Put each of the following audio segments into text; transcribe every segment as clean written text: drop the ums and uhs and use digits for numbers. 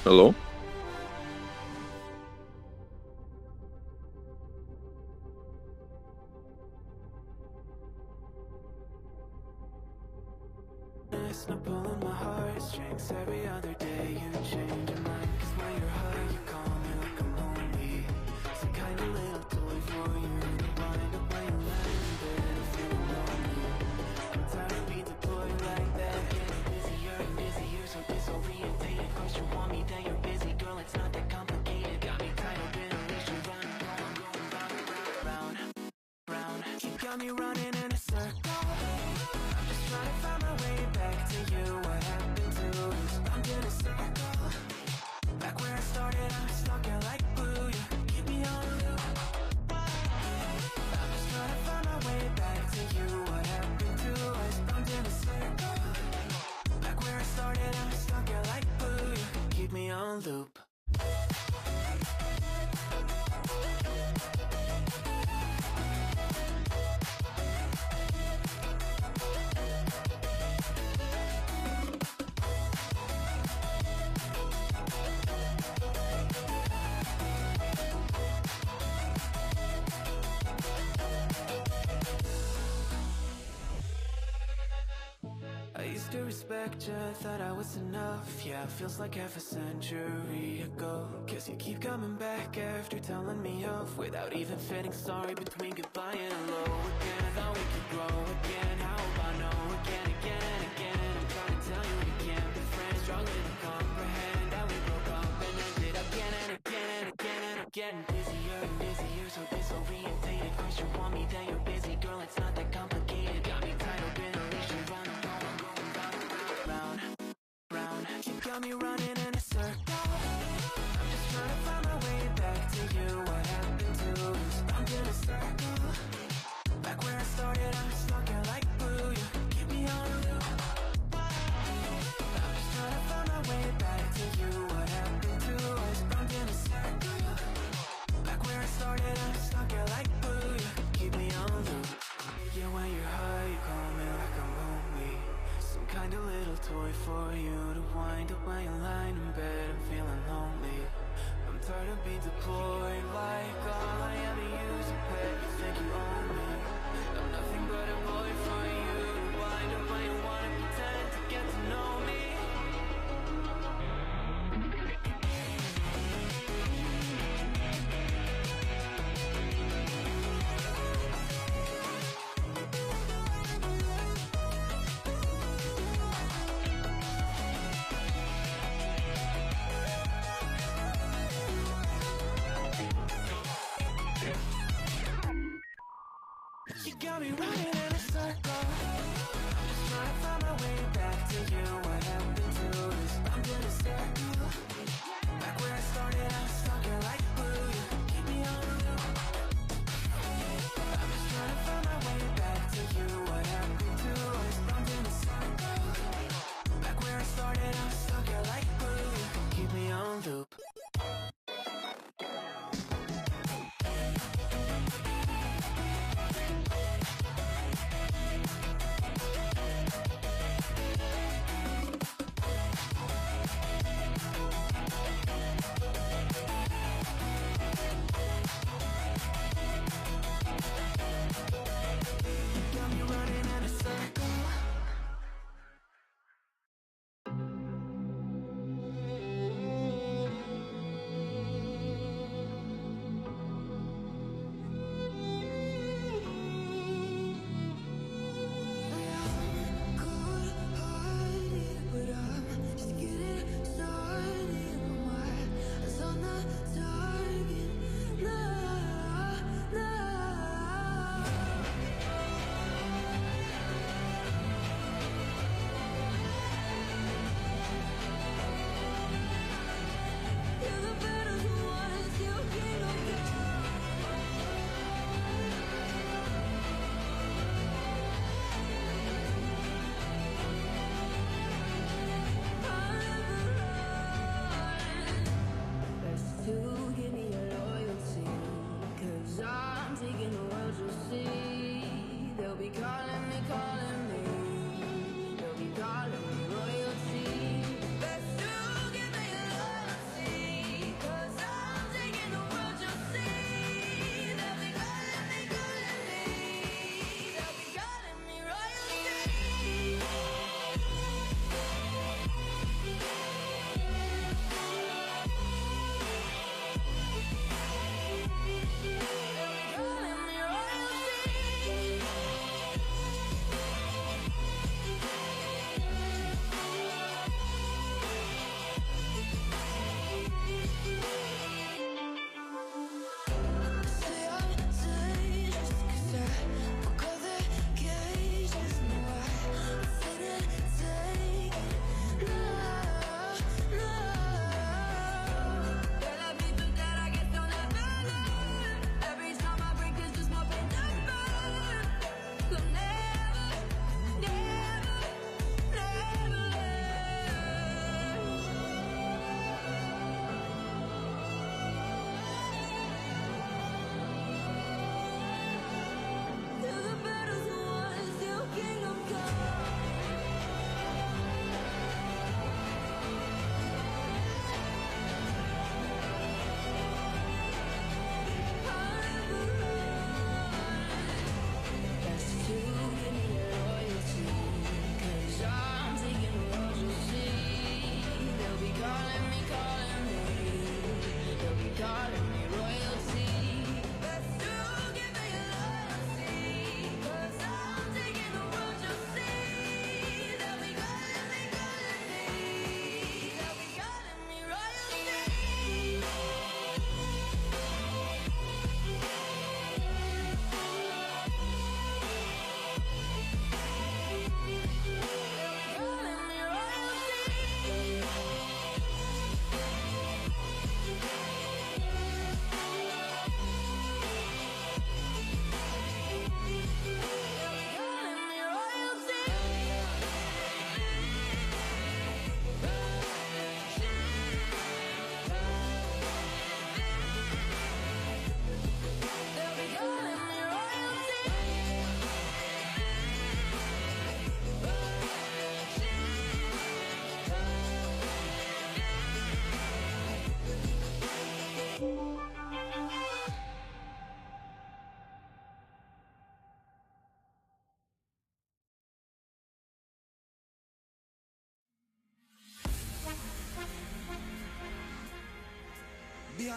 Hello? Not pulling my heartstrings. Every other day you change your mind. Cause when you're high you call me like I'm lonely. Some kind of little toy for you to wind up when you land in bed and feeling lonely. I'm tired of being deployed like that. Getting busier and busier, so disorientated. First you want me, then you're busy. Girl, it's not that complicated. Got me tied up in a leash and running, going round and round, round. You got me running in a circle. I'm just trying to find my way back to you. What happened to us? I'm in a circle. Back where I started, I'm stuck in like glue. You keep me on a loop. I'm just trying to find my way back to you. What happened to us? I'm in a circle. Back where I started, I'm stuck in like glue. You keep me on loop. I used to respect you, thought I was enough. Yeah, it feels like half a century ago. Guess you keep coming back after telling me off, without even feeling sorry between goodbye and hello again. I thought we could grow again. How about no again, again and again? I'm trying to tell you we can't be friends. Struggling to comprehend that we broke up and ended again and again and again. And I'm getting busier and busier, so disorientated. First you want me, then you're busy. Girl, it's not that complicated. Got me tied up in a leash and running. You got me running in a circle. I'm just trying to find my way back to you. What happened to us? I'm in a circle. Back where I started, I'm stuck in like glue. You keep me on a loop. I'm just trying to find my way back to you. What happened to us? I'm in a circle. Back where I started, I'm stuck in like glue. You keep me on loop. Yeah, when you're high, you call me like I'm lonely. Some kind of little toy for you to wind up when you're lying in bed and feeling lonely. I'm tired of being deployed like all I ever use a pet. You think you own me? I'm nothing but a boy for you to wind up when you wanna pretend to get to know me. You got me running in a circle. I'm just trying to find my way back to you. What happened to us? I'm in a circle. Back where I started, I'm stuck in like glue. You keep me on a loop. I'm just trying to find my way back to you. What happened to us? I'm in a circle. Back where I started, I'm stuck in like glue. You keep me on loop. Got me running in a circle.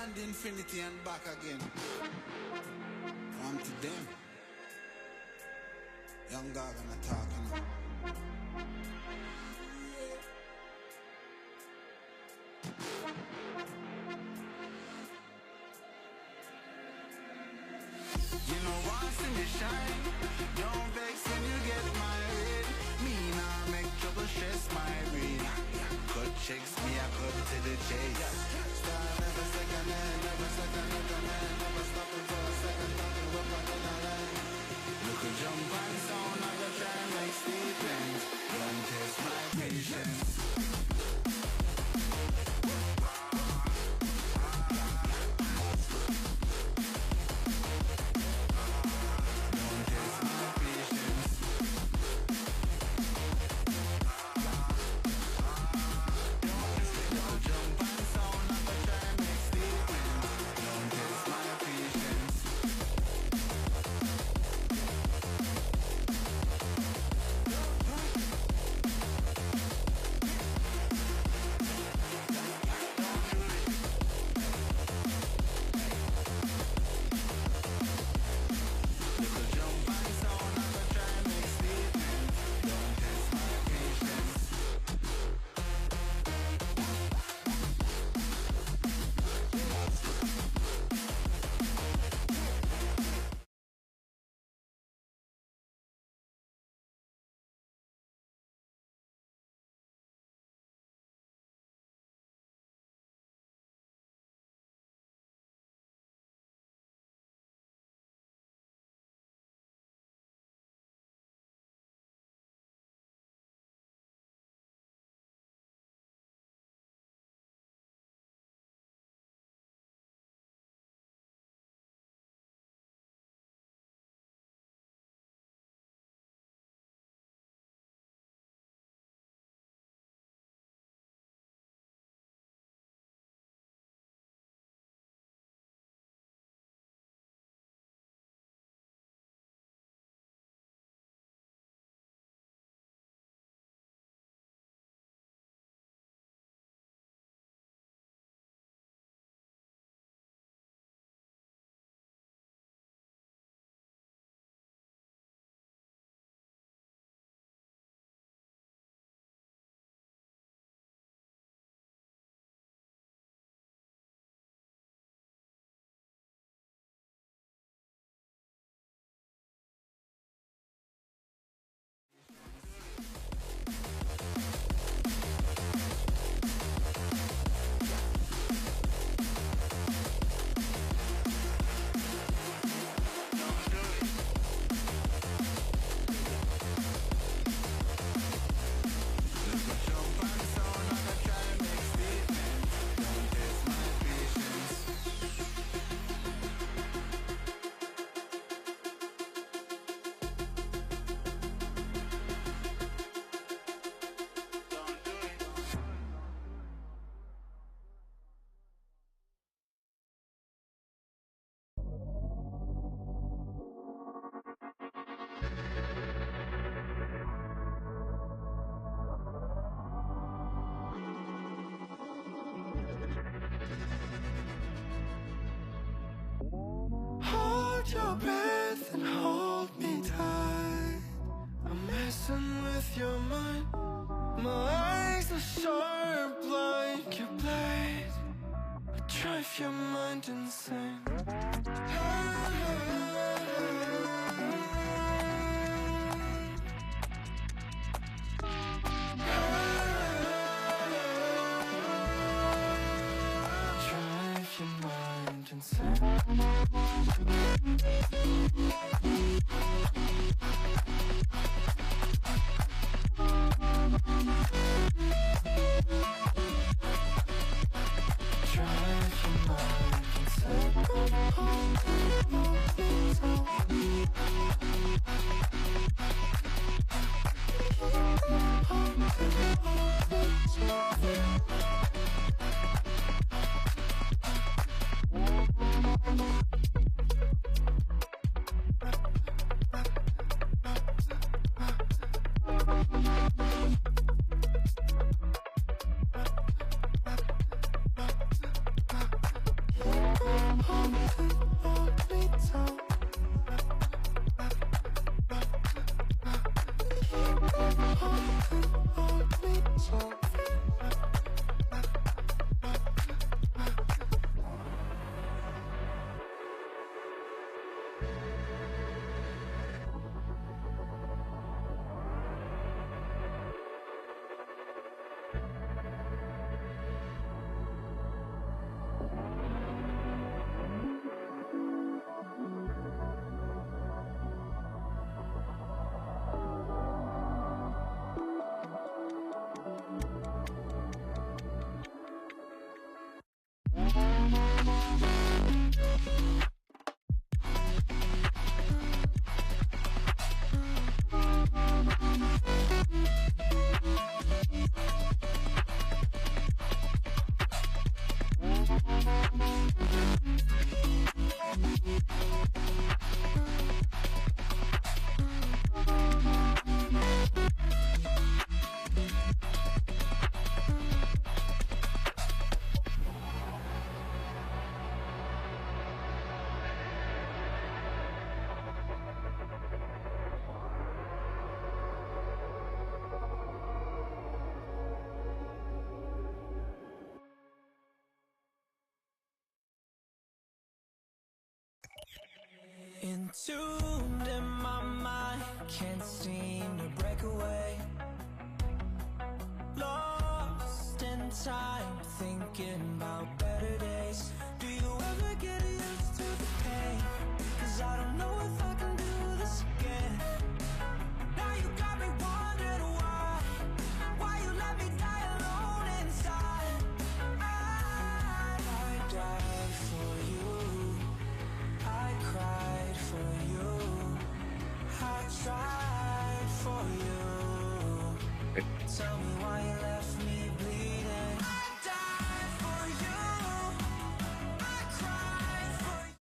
beyond infinity and back again. On to them. Young Gargan talking. You know once in the shine, don't vex when you get married. Me nah make trouble stress my brain. Cut checks me, I cut to the chase. Star never second hand, never second man. Never stopping for a second, talking up on the line. Look at jump and sound, I go try and make statements. Don't test my patience. Hold your breath and hold me tight. I'm messing with your mind. My eyes are sharp like your blade. I drive your mind insane. Drive your mind insane. Consumed in my mind, can't seem to break away. Lost in time, thinking about better days. Do you ever get used to the pain? 'Cause I don't know if I can do this again. Now you got me wondering why you let me die alone inside. I died for you, I cried for you, I tried for you. Tell me why you left me bleeding. I died for you, I cried for you.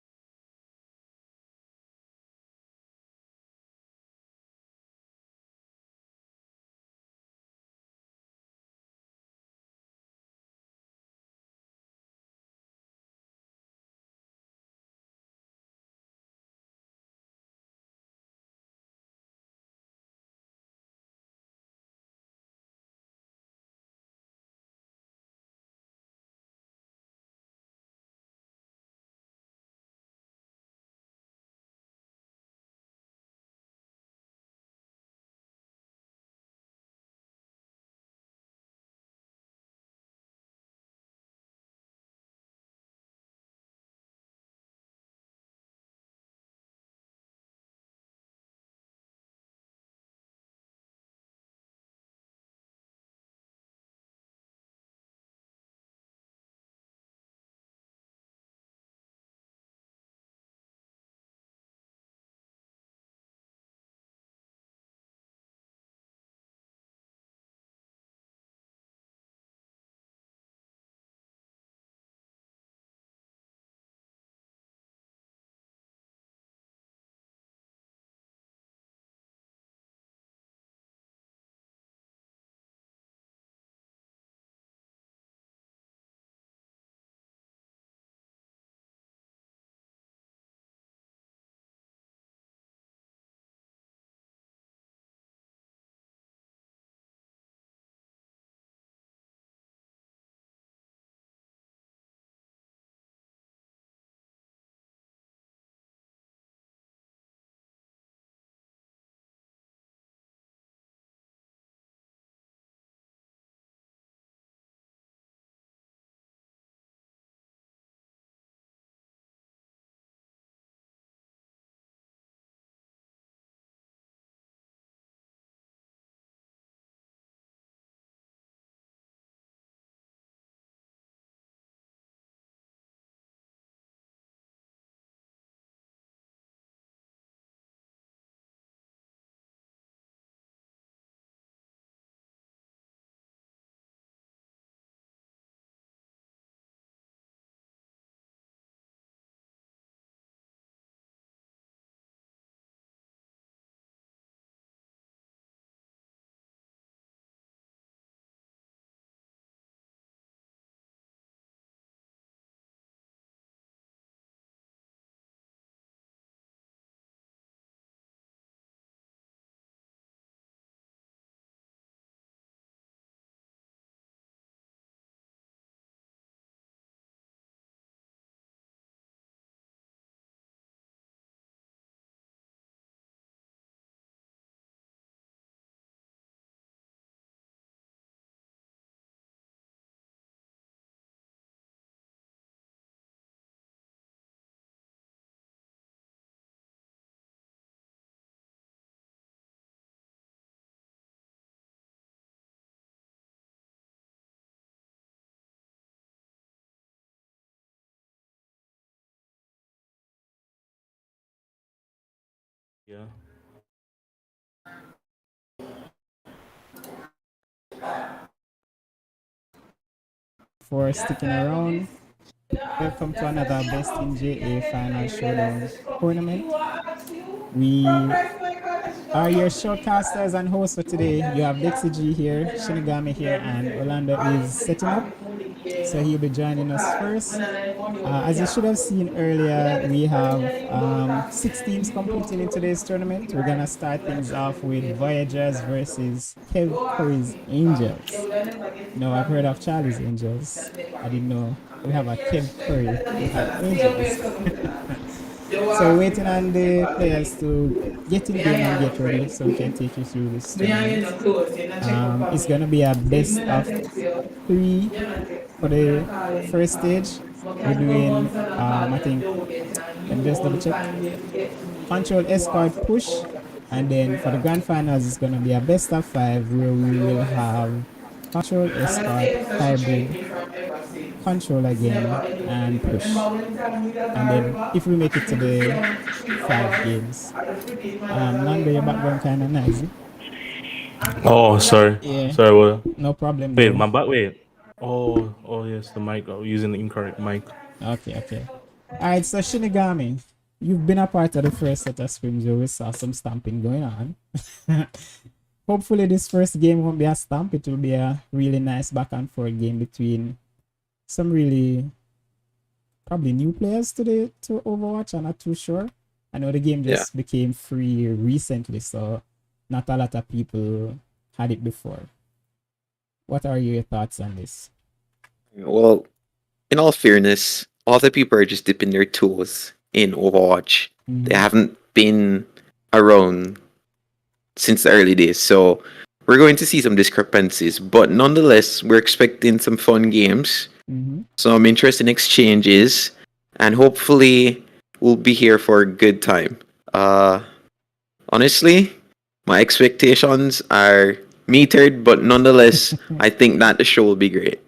Yeah. For sticking around. Welcome to another Best in JA Final Showdown tournament. We are your showcasters and hosts for today. You have Lexi G here, Shinigami here, and Orlando is setting up. So he'll be joining us first. As you should have seen earlier, we have 6 teams competing in today's tournament. We're gonna start things off with Voyagers versus Kev Curry's Angels. No, I've heard of Charlie's Angels. I didn't know we have a Kev Curry. We have Angels. So waiting on the players to get in game and get ready so we can take you through this tournament. It's gonna be a best of 3 for the first stage. We're doing I think, let me just double check. Control, escort, push, and then for the grand finals it's gonna be a best of 5 where we will have control, escort, hybrid, control again, and push. And then if we make it to the 5 games, Nando, your background kind of noisy. Oh, sorry. Yeah, Sorry, what? no problem Wait, though. my back. Wait. Oh, yes, the mic. I was using the incorrect mic. Okay, okay. All right, so Shinigami, you've been a part of the first set of scrims where we saw some stamping going on. Hopefully, this first game won't be a stamp. It will be a really nice back and forth game between some really probably new players to Overwatch. I'm not too sure. I know the game just became free recently, so not a lot of people had it before. What are your thoughts on this? Well, in all fairness, all the people are just dipping their toes in Overwatch. They haven't been around since the early days, so we're going to see some discrepancies. But nonetheless, we're expecting some fun games, some interesting exchanges, and hopefully we'll be here for a good time. Honestly, my expectations are metered, but nonetheless, I think that the show will be great.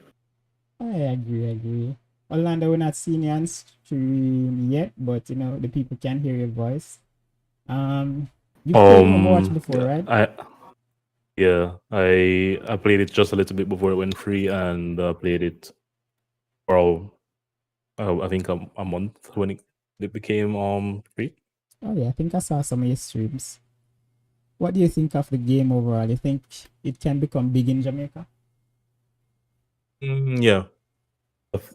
I agree. Orlando, we're not seeing you on stream yet, but you know the people can hear your voice. You've played Overwatch before, right? I played it just a little bit before it went free, and played it for I think a month when it became free. Oh yeah, I think I saw some of your streams. What do you think of the game overall? You think it can become big in Jamaica? Yeah,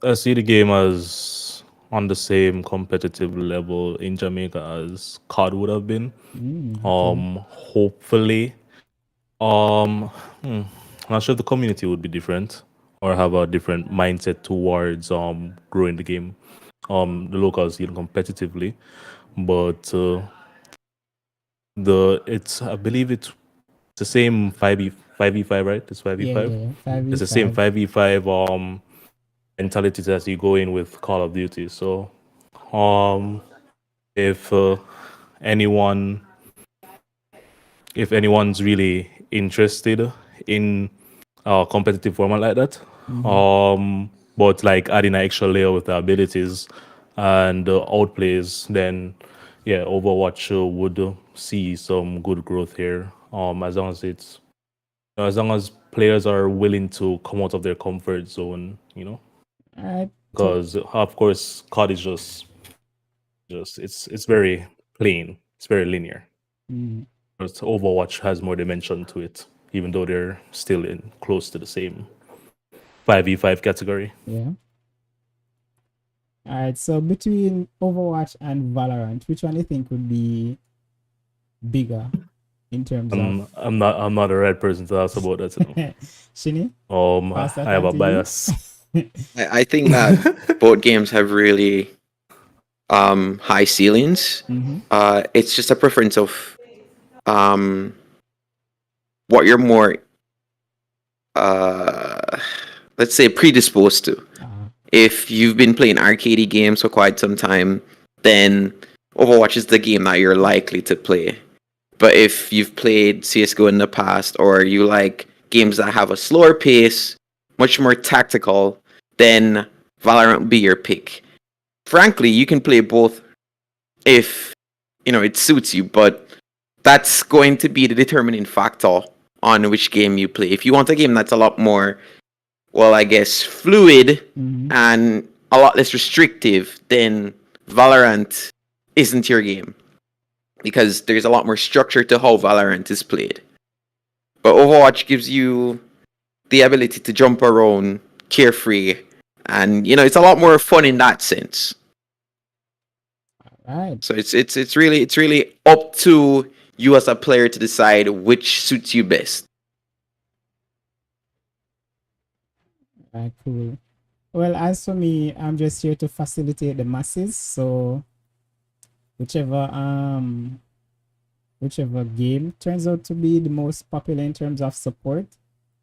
I see the game as on the same competitive level in Jamaica as COD would have been. Okay. Hopefully, I'm not sure if the community would be different or have a different mindset towards growing the game, the locals even competitively, but I believe it's the same 5v5, right? It's 5v5. Yeah, 5v5. It's the same 5v5 mentality as you go in with Call of Duty. So if anyone's really interested in a competitive format like that, but like adding an extra layer with the abilities and outplays, then yeah, Overwatch would see some good growth here. As long as players are willing to come out of their comfort zone, because of course COD is just it's very plain, it's very linear. But Overwatch has more dimension to it, even though they're still in close to the same 5v5 category. Yeah. All right. So between Overwatch and Valorant, which one do you think would be bigger in terms of? I'm not the right person to ask about that. Shini? I have a bias. I think that both games have really high ceilings. It's just a preference of what you're more let's say predisposed to. If you've been playing arcade games for quite some time, then Overwatch is the game that you're likely to play. But if you've played CSGO in the past, or you like games that have a slower pace, much more tactical, then Valorant will be your pick. Frankly, you can play both if it suits you, but that's going to be the determining factor on which game you play. If you want a game that's a lot more, well, I guess, fluid and a lot less restrictive, then Valorant isn't your game, because there's a lot more structure to how Valorant is played. But Overwatch gives you the ability to jump around carefree, and it's a lot more fun in that sense. Right. So it's really up to you as a player to decide which suits you best. Right, cool. Well, as for me, I'm just here to facilitate the masses. So whichever game turns out to be the most popular in terms of support,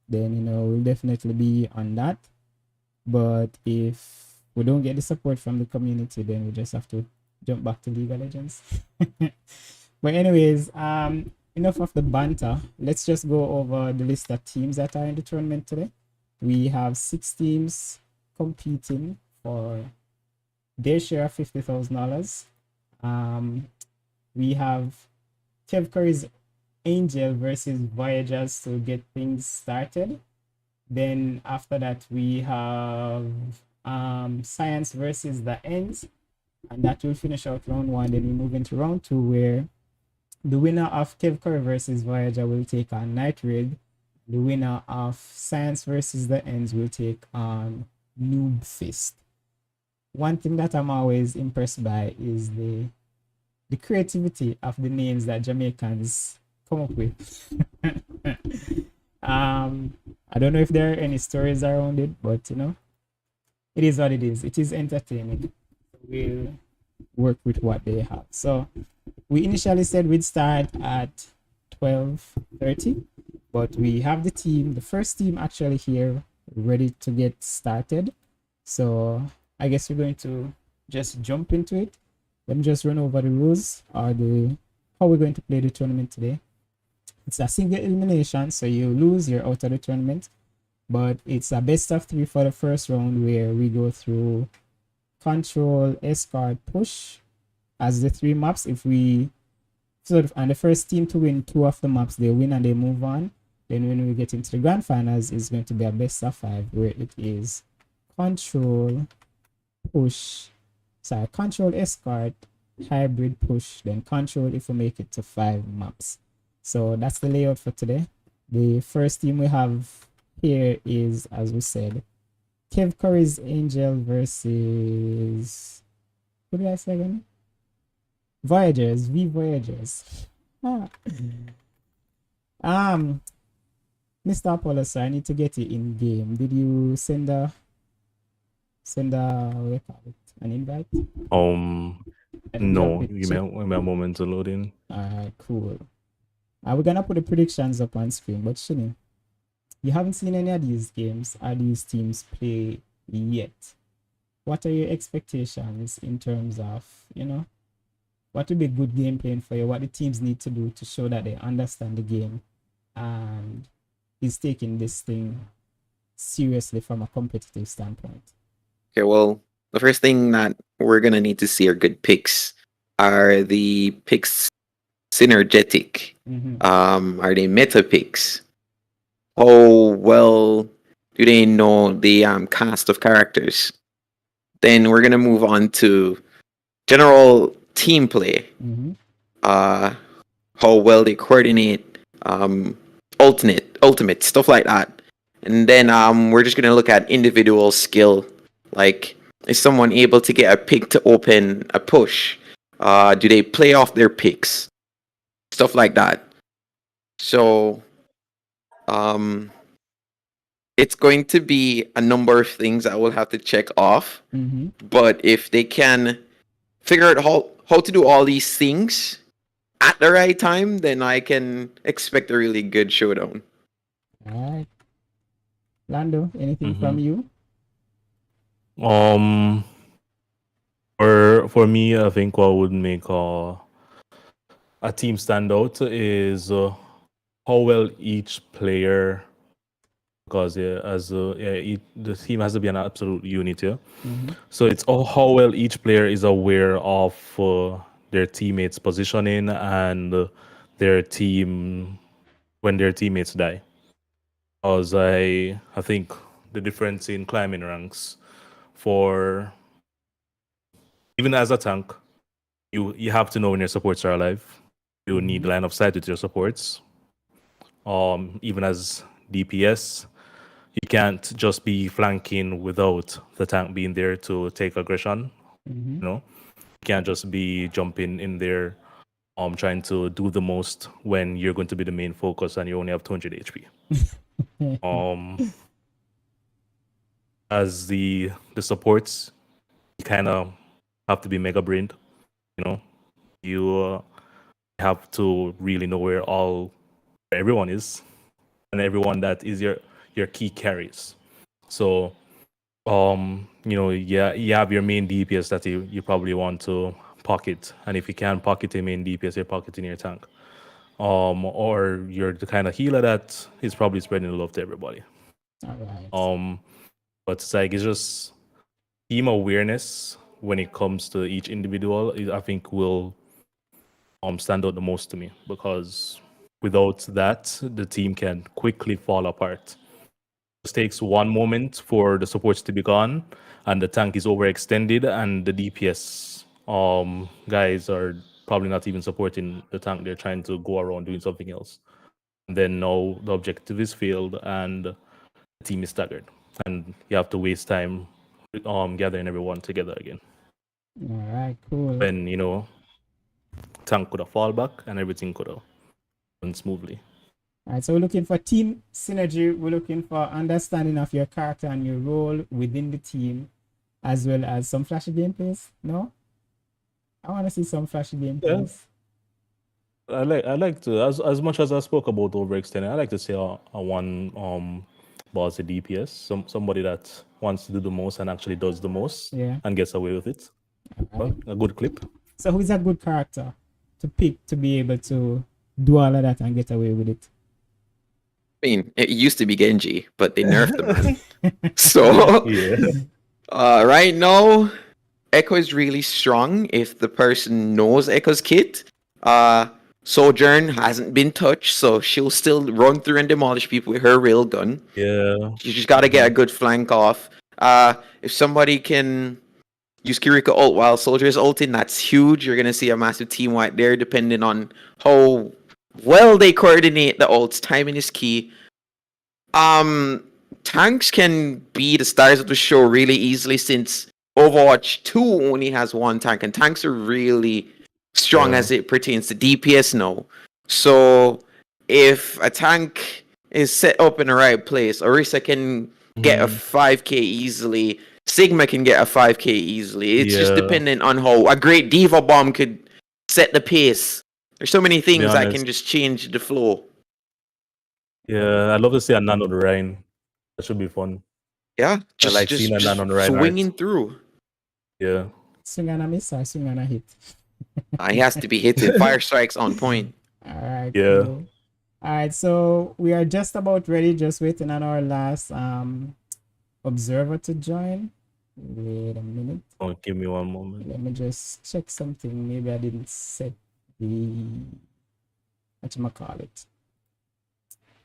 then we'll definitely be on that. But if we don't get the support from the community, then we just have to jump back to League of Legends. But anyways, enough of the banter. Let's just go over the list of teams that are in the tournament today. We have 6 teams competing for their share of $50,000. We have Kev Curry's Angel versus Voyagers to get things started. Then after that, we have Science versus the Ends, and that will finish out round 1. Then we move into round 2, where the winner of Kev Curry versus Voyager will take on Night Raid. The winner of Science versus the Ends will take on Noob Fist. One thing that I'm always impressed by is the creativity of the names that Jamaicans come up with. I don't know if there are any stories around it, but it is what it is. It is entertaining. We'll work with what they have. So we initially said we'd start at 12:30, but we have the first team actually here, ready to get started. So I guess we're going to just jump into it. Let me just run over the rules or how we're going to play the tournament today. It's a single elimination, so you lose, you're out of the tournament. But it's a best of 3 for the first round, where we go through Control, Escort, Push as the 3 maps. If we and the first team to win 2 of the maps, they win and they move on. Then when we get into the grand finals, it's going to be a best of 5, where it is Control, Escort, Hybrid, Push, then Control if we make it to 5 maps. So that's the layout for today. The first team we have here is, as we said, Kev Curry's Angel versus, what did I say again? Voyagers, Voyagers. Mr. Apollo, sir, I need to get it in game. Did you send a what do you call it? An invite? No, give me a moment to load in. Alright, cool. We're gonna put the predictions up on screen, but Shini, you haven't seen any of these games or these teams play yet. What are your expectations in terms of, what would be good game playing for you? What the teams need to do to show that they understand the game and is taking this thing seriously from a competitive standpoint? Okay, well, the first thing that we're gonna need to see are good picks. Are the picks synergetic? Are they meta picks? How well do they know the cast of characters? Then we're gonna move on to general team play. How well they coordinate, ultimate stuff like that. And then we're just gonna look at individual skill. Like, is someone able to get a pick to open a push? Do they play off their picks? Stuff like that. So, it's going to be a number of things that we'll have to check off. But if they can figure out how to do all these things at the right time, then I can expect a really good showdown. All right. Lando, anything from you? For me, I think what would make a team stand out is how well each player, because the team has to be an absolute unit here. So it's how well each player is aware of their teammates' positioning and their team when their teammates die. Because I think the difference in climbing ranks, for even as a tank, you have to know when your supports are alive. You need line of sight with your supports. Even as DPS, you can't just be flanking without the tank being there to take aggression. You can't just be jumping in there trying to do the most when you're going to be the main focus and you only have 200 HP. As the supports, you kind of have to be mega brained, you have to really know where everyone is, and everyone that is your key carries. So you have your main DPS that you probably want to pocket, and if you can't pocket a main DPS, you're pocketing your tank. Or you're the kind of healer that is probably spreading love to everybody. All right. But it's like, it's just team awareness when it comes to each individual, I think will stand out the most to me, because without that, the team can quickly fall apart. It takes one moment for the supports to be gone, and the tank is overextended, and the DPS guys are probably not even supporting the tank. They're trying to go around doing something else. And then now the objective is failed, and the team is staggered, and you have to waste time gathering everyone together again. All right, cool. When tank could have fall back and everything could have gone smoothly. All right, so we're looking for team synergy. We're looking for understanding of your character and your role within the team, as well as some flashy gameplays. No, I want to see some flashy gameplays. I like to, as much as I spoke about overextending, I like to see a one boss a DPS, somebody that wants to do the most and actually does the most, and gets away with it. Right. A good clip. So who's a good character to pick to be able to do all of that and get away with it? I mean, it used to be Genji, but they nerfed him. So, right now, Echo is really strong if the person knows Echo's kit. Sojourn hasn't been touched, so she'll still run through and demolish people with her railgun. Yeah. You just gotta get a good flank off. If somebody can use Kiriko ult while Soldier is ulting, that's huge. You're gonna see a massive team wipe there, depending on how well they coordinate the ults. Timing is key. Tanks can be the stars of the show really easily, since Overwatch 2 only has one tank, and tanks are really strong as it pertains to DPS now. So if a tank is set up in the right place, Orisa can get a 5k easily, Sigma can get a 5k easily. It's just dependent on how a great Diva bomb could set the pace. There's so many things that can just change the flow. Yeah, I'd love to see a Nan on the Rhine. That should be fun. Yeah, just seeing a Nan on the Rhine swinging through. Yeah. Swing and a miss or swing and a hit? He has to be hitting. Fire strikes on point. All right. Yeah. Cool. All right, so we are just about ready, just waiting on our last observer to join. Wait a minute. Oh, give me one moment. Let me just check something. Maybe I didn't set the whatchamacallit,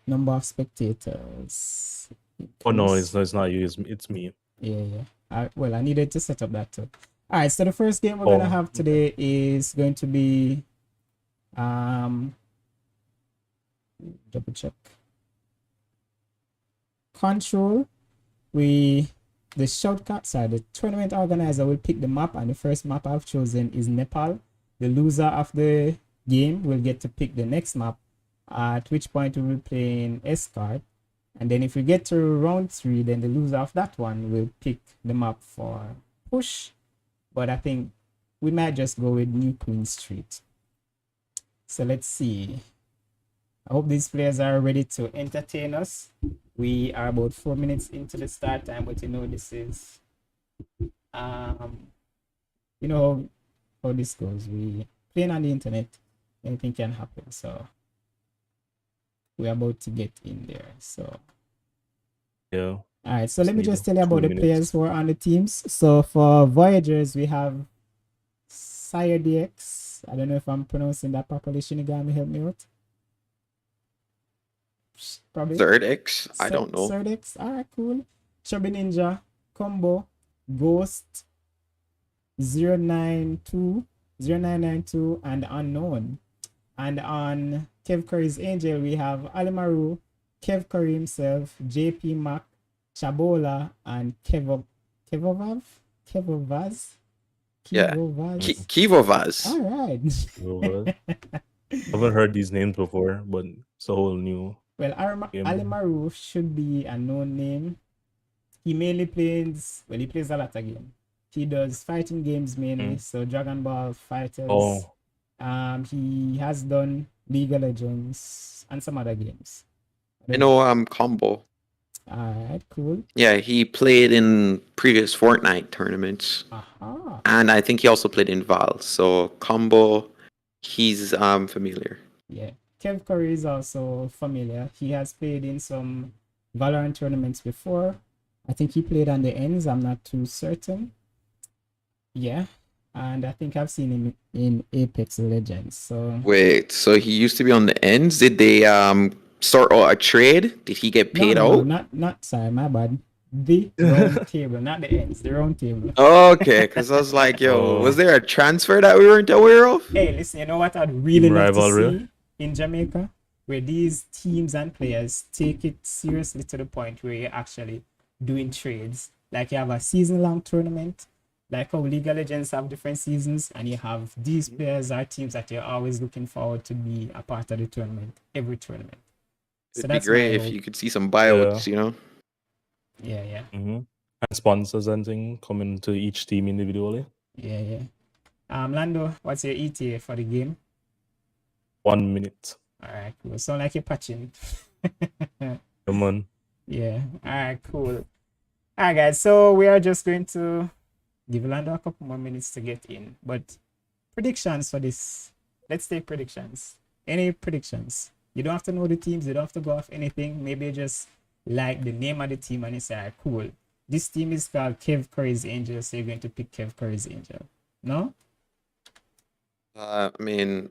number of spectators. Oh no, it's not you. It's me. Yeah. Well, I needed to set up that too. All right, so the first game we're gonna have today is going to be double check. Control. The tournament organizer will pick the map, and the first map I've chosen is Nepal. The loser of the game will get to pick the next map, at which point we will be playing Escort. And then if we get to round 3, then the loser of that one will pick the map for push. But I think we might just go with New Queen Street. So let's see. I hope these players are ready to entertain us. We are about 4 minutes into the start time, but this is you know how this goes. We playing on the internet, anything can happen. So we're about to get in there. So yeah. All right, so let me just tell you about the players who are on the teams. So for Voyagers, we have Sire DX. I don't know if I'm pronouncing that properly. Shinigami, help me out. Probably. Third X? I don't know. Third X. All right, cool. Chubby Ninja, Combo, Ghost, 0992, and Unknown. And on Kev Curry's Angel, we have Alimaru, Kev Curry himself, JP Mac, Chabola, and Kevovaz. Yeah. Kivovaz. All right. I haven't heard these names before, but it's a whole new. Well, Alimaru should be a known name. He mainly plays, he plays a lot of games. He does fighting games mainly, so Dragon Ball Fighters. He has done League of Legends and some other games. I know Combo. Alright, cool. Yeah, he played in previous Fortnite tournaments. Aha. And I think he also played in Val. So Combo, he's familiar. Yeah. Kev Curry is also familiar. He has played in some Valorant tournaments before. I think he played on the ends. I'm not too certain. Yeah. And I think I've seen him in Apex Legends. So Wait, so he used to be on the ends? Did they start a trade? Did he get paid no, out? not sorry, my bad. The round table, not the ends, the round table. Okay, because I was like, yo, was there a transfer that we weren't aware of? Hey, listen, you know what I'd really love to Rivalry. see in Jamaica? Where these teams and players take it seriously to the point where you're actually doing trades. Like you have a season-long tournament, like how League of Legends have different seasons, and you have these players or teams that you're always looking forward to be a part of the tournament, every tournament. So It'd be that's great my if hope. you could see some buyouts, you know? Yeah. And sponsors and thing coming to each team individually. Yeah. Lando, what's your ETA for the game? 1 minute. Alright, cool. Sound like you're patching. Come on. Yeah. Alright, cool. Alright, guys. So we are just going to give Lando a couple more minutes to get in. But predictions for this. Let's take predictions. Any predictions? You don't have to know the teams. You don't have to go off anything. Maybe you just like the name of the team and you say, alright, cool. This team is called Kev Curry's Angel, so you're going to pick Kev Curry's Angel. No? I mean,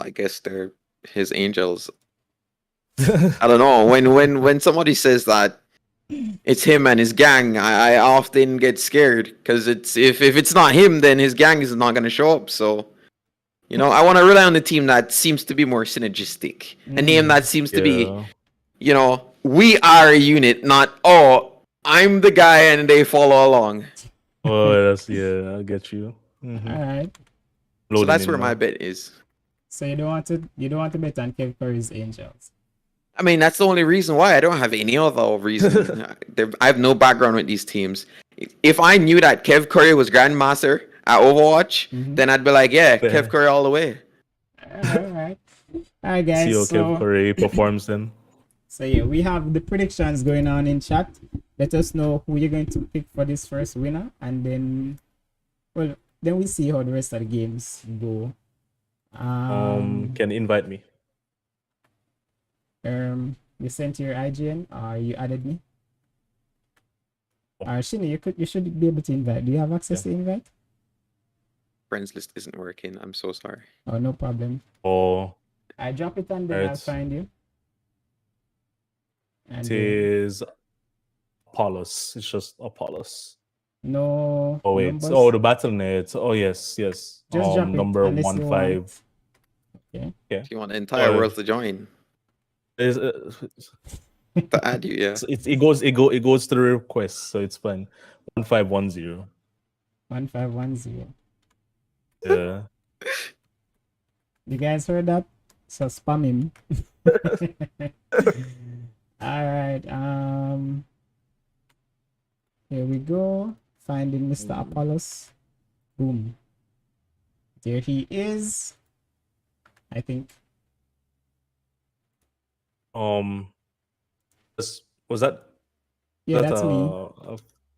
I guess they're his angels. I don't know. When somebody says that it's him and his gang, I often get scared because it's if it's not him, then his gang is not gonna show up. So, you know, I want to rely on the team that seems to be more synergistic, a name that seems to be, you know, we are a unit, not I'm the guy and they follow along. Oh, I get you. Alright. So that's where my bet is. So you don't want to bet on Kev Curry's Angels. I mean, that's the only reason why. I don't have any other reason. I have no background with these teams. If I knew that Kev Curry was Grandmaster at Overwatch, then I'd be like, yeah, Kev Curry all the way. Alright, guys. See how Kev Curry performs then. So yeah, we have the predictions going on in chat. Let us know who you're going to pick for this first winner, and then we'll see how the rest of the games go. Can invite me. You sent your IGN or you added me? Shini, you should be able to invite. Do you have access to invite? Friends list isn't working. I'm so sorry. Oh, no problem. I drop it and then I'll find you. And it is Apollos. It's just Apollos. No. Oh wait. Numbers? Oh, the Battle.net. Oh yes. Just drop it number 15. Okay. Yeah. If you want the entire world to join. To add you, yeah. It goes to the request, so it's fine. 1510. 1510. Yeah. You guys heard that? So spam him. All right. Here we go. Finding Mr. Apollos. Boom. There he is. I think. Was that? Yeah, that's me.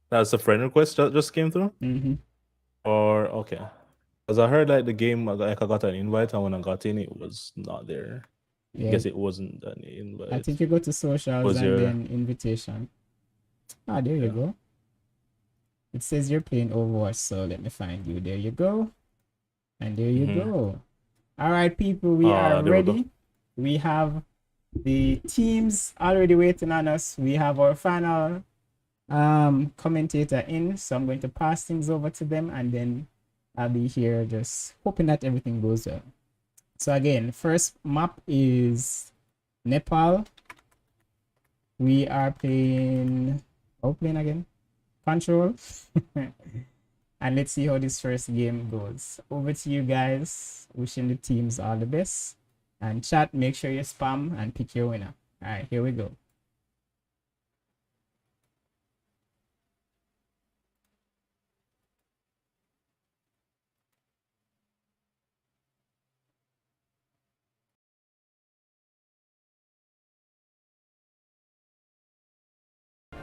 That's a friend request that just came through. Or okay, because I heard like the game, like I got an invite, and when I got in, it was not there. Yeah. I guess it wasn't an invite. I think you go to socials and then invitation. There you go. It says you're playing Overwatch, so let me find you. There you go. And there you go. All right, people, we are ready. We have the teams already waiting on us. We have our final commentator in, so I'm going to pass things over to them, and then I'll be here just hoping that everything goes well. So again, first map is Nepal. We are playing again? Control. And let's see how this first game goes. Over to you guys. Wishing the teams all the best. And chat, make sure you spam and pick your winner. All right, here we go.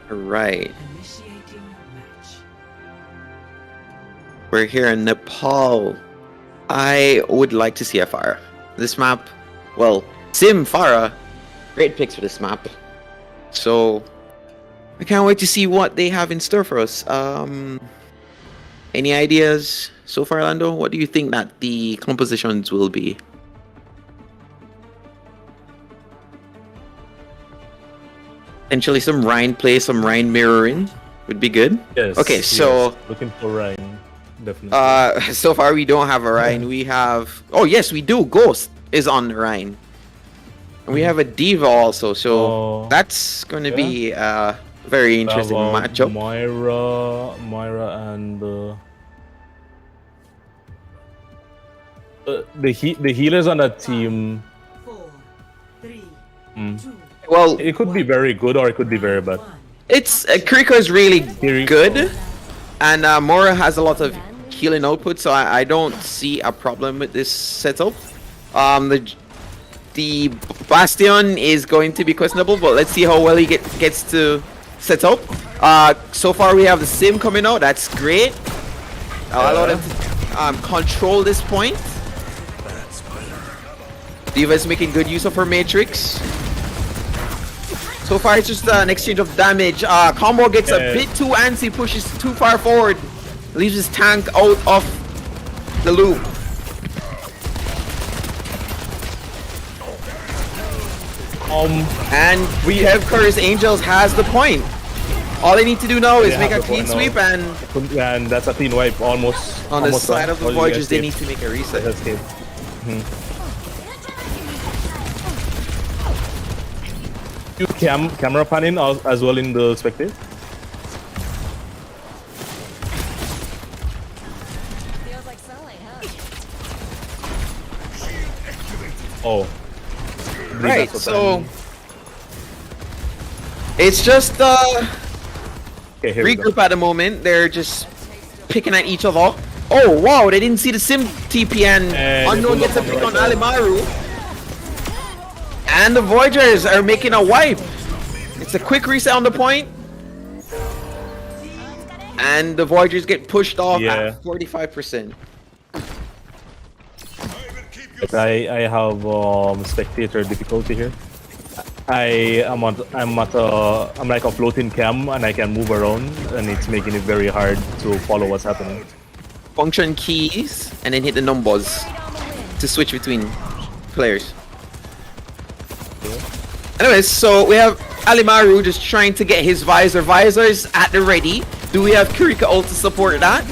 Right. We're here in Nepal. I would like to see a Farah. This map, well, Sim, Farah, great picks for this map. So, I can't wait to see what they have in store for us. Any ideas so far, Lando? What do you think that the compositions will be? Potentially some Rhine play, some Rhine mirroring would be good. Yes. Okay, so looking for Ryan, definitely. so far we don't have a Rhine. We have, oh yes, we do. Ghost is on the Rhine. And we have a Diva also, so that's going to be a very interesting matchup. Myra, and the healers on that team. 4, 3, 2. Well, it could be very good or it could be very bad. It's Kiriko is really good, and Mora has a lot of healing output, so I don't see a problem with this setup. The Bastion is going to be questionable, but let's see how well he gets to set up. So far we have the Sim coming out. That's great. Allow them to control this point. Diva is making good use of her Matrix. So far it's just an exchange of damage. Combo gets a bit too antsy, pushes too far forward, leaves his tank out of the loop. And we have Curse Angels has the point. All they need to do now is make a clean sweep, and that's a clean wipe almost. On the side of the Voyagers, they need to make a reset. Camera panning as well in the spectate. Feels like sunlight, huh? Oh. Right, so it's just regroup at the moment. They're just picking at each other. Oh wow, they didn't see the Sim TP, and Unknown gets a pick on Alimaru. And the Voyagers are making a wipe. It's a quick reset on the point. And the Voyagers get pushed off at 45%. I have spectator difficulty here. I'm like a floating cam, and I can move around, and it's making it very hard to follow what's happening. Function keys and then hit the numbers to switch between players. Anyways, so we have Alimaru just trying to get his visor. Visors at the ready. Do we have Kiriko ult to support that?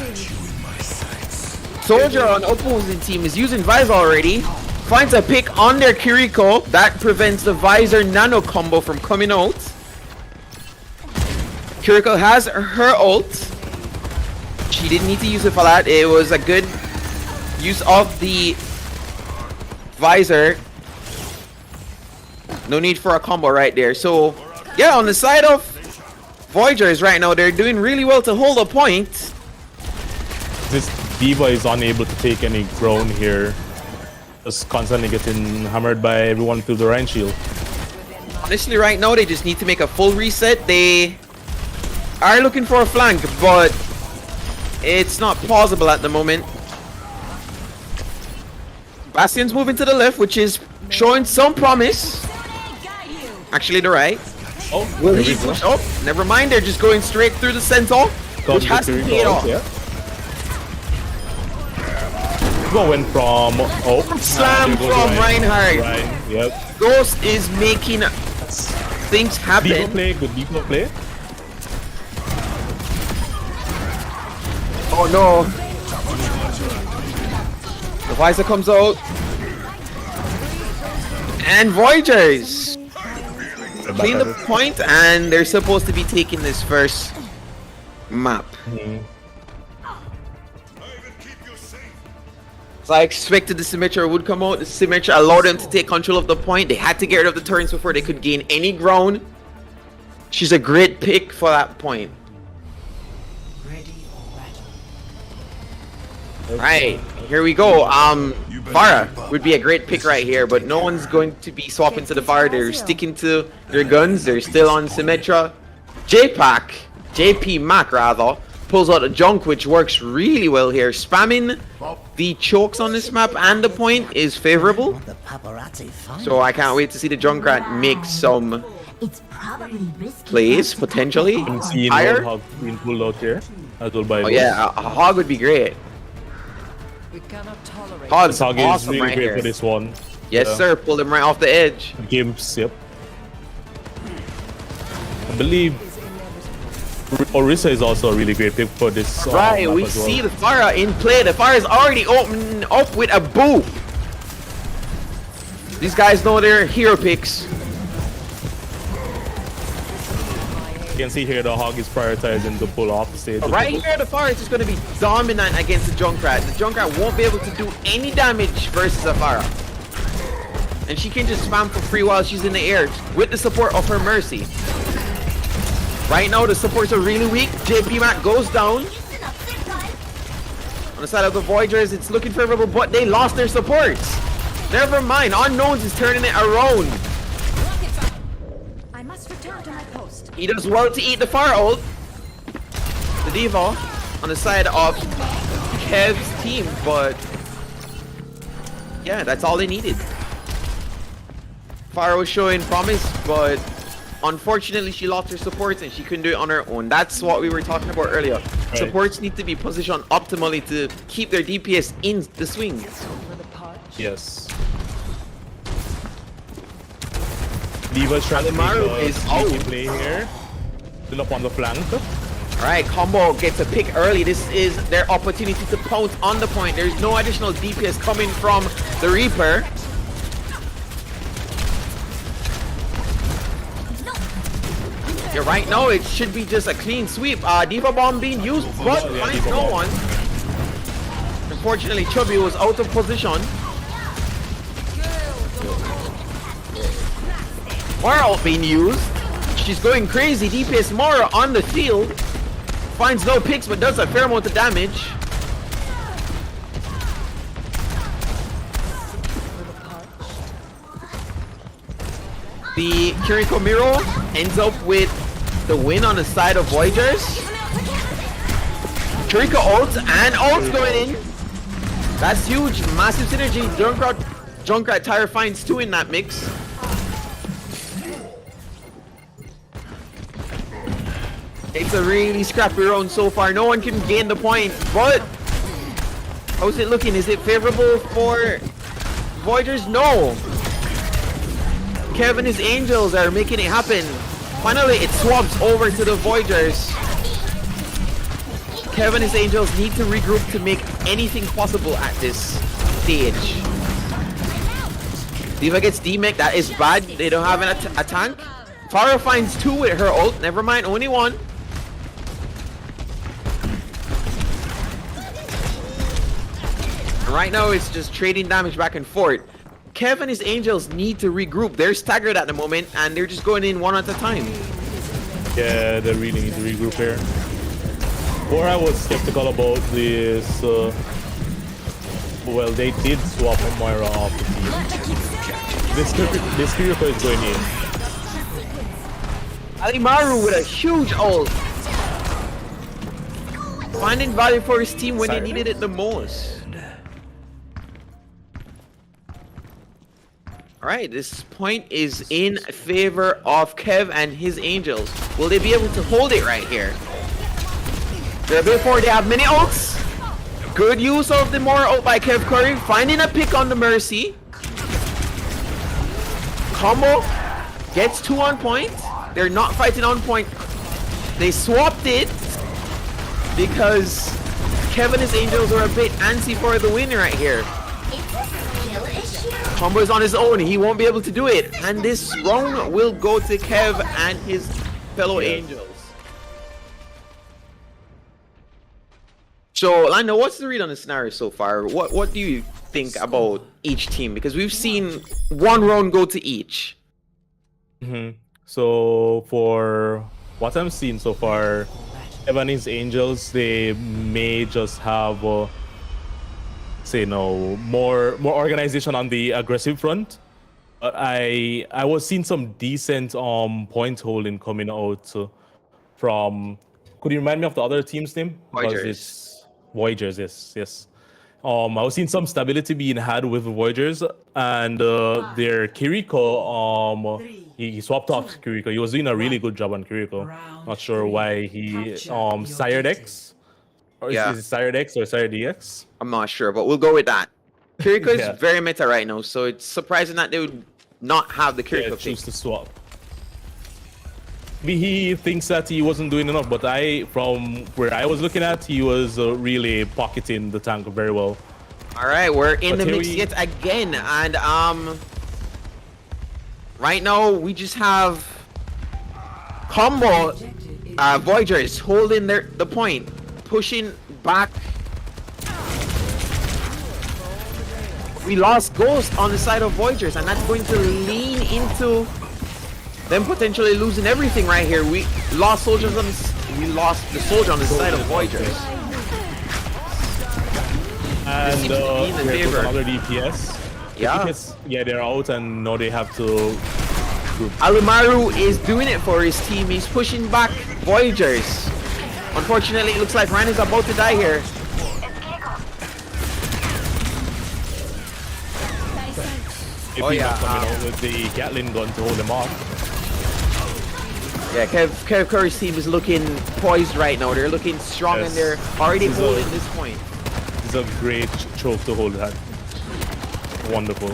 Soldier on opposing team is using visor already. Finds a pick on their Kiriko. That prevents the visor nano combo from coming out. Kiriko has her ult. She didn't need to use it for that. It was a good use of the visor. No need for a combo right there. So, yeah, on the side of Voyagers right now, they're doing really well to hold a point. This Diva is unable to take any ground here. Just constantly getting hammered by everyone through the Rhine shield. Honestly, right now, they just need to make a full reset. They are looking for a flank, but it's not plausible at the moment. Bastion's moving to the left, which is showing some promise. Actually, the right. Oh, will he push up? Never mind, they're just going straight through the center, which has to pay it off. Yeah. Going from slam from Reinhardt. Yep. Ghost is making things happen. Deeper play, good deeper play. Oh no! The visor comes out, and Voyagers clean the point, and they're supposed to be taking this first map. So I expected the Symmetra would come out. The Symmetra allowed them to take control of the point. They had to get rid of the turrets before they could gain any ground. She's a great pick for that point. Right, here we go. Farah would be a great pick right here, but no one's going to be swapping to the Farah. They're sticking to their guns. They're still on Symmetra. JP Mac rather, pulls out a junk, which works really well here. Spamming the chokes on this map and the point is favorable. So I can't wait to see the Junkrat make some plays, potentially. I'm seeing Higher. Hog being pulled out here as well by Oh yeah, a Hog would be great. We cannot tolerate Hog's Hog is awesome really right great here. for this one. Yes, Yeah. sir. Pulled him right off the edge. Games, yep. I believe Orisa is also a really great pick for this. Right, map we as well. see the Pharah in play. The Pharah is already opening up with a boop. These guys know their hero picks. You can see here the Hog is prioritizing to pull off the stage. Right here, the Pharah is just going to be dominant against the Junkrat. The Junkrat won't be able to do any damage versus the Pharah. And she can just spam for free while she's in the air with the support of her Mercy. Right now, the supports are really weak. JP Mac goes down. On the side of the Voyagers, it's looking favorable, but they lost their supports. Never mind, Unknowns is turning it around. I must return to my post. He does well to eat the fire ult. The Diva on the side of Kev's team, but yeah, that's all they needed. Fire was showing promise, but unfortunately she lost her supports and she couldn't do it on her own. That's what we were talking about earlier. Right. Supports need to be positioned optimally to keep their DPS in the swing. Yes. Diva's trying to make Alimaru a is sneaky out. play here. Still up on the flank. Alright, Combo gets a pick early. This is their opportunity to pounce on the point. There's no additional DPS coming from the Reaper. Yeah, right now it should be just a clean sweep. Diva Bomb being used, but Oh, yeah, finds Diva no Bomb. one. Unfortunately, Chubby was out of position. Mara being used. She's going crazy. DPS Mara on the field. Finds no picks, but does a fair amount of damage. The Kiriko Miro ends up with the win on the side of Voyagers. Kiriko ults and ults going in. That's huge. Massive synergy. Junkrat Tire finds two in that mix. It's a really scrappy round so far. No one can gain the point, but how's it looking? Is it favorable for Voyagers? No. Kevin and his Angels are making it happen. Finally, it swaps over to the Voyagers. Kevin and his Angels need to regroup to make anything possible at this stage. Diva gets D-Mech, that is bad. They don't have a tank. Farah finds two with her ult. Never mind, only one. Right now, it's just trading damage back and forth. Kev and his Angels need to regroup. They're staggered at the moment, and they're just going in one at a time. Yeah, they really need to regroup here. Or I was skeptical about this. Well, they did swap Moira off the team. This Kiriko is going in. Alimaru with a huge ult. Finding value for his team when they needed it the most. Alright, this point is in favor of Kev and his Angels. Will they be able to hold it right here? They're a bit forward, they have many ults. Good use of the more ult by Kev Curry. Finding a pick on the Mercy. Combo gets two on point. They're not fighting on point. They swapped it because Kev and his Angels are a bit antsy for the win right here. Combo is on his own. He won't be able to do it. And this round will go to Kev and his fellow Angels. So, Lando, what's the read on the scenario so far? What do you think about each team? Because we've seen one round go to each. So for what I'm seeing so far, Evanese Angels, they may just have more organization on the aggressive front. But I was seeing some decent point holding coming out from. Could you remind me of the other team's name? Because Voyagers. it's Voyagers. Yes. I was seeing some stability being had with the Voyagers, and their Kiriko. He swapped off Kiriko. He was doing a really good job on Kiriko. Not sure why he Sired X, or is it Sired X or Sired DX? I'm not sure, but we'll go with that. Kiriko is Yeah. very meta right now, so it's surprising that they would not have the Kiriko pick. Choose to swap. He thinks that he wasn't doing enough, but from where I was looking at, he was really pocketing the tank very well. All right, we're in But the here mix we- yet again, and right now we just have combo Voyagers holding the point, pushing back. We lost Ghost on the side of Voyagers, and that's going to lean into them potentially losing everything right here. We lost soldiers on we lost the soldier on the side of Voyagers. And seems to be in the there goes favor. another DPS. Yeah. Yeah, they're out, and now they have to. Alimaru is doing it for his team. He's pushing back Voyagers. Unfortunately, it looks like Ryan is about to die here. If he's not coming out with the Gatling gun to hold him off. Yeah, Kev Curry's team is looking poised right now. They're looking strong, Yes. and they're already This is holding a- this point. It's a great choke to hold that. Wonderful.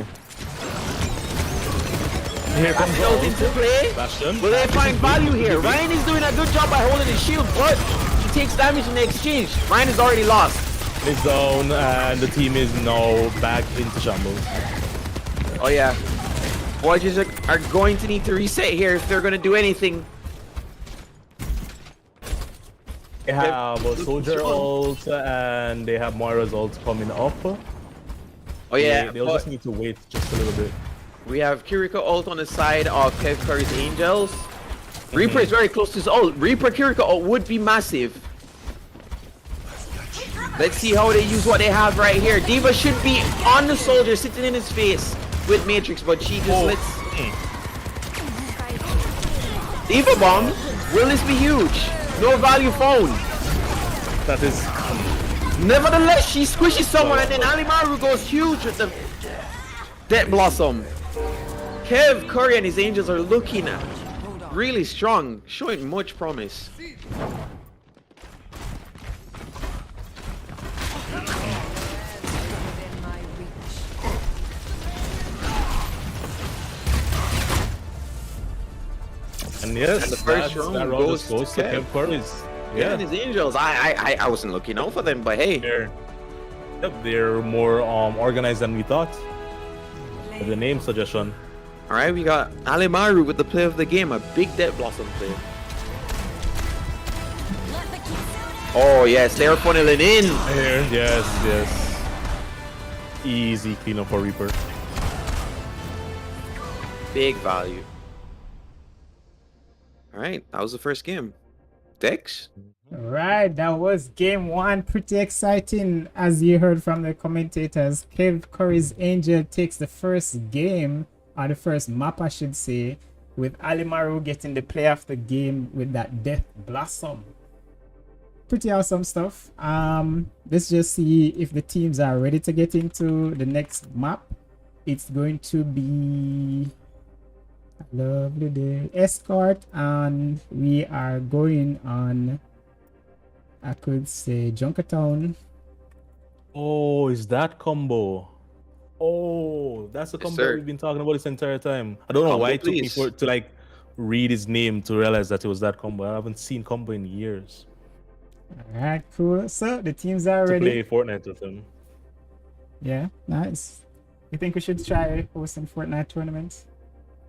Here comes Goes into play. Bastion. Will they find value here? Ryan is doing a good job by holding his shield, but he takes damage in the exchange. Ryan is already lost. It's down, and the team is now back into shambles. Oh yeah. Voyagers are going to need to reset here if they're going to do anything. They have a soldier ult, and they have Moira's ult coming up. Oh yeah, They'll but just need to wait just a little bit. we have Kiriko ult on the side of Kev Curry's Angels. Reaper is very close to his ult. Reaper Kiriko ult would be massive. Let's see how they use what they have right here. Diva should be on the soldier, sitting in his face with Matrix, but she just lets... Diva bomb? Will this be huge? No value found. That is Nevertheless, she squishes someone, and then Alimaru goes huge with the Death Blossom. Kev Curry and his Angels are looking really strong, showing much promise. Within my reach. and yes, And the first that round round goes just goes to to Kev. Kev Curry's. Yeah, and his Angels. I wasn't looking out for them, but hey. They're more organized than we thought. The name suggestion. All right, we got Alimaru with the play of the game, a big Death Blossom play. Oh yes, they're funneling in. Here, yes. Easy cleanup for Reaper. Big value. All right, that was the first game. Dex? Right, that was game one. Pretty exciting, as you heard from the commentators. Kev Curry's Angel takes the first game, or the first map, I should say, with Alimaru getting the play of the game with that Death Blossom. Pretty awesome stuff. Let's just see if the teams are ready to get into the next map. It's going to be a lovely day. Escort, and we are going on, I could say, Junkertown. Oh, is that combo? Oh, that's the Yes, combo sir. we've been talking about this entire time. I don't know why it took me Please. to like read his name to realize that it was that combo. I haven't seen combo in years. All right, cool. So the teams are To ready. play Fortnite with him. Yeah, nice. You think we should try hosting Fortnite tournaments?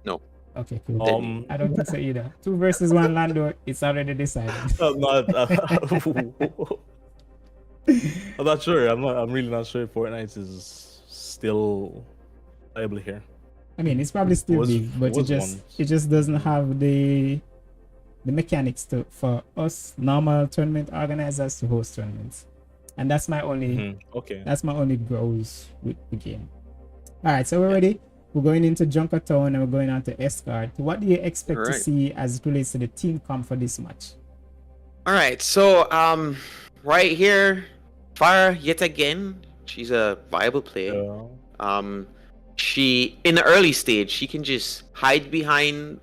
No. Okay, cool. Um, I don't think so either. 2 versus 1 Lando, it's already decided. I'm not. I'm not sure. I'm really not sure if Fortnite is still viable here. I mean, it's probably still Was- big, but was once. it just doesn't have the mechanics for us normal tournament organizers to host tournaments, and that's my only Okay. that's my only goals with the game. All right, so we're ready. We're going into Junkertown and we're going on to Escort. What do you expect to Alright. see as it relates to the team comp for this match? All right, so right here, Farah yet again. She's a viable play. She in the early stage, she can just hide behind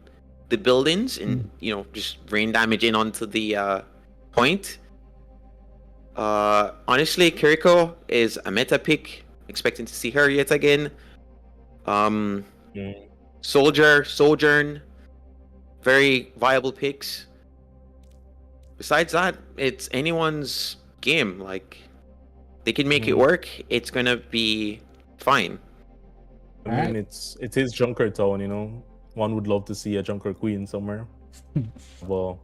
the buildings and just rain damage in onto the point. Honestly, Kiriko is a meta pick. Expecting to see her yet again. Sojourn, very viable picks. Besides that, it's anyone's game. Like, they can make it work. It's gonna be fine. I mean, it is Junker Town, you know. One would love to see a Junker Queen somewhere. Well,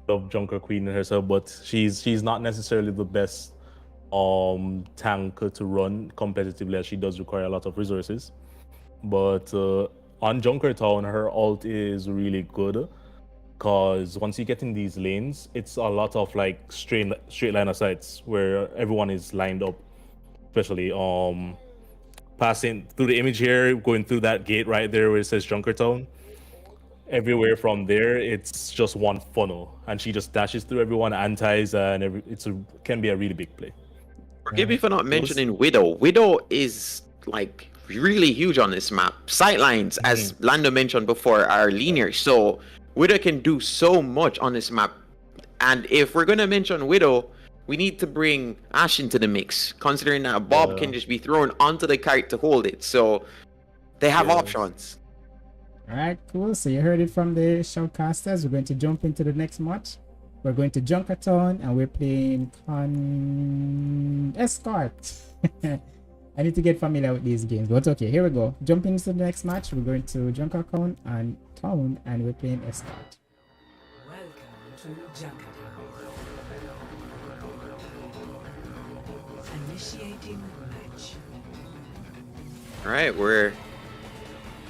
love Junker Queen herself, but she's not necessarily the best tank to run competitively, as she does require a lot of resources. But on Junker Town, her ult is really good, because once you get in these lanes, it's a lot of like straight line of sights where everyone is lined up, especially passing through the image here, going through that gate right there where it says Junker Town. Everywhere from there, it's just one funnel, and she just dashes through everyone, antis, and can be a really big play. Forgive me for not mentioning Widow. Widow is like really huge on this map. Sightlines, as Lando mentioned before, are linear, so Widow can do so much on this map. And if we're gonna mention Widow, we need to bring Ash into the mix, considering that Bob can just be thrown onto the cart to hold it. So they have options. Alright, cool. So you heard it from the shoutcasters. We're going to jump into the next match. We're going to Junkertown and we're playing Escort. I need to get familiar with these games, but okay, here we go. Jump into the next match. We're going to Junkertown and we're playing Escort. Welcome to Junkertown. Initiating match. Alright, we're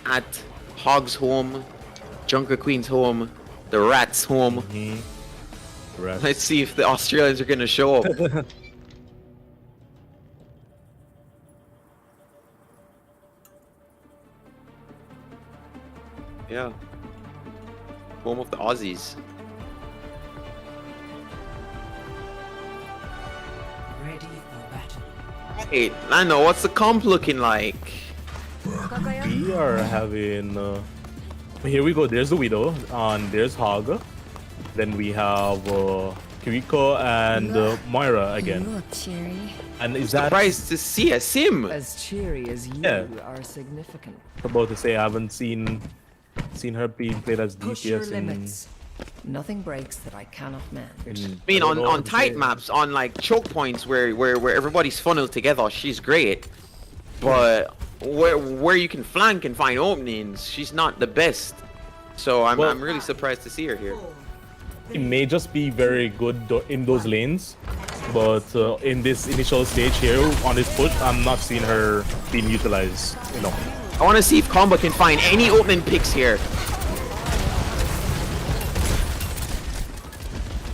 at Hog's home, Junker Queen's home, the Rat's home. Let's see if the Australians are going to show up. Yeah. Home of the Aussies. Ready for battle. Hey, Lando, what's the comp looking like? We are having here we go. There's the Widow, and there's Hog. Then we have Kiriko and Moira again. You look cheery. And is that Surprised to see a sim? As cheery as you are significant. about to say? I haven't seen her being played as Push your DPS in limits. Nothing breaks that I cannot mend. I mean, on tight maps, on like choke points where everybody's funneled together, she's great. But where you can flank and find openings, she's not the best. So I'm really surprised to see her here. It may just be very good in those lanes, but in this initial stage here on this push, I'm not seeing her being utilized enough. I want to see if Combo can find any opening picks here.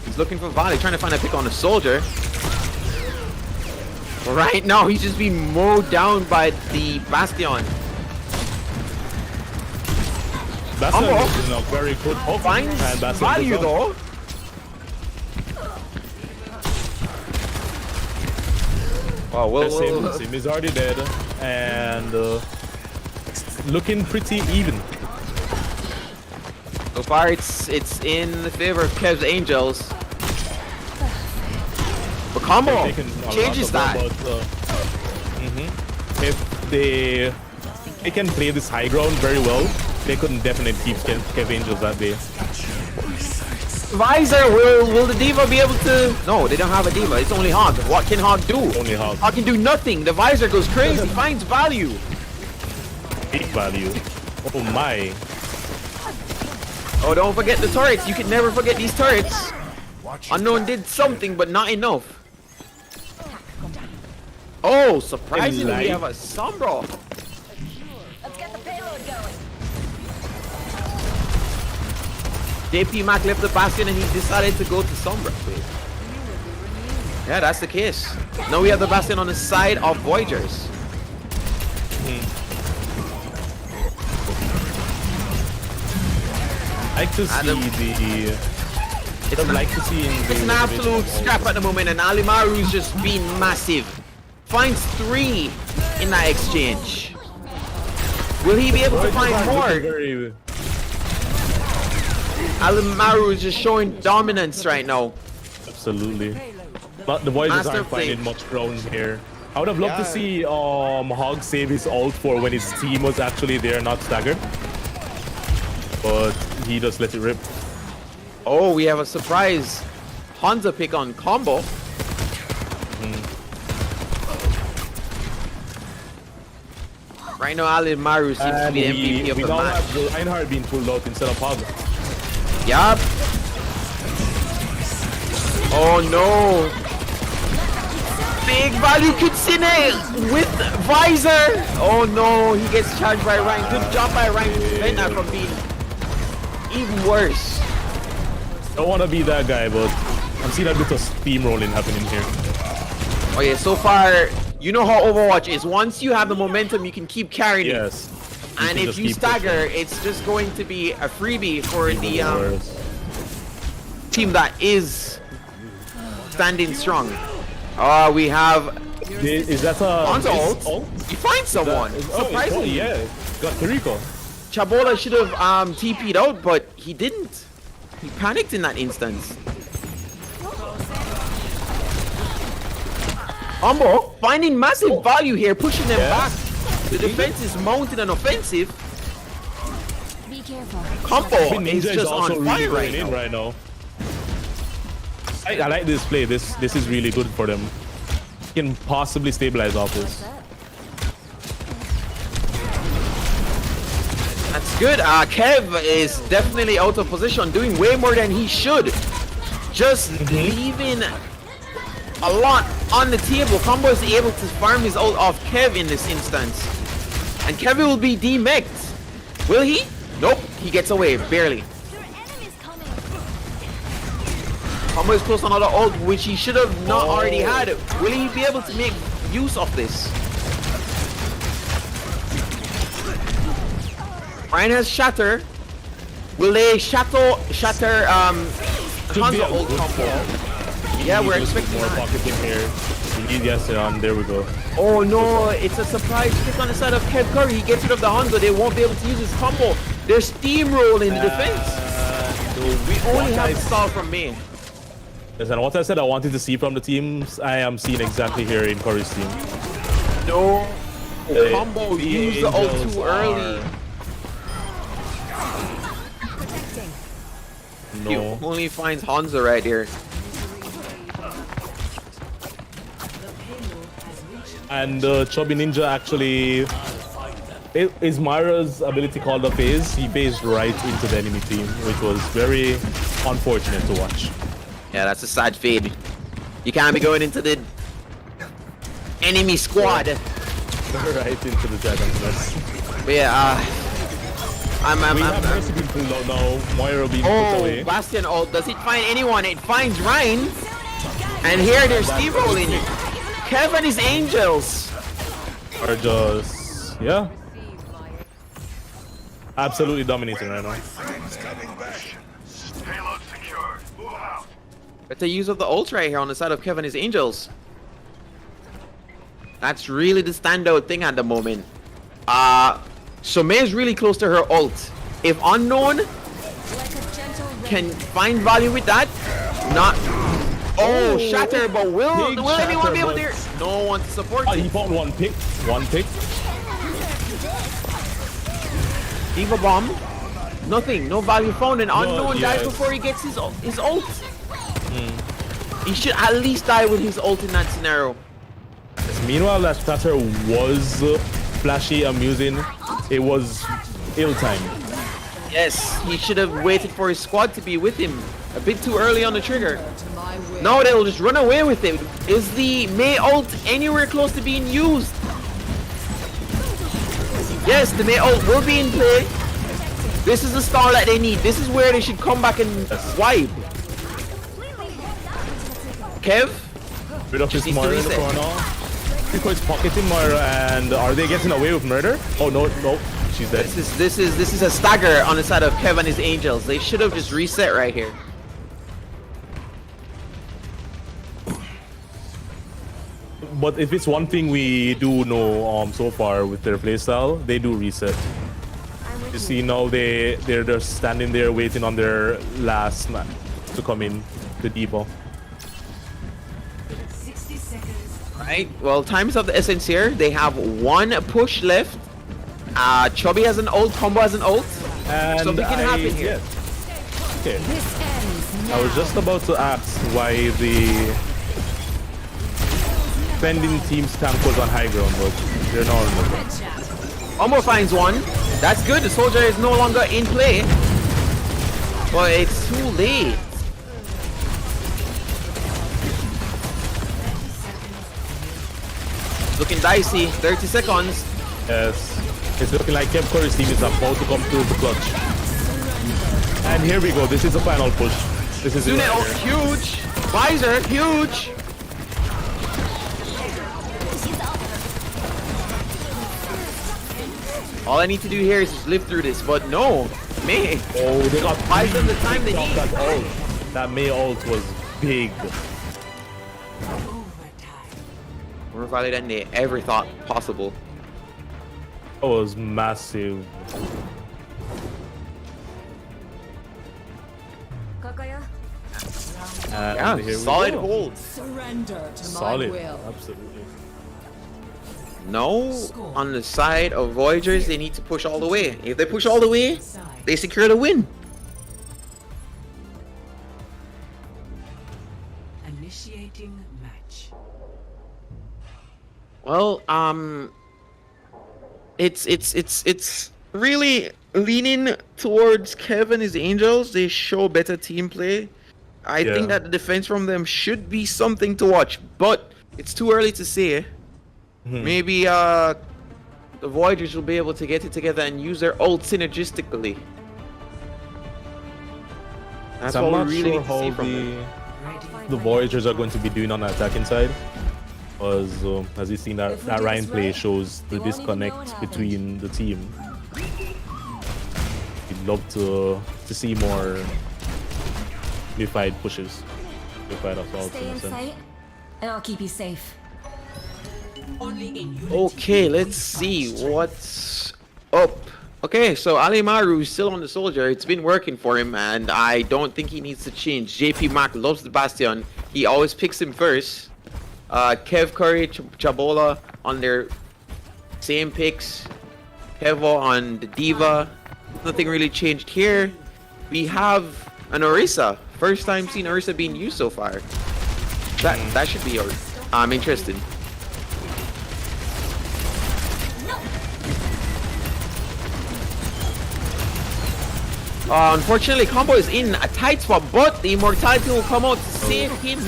He's looking for Valley, trying to find a pick on a soldier. Right now, he's just being mowed down by the Bastion. Bastion is in a very good hook, finds and Bastion value though. Wow, well, Sim is already dead, and looking pretty even. so far it's in the favor of Kev's Angels. But Combo changes that. If they can play this high ground very well, they couldn't definitely keep Kev Angels that day. Visor, will the Diva be able to? No, they don't have a Diva. It's only Hog. What can Hog do? Only Hog. Hog can do nothing. The Visor goes crazy. Finds value. Big value. Oh my. Oh, don't forget the turrets. You can never forget these turrets. Unknown did something, but not enough. Oh, surprisingly, we have a Sombra. Let's get the payload going. JP Mac left the Bastion and he decided to go to Sombra. Yeah, that's the case. Now we have the Bastion on the side of Voyagers. I like to see It's like to see It's an absolute scrap at the moment, and Alimaru's just being massive. Finds 3 in that exchange. Will he be able to find more? Alimaru is just showing dominance right now. Absolutely. But the boys just aren't finding much ground here. I would have loved to see Hog save his ult for when his team was actually there, not staggered. But he just let it rip. Oh, we have a surprise Hanzo pick on combo. Right now, Alimaru seems to be the MVP of the match. We now have Reinhardt being pulled out instead of Hog. Yup. Oh no. Big value Kitsune with visor. Oh no, he gets charged by Ryan. Good job by Ryan to prevent that from being even worse. Don't want to be that guy, but I'm seeing a bit of steamrolling happening here. Oh yeah, so far, you know how Overwatch is. Once you have the momentum, you can keep carrying it. And if you stagger, it's just going to be a freebie for the team that is standing strong. We have... Is that a... Hanzo ult? He finds someone. Surprisingly. Yeah, got Kiriko. Chabola should have TP'd out, but he didn't. He panicked in that instance. Umbo finding massive value here, pushing them back. The defense is mounting an offensive. Be careful. Combo is just on fire right now. I like this play. This is really good for them. Can possibly stabilize off this. That's good. Kev is definitely out of position, doing way more than he should. Just leaving a lot on the table. Combo is able to farm his ult off Kev in this instance. And Kevin will be demeked. Will he? Nope. He gets away, barely. Combo is close on another ult, which he should have not already had. Will he be able to make use of this? Ryan has Shatter. Will they shatter Hanzo ult combo? Yeah, we're expecting more that. pocket him here. Yes, there we go. Oh no, it's a surprise pick on the side of Kev Curry. He gets rid of the Hanzo. They won't be able to use his combo. They're steamrolling the defense. We only have the stall from me. Listen, what I said I wanted to see from the teams, I am seeing exactly here in Curry's team. No. Combo used the ult too early. No. He only finds Hanzo right here. And Chubby Ninja actually... Is Myra's ability called a phase? He phased right into the enemy team, which was very unfortunate to watch. Yeah, that's a sad fade. You can't be going into the enemy squad. Right into the Dragon's Nest. But yeah, we have Mercy being pulled out now. Moira being put away. Bastion ult. Does it find anyone? It finds Ryan. And here they're steamrolling. Kev and his Angels are just... Yeah. Absolutely dominating right now. Better use of the ult right here on the side of Kev and his Angels. That's really the standout thing at the moment. Somei is really close to her ult. If Unknown can find value with that, not... Oh, Shatter, but will anyone be able to... No one to support him. He found one pick. Diva Bomb. Nothing. No value found. And Unknown dies before he gets his ult. He should at least die with his ult in that scenario. Meanwhile, that Shatter was flashy, amusing. It was ill-timed. Yes, he should have waited for his squad to be with him. A bit too early on the trigger. Now they'll just run away with it. Is the Mei ult anywhere close to being used? Yes, the Mei ult will be in play. This is the star that they need. This is where they should come back and wipe. Kev? Rid of his Moira in the corner. Rico is pocketing Moira, and are they getting away with murder? Oh no, she's dead. This is a stagger on the side of Kev and his Angels. They should have just reset right here. But if it's one thing we do know so far with their playstyle, they do reset. You see now they're just standing there waiting on their last man to come in, the depot. 60 seconds. Right. Well, time's of the essence here. They have one push left. Chubby has an ult. Combo has an ult. And Something can happen here. Yeah. Okay. This ends now. I was just about to ask why the defending team's tank was on high ground, but they're not on the ground. Combo finds one. That's good. The soldier is no longer in play. But it's too late. Looking dicey. 30 seconds. Yes. It's looking like Kev Curry's team is about to come through the clutch. And here we go. This is the final push. This is it Sune right ult, here. huge. Visor, huge. All I need to do here is just live through this, but no. May. Oh, they got Visor the time they need. that ult. That May ult was big. More value than they ever thought possible. That was massive. Kakaya? And Yeah, here we solid go. hold. Surrender to Solid. my will. Absolutely. No, on the side of Voyagers, they need to push all the way. If they push all the way, they secure the win. Initiating match. Well, it's really leaning towards Kevin his Angels. They show better team play. I Yeah. think that the defense from them should be something to watch, but it's too early to say. Maybe the Voyagers will be able to get it together and use their ult synergistically. That's So I'm what not we really sure need to see how from them. the Voyagers are going to be doing on the attacking side. Because as you've seen, that Ryan play shows the disconnect between the team. We'd love to see more unified pushes, unified assaults. Stay in sight, and I'll keep you safe. Okay, let's see what's up. Okay, so Alimaru is still on the soldier. It's been working for him, and I don't think he needs to change. JP Mac loves the Bastion. He always picks him first. Kev Curry, Chabola on their same picks. Kevo on the Diva. Nothing really changed here. We have an Orisa. First time seen Orisa being used so far. That should be interesting. Unfortunately, Combo is in a tight spot, but the Immortality will come out to save him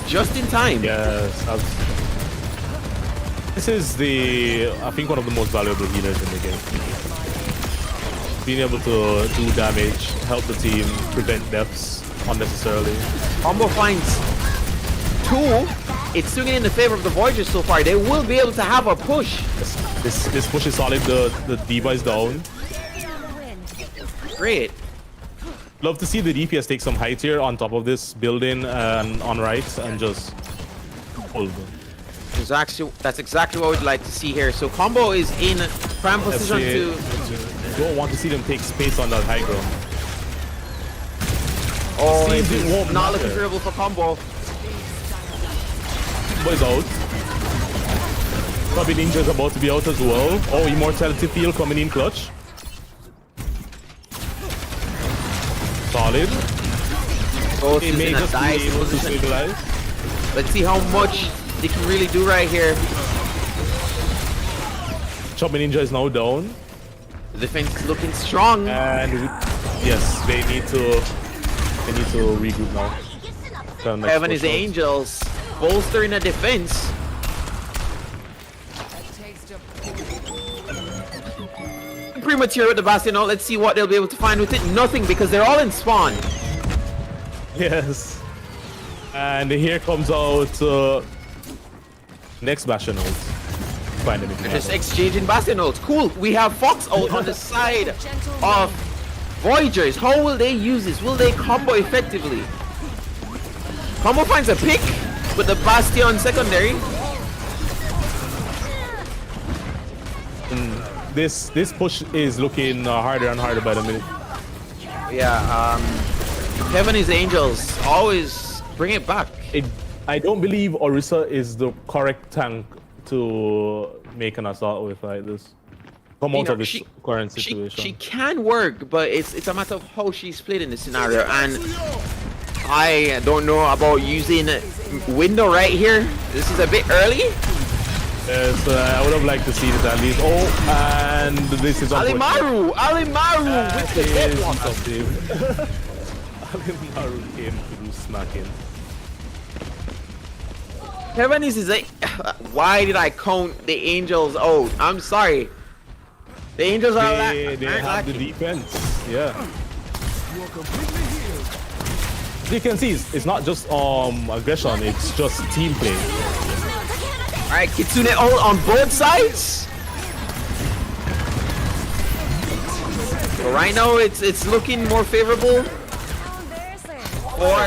just in time. Yes. This is I think one of the most valuable healers in the game. Being able to do damage, help the team, prevent deaths unnecessarily. Combo finds 2. It's swinging in the favor of the Voyagers so far. They will be able to have a push. This push is solid. The D.Va is down. Great. Love to see the DPS take some height here on top of this building and on right and just hold them. That's exactly what we'd like to see here. So Combo is in prime position to... Don't want to see them take space on that high ground. Oh, Seems it it's won't not matter. looking favorable for Combo. Boys out. Probably Ninja's about to be out as well. Oh, Immortality Field coming in clutch. Solid. Both They is may in a just be dice able to position. stabilize. Let's see how much they can really do right here. Chubby Ninja is now down. The defense is looking strong. And yes, they need to regroup now. Kevin is Angels bolstering the defense. Premature with the Bastion out. Let's see what they'll be able to find with it. Nothing, because they're all in spawn. Yes. And here comes out next Bastion ult. Find anything. They're just exchanging Bastion ults. Cool. We have Fox out on the side of Voyagers. How will they use this? Will they combo effectively? Combo finds a pick with the Bastion secondary. this push is looking harder and harder by the minute. Yeah, Heaven is Angels. Always bring it back. I don't believe Orisa is the correct tank to make an assault with like this. Come out of this current situation. She can work, but it's a matter of how she's played in this scenario. And I don't know about using window right here. This is a bit early. Yes, I would have liked to see this at least. Oh, and this is Alimaru with the deadlock. Alimaru came through smacking. Heaven is like, why did I count the Angels out? I'm sorry. The Angels are they have the defense. Yeah. You can see it's not just aggression, it's just team play. Alright, Kitsune ult on both sides. So right now it's looking more favorable for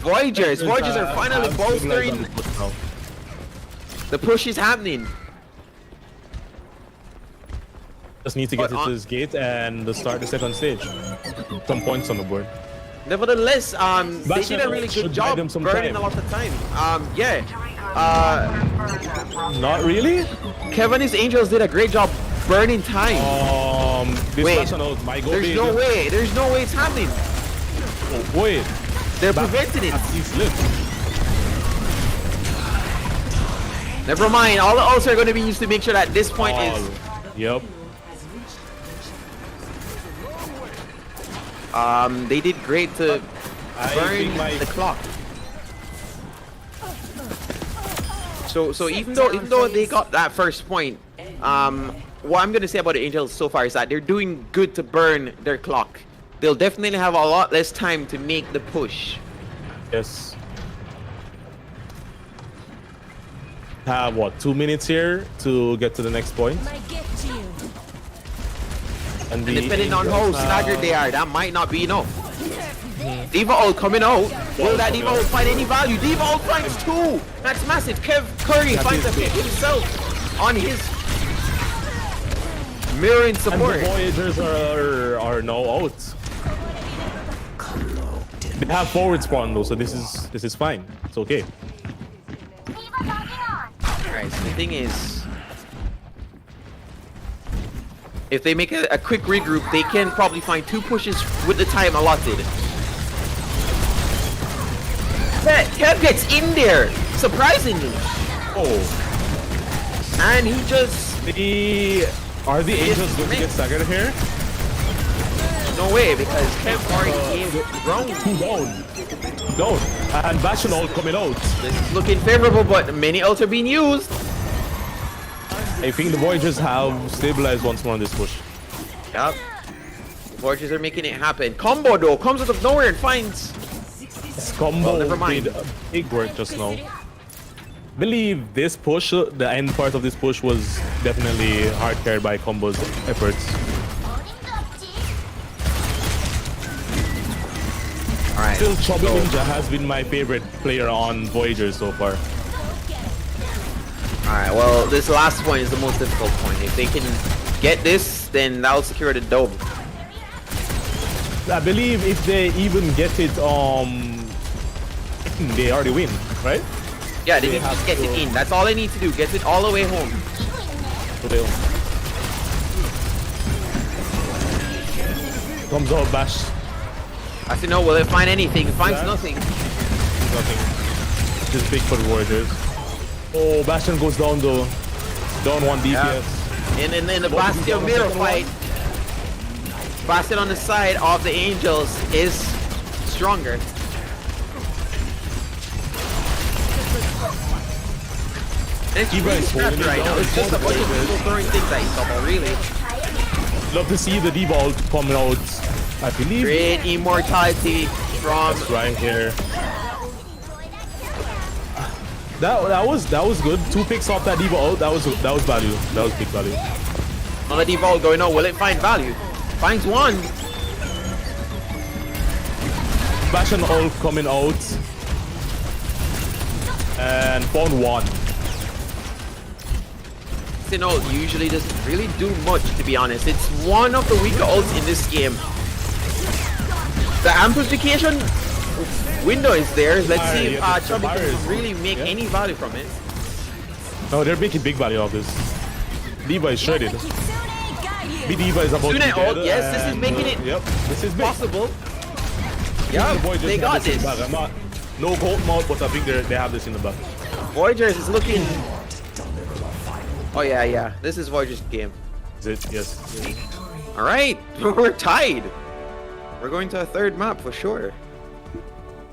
Voyagers. Voyagers are finally bolstering. The push is happening. Just need to get to this gate and start the second stage. Some points on the board. Nevertheless, they did a really good job burning a lot of time. Yeah. Not really? Kevin's Angels did a great job burning time. Wait, there's no way. There's no way it's happening. Oh, wait. They're preventing it. Never mind. All the ults are going to be used to make sure that this point is. Yep. They did great to burn the clock. So even though they got that first point, what I'm gonna say about the Angels so far is that they're doing good to burn their clock. They'll definitely have a lot less time to make the push. Yes. Have what, 2 minutes here to get to the next point? And depending on how staggered they are, that might not be enough. Diva ult coming out. Will that Diva ult find any value? Diva ult finds 2. That's massive. Kev Curry finds a hit himself on his mirroring support. And the Voyagers are now out. They have forward spawn though, so this is fine. It's okay. Alright, so the thing is, if they make a quick regroup, they can probably find 2 pushes with the time allotted. Kev gets in there, surprisingly. Oh. And he just... Are the Angels going to get staggered here? No way, because Kev already gave ground. 2 down. And Bastion ult coming out. This is looking favorable, but many ults are being used. I think the Voyagers have stabilized once more on this push. Yep. Voyagers are making it happen. Combo though comes out of nowhere and finds. Combo never mind. did big work just now. Believe this push, the end part of this push was definitely hard carried by Combo's efforts. Alright. Still, BestInJA has been my favorite player on Voyagers so far. Alright, well, this last point is the most difficult point. If they can get this, then that'll secure the dome. I believe if they even get it, they already win, right? Yeah, they need to just get it in. That's all they need to do. Get it all the way home. Comes out Bash. I said, no, will it find anything? It finds nothing. Nothing. Just big for the Warriors. Oh, Bastion goes down though. Down 1 DPS. Yeah. And then the Bastion mirror fight. Bastion on the side of the Angels is stronger. It's really scrappy right now. It's just a bunch of people throwing things at each other, really. Love to see the D-Ball coming out. I believe. Great immortality from right here. That was good. 2 picks off that D-Ball out. That was value. That was big value. On the D-Ball going on, will it find value? Finds 1. Bastion ult coming out. And found 1. Instant ult usually doesn't really do much, to be honest. It's one of the weaker ults in this game. The amplification window is there. Let's see if Chubby can really make any value from it. No, they're making big value of this. D.Va is shredded. D.Va is about to be dead. Yes, this is making it this is possible. Yeah, they got this. No gold mode, but I think they have this in the back. Voyagers is looking... Oh yeah. This is Voyager's game. Is it? Yes. Alright, we're tied. We're going to a third map for sure.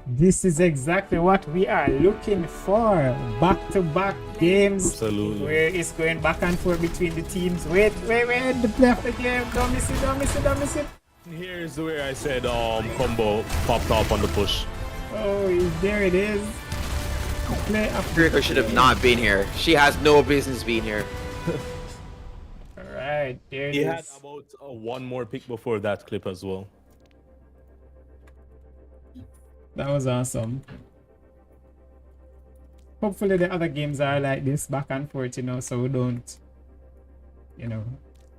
This is exactly what we are looking for. Back-to-back games. Absolutely. Where it's going back and forth between the teams. Wait, the play of the game. Don't miss it. Here's where I said combo popped off on the push. Oh, there it is. Play of the Draco should have not been here. She has no business being here. Alright, there it He is. had about one more pick before that clip as well. That was awesome. Hopefully the other games are like this, back and forth, so we don't,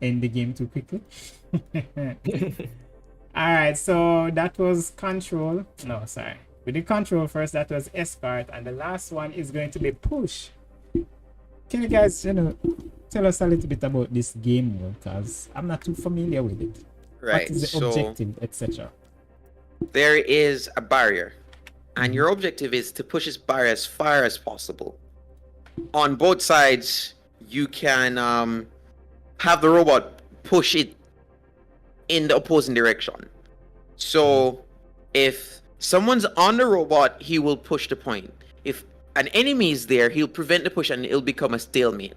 end the game too quickly. Alright, so that was Control. No, sorry. We did Control first, that was Escort, and the last one is going to be Push. Can you guys, tell us a little bit about this game, because I'm not too familiar with it. Right, What is the objective, etc.? There is a barrier, and your objective is to push this barrier as far as possible. On both sides, you can have the robot push it in the opposing direction. So if someone's on the robot, he will push the point. If an enemy is there, he'll prevent the push and it'll become a stalemate.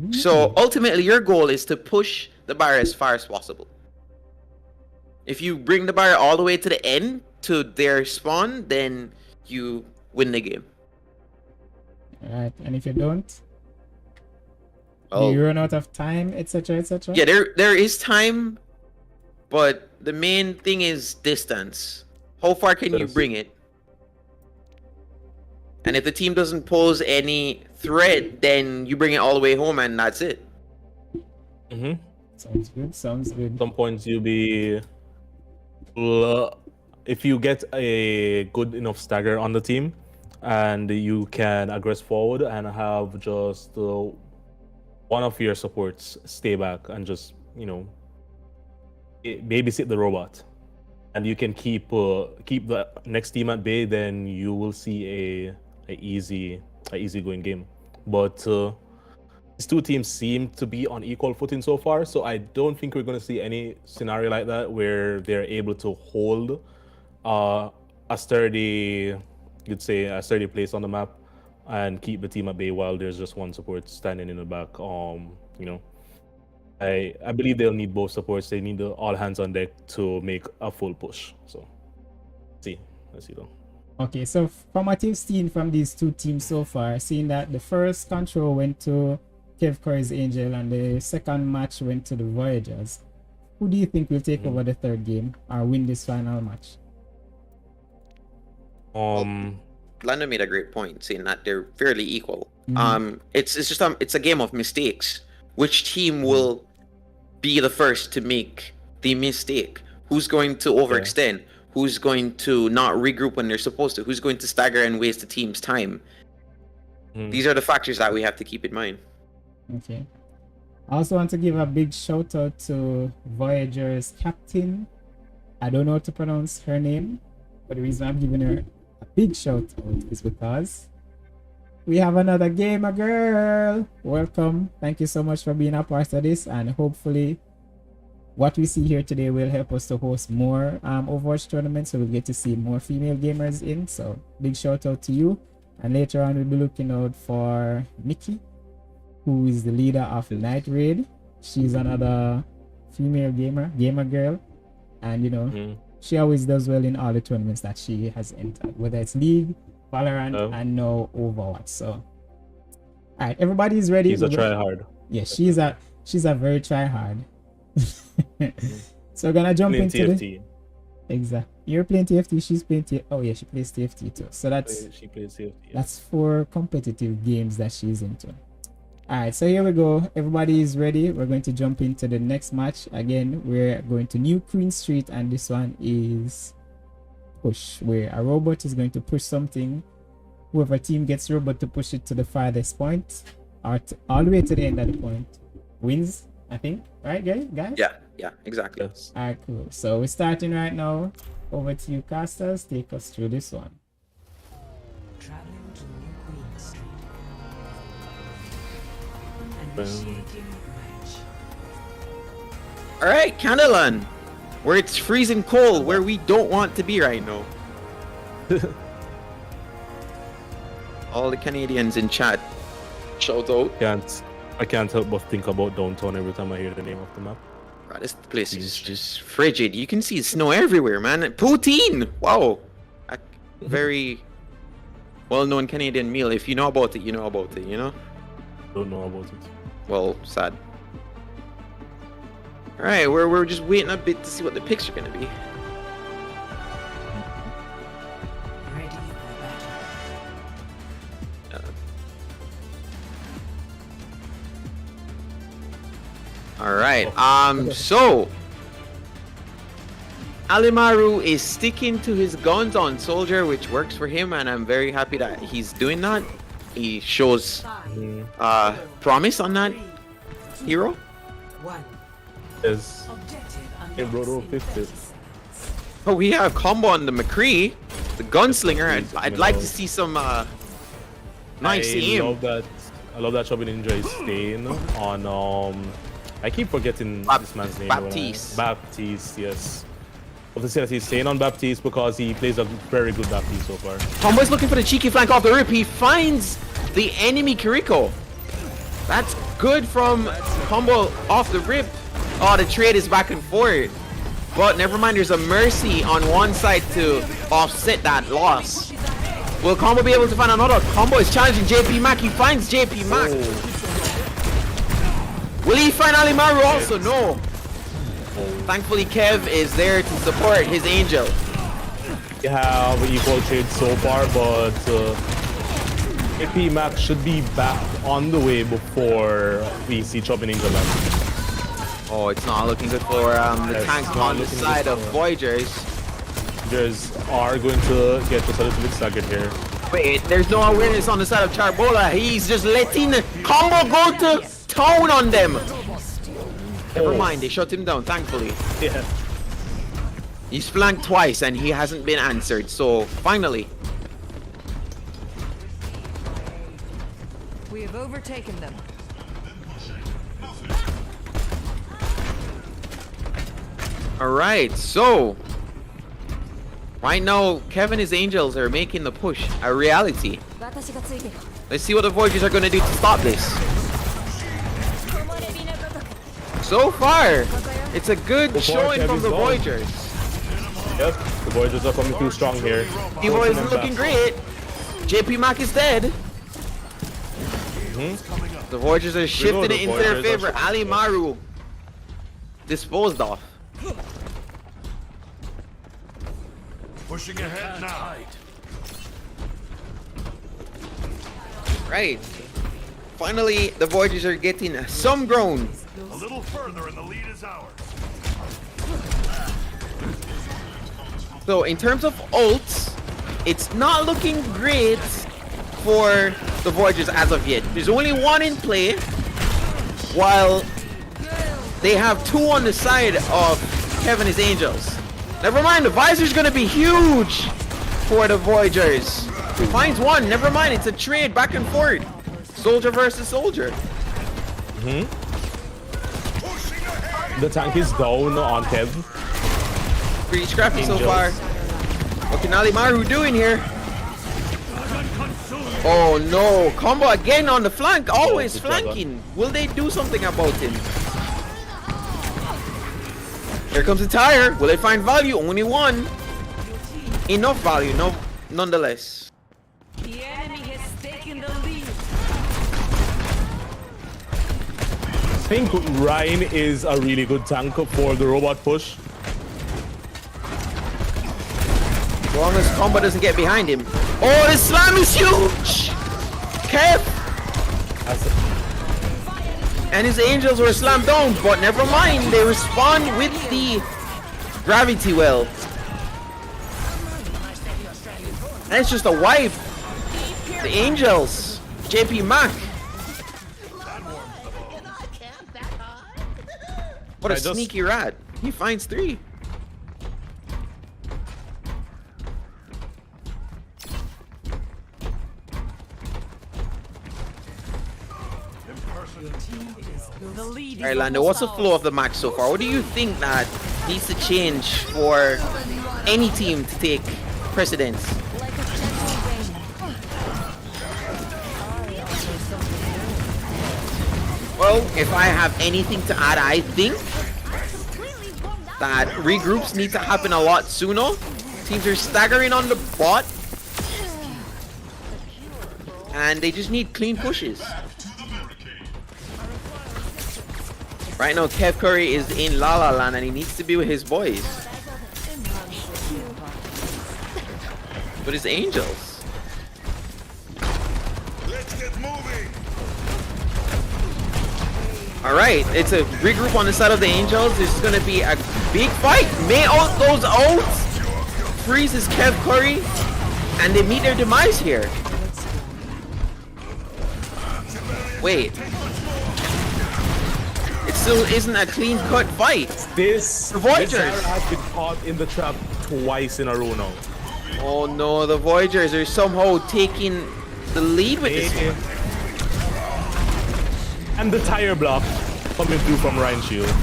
So ultimately, your goal is to push the barrier as far as possible. If you bring the barrier all the way to the end, to their spawn, then you win the game. Alright, and if you don't? Oh. Do you run out of time, etc., etc.? Yeah, there is time, but the main thing is distance. How far can you bring it? And if the team doesn't pose any threat, then you bring it all the way home and that's it. Sounds good. Some points you'll be... if you get a good enough stagger on the team and you can aggress forward and have just one of your supports stay back and just babysit the robot, and you can keep the next team at bay, then you will see a easy going game. But these two teams seem to be on equal footing so far, so I don't think we're going to see any scenario like that where they're able to hold a sturdy place on the map and keep the team at bay while there's just one support standing in the back. I believe they'll need both supports. They need the all hands on deck to make a full push. So let's see though. Okay, so from what you've seen from these two teams so far, seeing that the first Control went to Kev Curry's Angel and the second match went to the Voyagers, who do you think will take over the third game or win this final match? Lando made a great point, saying that they're fairly equal. It's a game of mistakes. Which team will be the first to make the mistake? Who's going to overextend? Who's going to not regroup when they're supposed to? Who's going to stagger and waste the team's time? These are the factors that we have to keep in mind. Okay. I also want to give a big shout out to Voyager's captain. I don't know how to pronounce her name, but the reason I'm giving her a big shout out is because we have another gamer girl. Welcome. Thank you so much for being a part of this, and hopefully what we see here today will help us to host more Overwatch tournaments, so we'll get to see more female gamers in. So big shout out to you. And later on we'll be looking out for Nikki, who is the leader of Night Raid. She's another female gamer girl, and she always does well in all the tournaments that she has entered, whether it's League, Valorant, and now Overwatch. So all right, everybody's ready. She's a tryhard. Yeah, she's a very tryhard. So we're gonna jump into TFT. Exactly. You're playing TFT, she's playing TFT. Oh yeah, she plays TFT too. So She plays TFT. that's 4 competitive games that she's into. All right, so here we go. Everybody is ready. We're going to jump into the next match. Again, we're going to New Queen Street, and this one is push, where a robot is going to push something. Whoever team gets robot to push it to the farthest point, or all the way to the end of the point, wins, I think. Right, guys? Yeah, exactly. Yes. All right, cool. So we're starting right now. Over to you, casters. Take us through this one. Traveling to New Queen Street. Initiating match. All right, Candyland, where it's freezing cold, where we don't want to be right now. All the Canadians in chat, shout out. I can't help but think about downtown every time I hear the name of the map. Bro, this place is just frigid. You can see snow everywhere, man. Poutine! Wow. A very well-known Canadian meal. If you know about it, you know about it, you know? Don't know about it. Well, sad. Alright, we're just waiting a bit to see what the picks are gonna be. Ready for battle. Alright, so Alimaru is sticking to his guns on Soldier, which works for him, and I'm very happy that he's doing that. He shows promise on that hero. 1. Yes. Objective In Dorado unlocked in 50. 30 seconds. Oh, we have combo on the McCree, the gunslinger. I'd like to see some nice aim. I love that BestInJA is staying on I keep forgetting this man's name. Baptiste. Baptiste, yes. Of the that he's staying on Baptiste because he plays a very good Baptiste so far. Combo's looking for the cheeky flank off the rip. He finds the enemy Kiriko. That's good from Combo off the rip. Oh, the trade is back and forth. But never mind, there's a Mercy on one side to offset that loss. Will Combo be able to find another? Combo is challenging JP Mac. He finds JP Mac. Will he find Alimaru also? No. Thankfully, Kev is there to support his angel. We have equal trade so far, but AP Mac should be back on the way before we see Chopping Angel land. Oh, it's not looking good for the tank on the side of Voyagers. Voyagers are going to get just a little bit staggered here. Wait, there's no awareness on the side of Charbola. He's just letting Combo go to town on them. Never mind, they shut him down, thankfully. Yeah. He's flanked twice and he hasn't been answered, so finally. We have overtaken them. Alright, so right now Kevin and his angels are making the push a reality. Let's see what the Voyagers are gonna do to stop this. So far, it's a good showing from the Voyagers. Yep, the Voyagers are coming through strong here. Evo is looking great. JP Mac is dead. The Voyagers are shifting it into their favor. Alimaru disposed of. Pushing ahead now. Right. Finally, the Voyagers are getting some ground. A little further and the lead is ours. So in terms of ults, it's not looking great for the Voyagers as of yet. There's only one in play, while they have two on the side of Kevin and his angels. Never mind, the visor's gonna be huge for the Voyagers. He finds one, never mind, it's a trade back and forth. Soldier versus soldier. The tank is down on Kev. Pretty scrappy so far. What can Alimaru doing here? Oh no, Combo again on the flank, always flanking. Will they do something about him? Here comes the tire. Will they find value? Only one. Enough value, no, nonetheless. The enemy has taken the lead. I think Ryan is a really good tank for the robot push. As long as Combo doesn't get behind him. Oh, the slam is huge! Kev! And his angels were slammed down, but never mind. They respond with the gravity well. And it's just a wipe. The angels. JP Mac. What a sneaky rat. He finds 3. Alright, Lando, what's the flow of the match so far? What do you think that needs to change for any team to take precedence? Well, if I have anything to add, I think that regroups need to happen a lot sooner. Teams are staggering on the bot, and they just need clean pushes. Right now, Kev Curry is in La La Land and he needs to be with his boys. But his angels. Let's get moving. Alright, it's a regroup on the side of the angels. This is going to be a big fight. May out those ults. Freezes Kev Curry. And they meet their demise here. Wait. Still isn't a clean cut fight. This Voyagers has been caught in the trap twice in a row now. Oh no, the Voyagers are somehow taking the lead with this one. And the tire block coming through from Ryan Shield.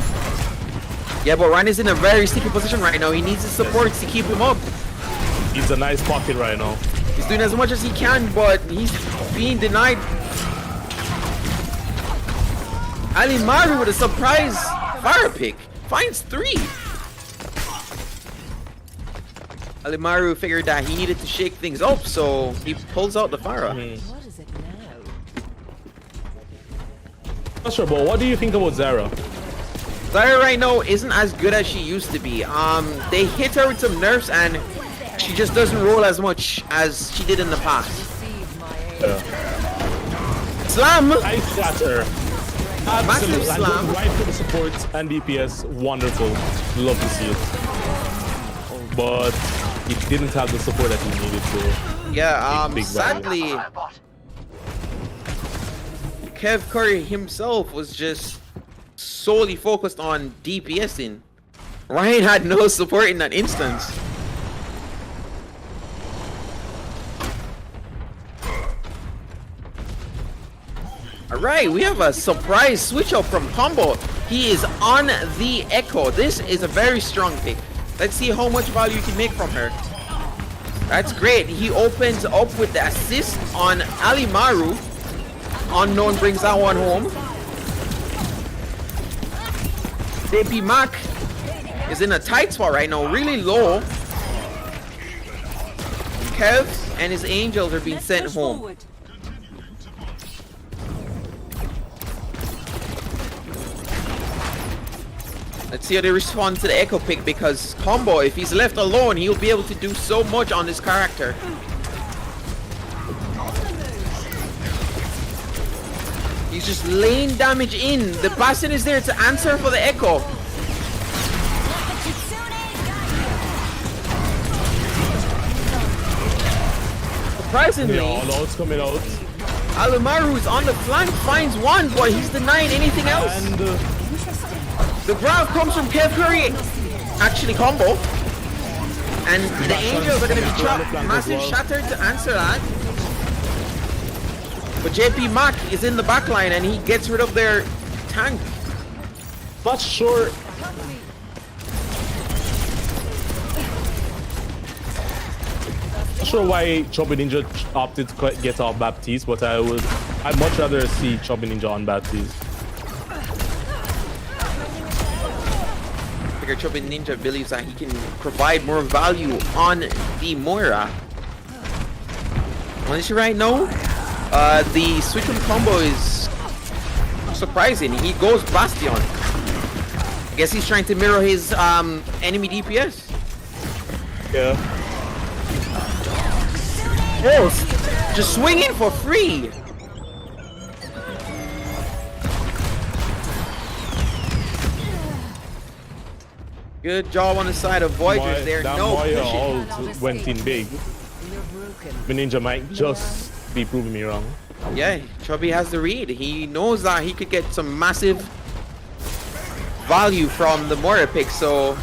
Yeah, but Ryan is in a very sticky position right now. He needs his supports to keep him up. He's a nice pocket right now. He's doing as much as he can, but he's being denied. Ali Maru with a surprise fire pick. Finds 3. Ali Maru figured that he needed to shake things up, so he pulls out the fire. What is it now? Not sure, but what do you think about Zara? Zara right now isn't as good as she used to be. They hit her with some nerfs and she just doesn't roll as much as she did in the past. Slam! Nice shatter. Massive slam. Right for the support and DPS. Wonderful. Love to see it. But he didn't have the support that he needed to. Yeah, big sadly, Kev Curry himself was just solely focused on DPSing. Ryan had no support in that instance. Alright, we have a surprise switch up from Combo. He is on the Echo. This is a very strong pick. Let's see how much value you can make from her. That's great. He opens up with the assist on Ali Maru. Unknown brings that one home. JP Mac is in a tight spot right now, really low. Kev and his angels are being sent home. Let's see how they respond to the Echo pick, because Combo, if he's left alone, he'll be able to do so much on this character. He's just laying damage in. The Bastion is there to answer for the Echo. Surprisingly, it's coming out. Alimaru is on the flank, finds one, but he's denying anything else. And the grab comes from Kev Curry, actually Combo. And the angels are going to be trapped. Massive shatter to answer that. But JP Mac is in the backline and he gets rid of their tank. not sure. Not sure why Chubby Ninja opted to get off Baptiste, but I'd much rather see Chubby Ninja on Baptiste. I figure Chubby Ninja believes that he can provide more value on the Moira. Honestly, right now, the switch from combo is surprising. He goes Bastion. I guess he's trying to mirror his enemy DPS. Yeah. Oh, just swinging for free. Good job on the side of Voyagers there. That No Moya pushing. ult went in big. BestInJA might just be proving me wrong. Yeah, Chubby has the read. He knows that he could get some massive value from the Moira pick, so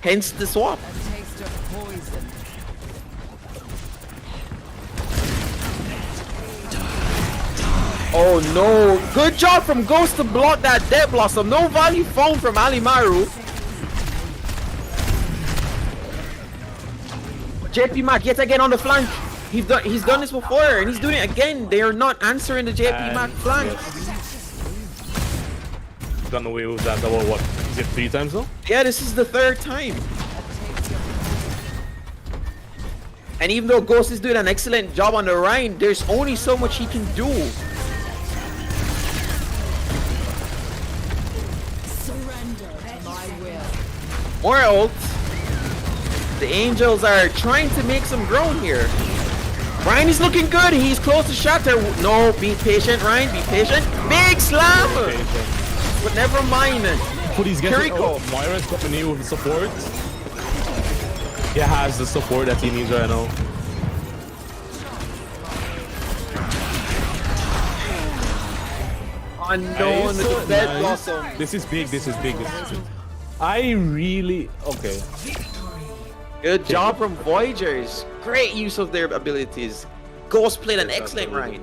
hence the swap. Oh no, good job from Ghost to block that Death Blossom. No value found from Alimaru. JP Mac yet again on the flank. He's done this before and he's doing it again. They are not answering the JP Mac flank. Yes. Done away with that about what? Is it 3 times though? Yeah, this is the 3rd time. And even though Ghost is doing an excellent job on the Rhine, there's only so much he can do. More ult. The Angels are trying to make some ground here. Ryan is looking good. He's close to shatter. No, be patient, Ryan. Be patient. Big slam. But never mind. But he's getting Kiriko. Moira's coming in with support. He has the support that he needs right now. Unknown with the Death Blossom. This is big. This is big. I really okay. Good job from Voyagers. Great use of their abilities. Ghost played an excellent Ryan.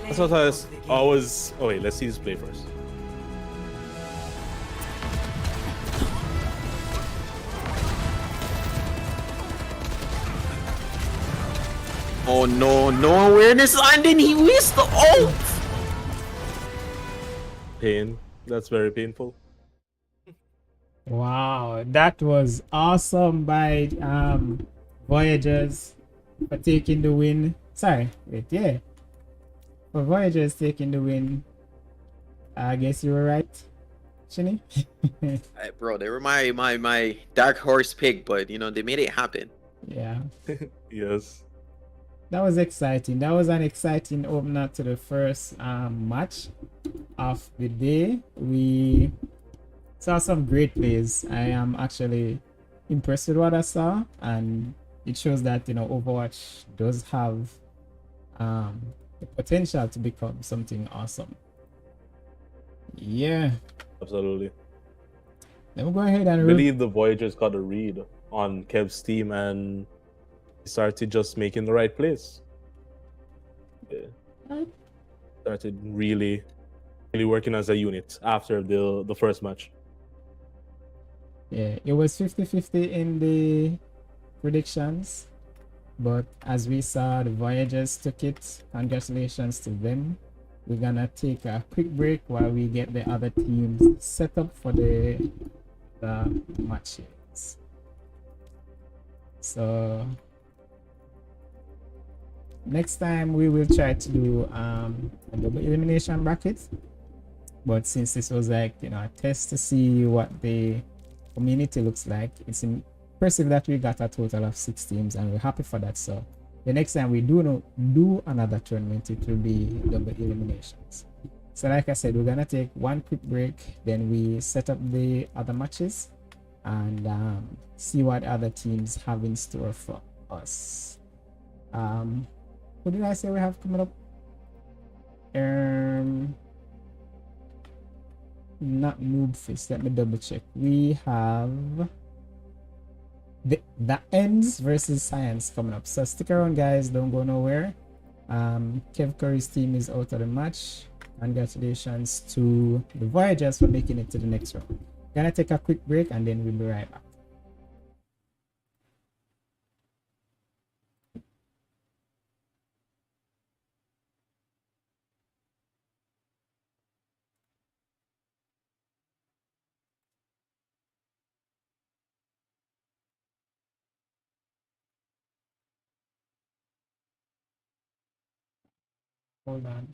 That's what I was always. Oh wait, let's see this play first. Oh no, no awareness, and then he missed the ult. Pain. That's very painful. Wow, that was awesome by Voyagers for taking the win. Sorry, wait, yeah. For Voyagers taking the win. I guess you were right, Shinny. Bro, they were my dark horse pick, but you know they made it happen. Yeah. Yes. That was exciting. That was an exciting opener to the first match of the day. We saw some great plays. I am actually impressed with what I saw, and it shows that, you know, Overwatch does have the potential to become something awesome. Yeah. Absolutely. Let me go ahead and I believe the Voyagers got a read on Kev's team and started just making the right plays. Yeah. Started really working as a unit after the first match. Yeah, it was 50-50 in the predictions, but as we saw, the Voyagers took it. Congratulations to them. We're gonna take a quick break while we get the other teams set up for the matches. So next time we will try to do a double elimination bracket, but since this was like, you know, a test to see what the community looks like, it's impressive that we got a total of 6 teams, and we're happy for that. So the next time we do another tournament, it will be double eliminations. So like I said, we're gonna take one quick break, then we set up the other matches and see what other teams have in store for us. What did I say we have coming up? Not Noob Fist. Let me double check. We have the Ends versus Science coming up. So stick around, guys. Don't go nowhere. Kev Curry's team is out of the match. Congratulations to the Voyagers for making it to the next round. Gonna take a quick break and then we'll be right back. Hold on.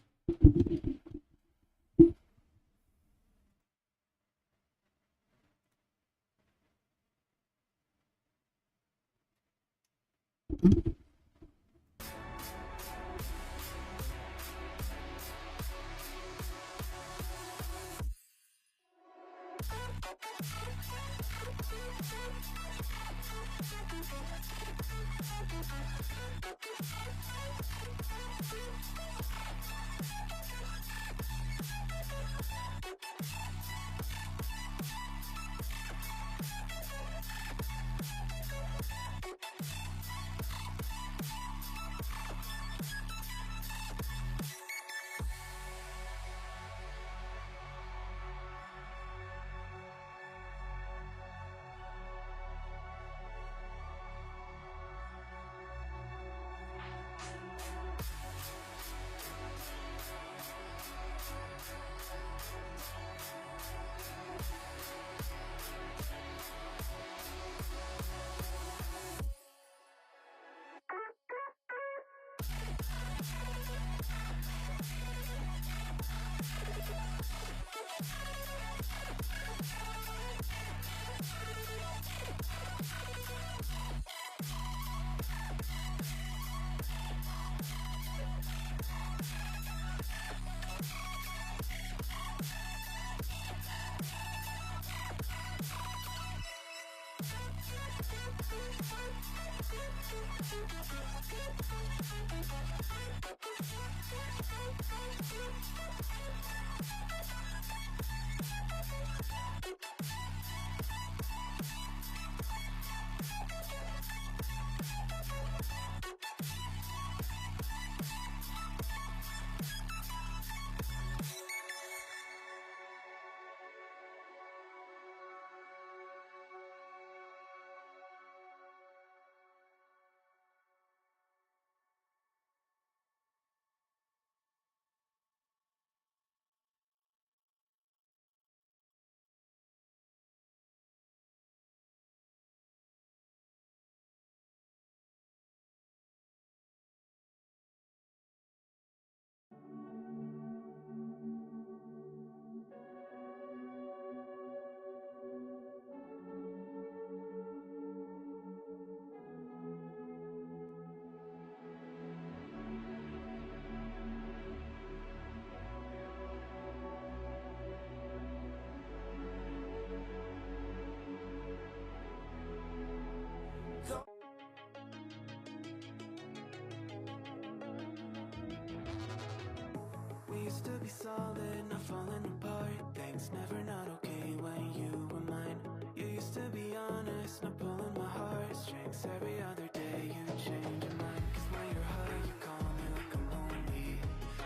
Used to be solid, not falling apart. Things never not okay when you were mine. You used to be honest, not pulling my heartstrings. Every other day you change your mind. Cause when you're high, you call me like I'm lonely.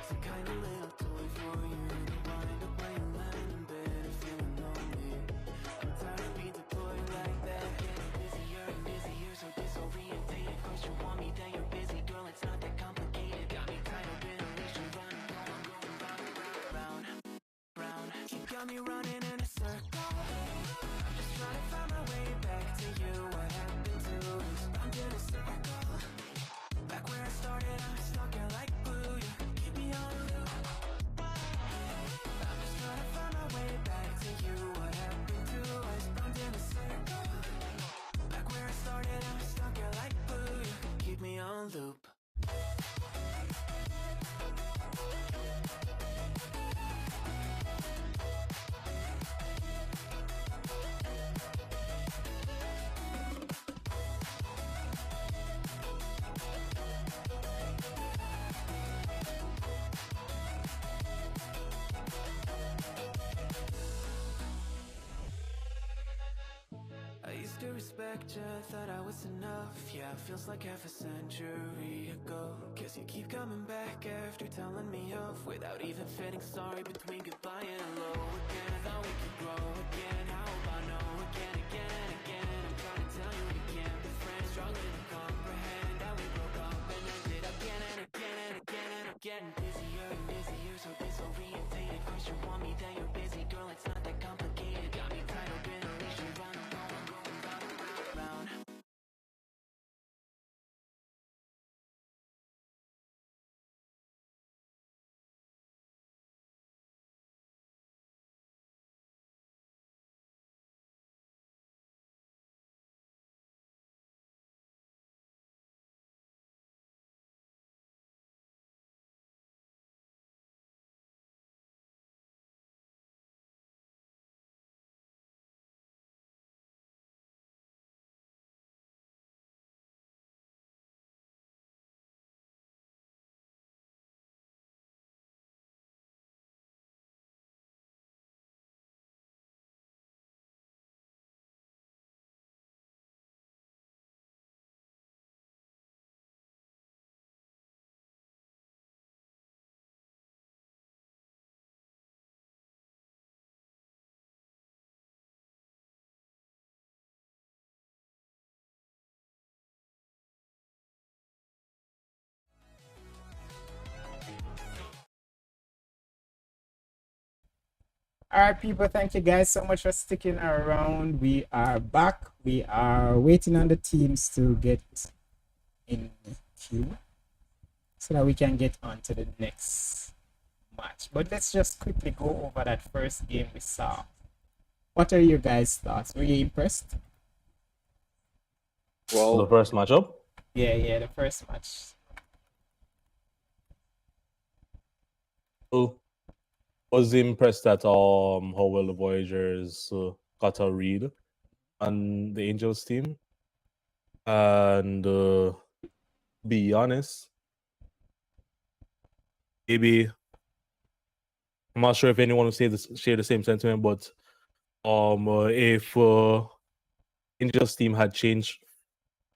Some kind of little toy for you to wind up when you land in bed and feeling lonely. I'm tired of being deployed like that. Getting busier and busier, so disorientated. Cause you want me, then you're busy. Girl, it's not that complicated. Got me tied up in a leash and running. Got me running in a circle. I'm just trying to find my way back to you. What happened to us? I'm in a circle. Back where I started, I'm stuck here like glue. You keep me on a loop. I'm just trying to find my way back to you. What happened to us? I'm in a circle. Back where I started, I'm stuck here like glue. You keep me on loop. I used to respect you, thought I was enough. Yeah, it feels like half a century ago. Guess you keep coming back after telling me off, without even feeling sorry between goodbye and hello again. I thought we could grow again. How about no again, again and again? I'm trying to tell you we can't be friends. Struggling to comprehend how we broke up and ended again and again and again and I'm getting busier and busier, so disorientated. Cause you want me, then you're busy. Girl, it's not that complicated. Got me tied up in a leash and running. All right, people, thank you guys so much for sticking around. We are back. We are waiting on the teams to get in queue so that we can get on to the next match. But let's just quickly go over that first game we saw. What are your guys' thoughts? Were you impressed? The first matchup? Yeah, the first match. Oh, was impressed at how well the Voyagers got a read on the Angels team. And be honest, maybe I'm not sure if anyone will share the same sentiment, but if Angels team had changed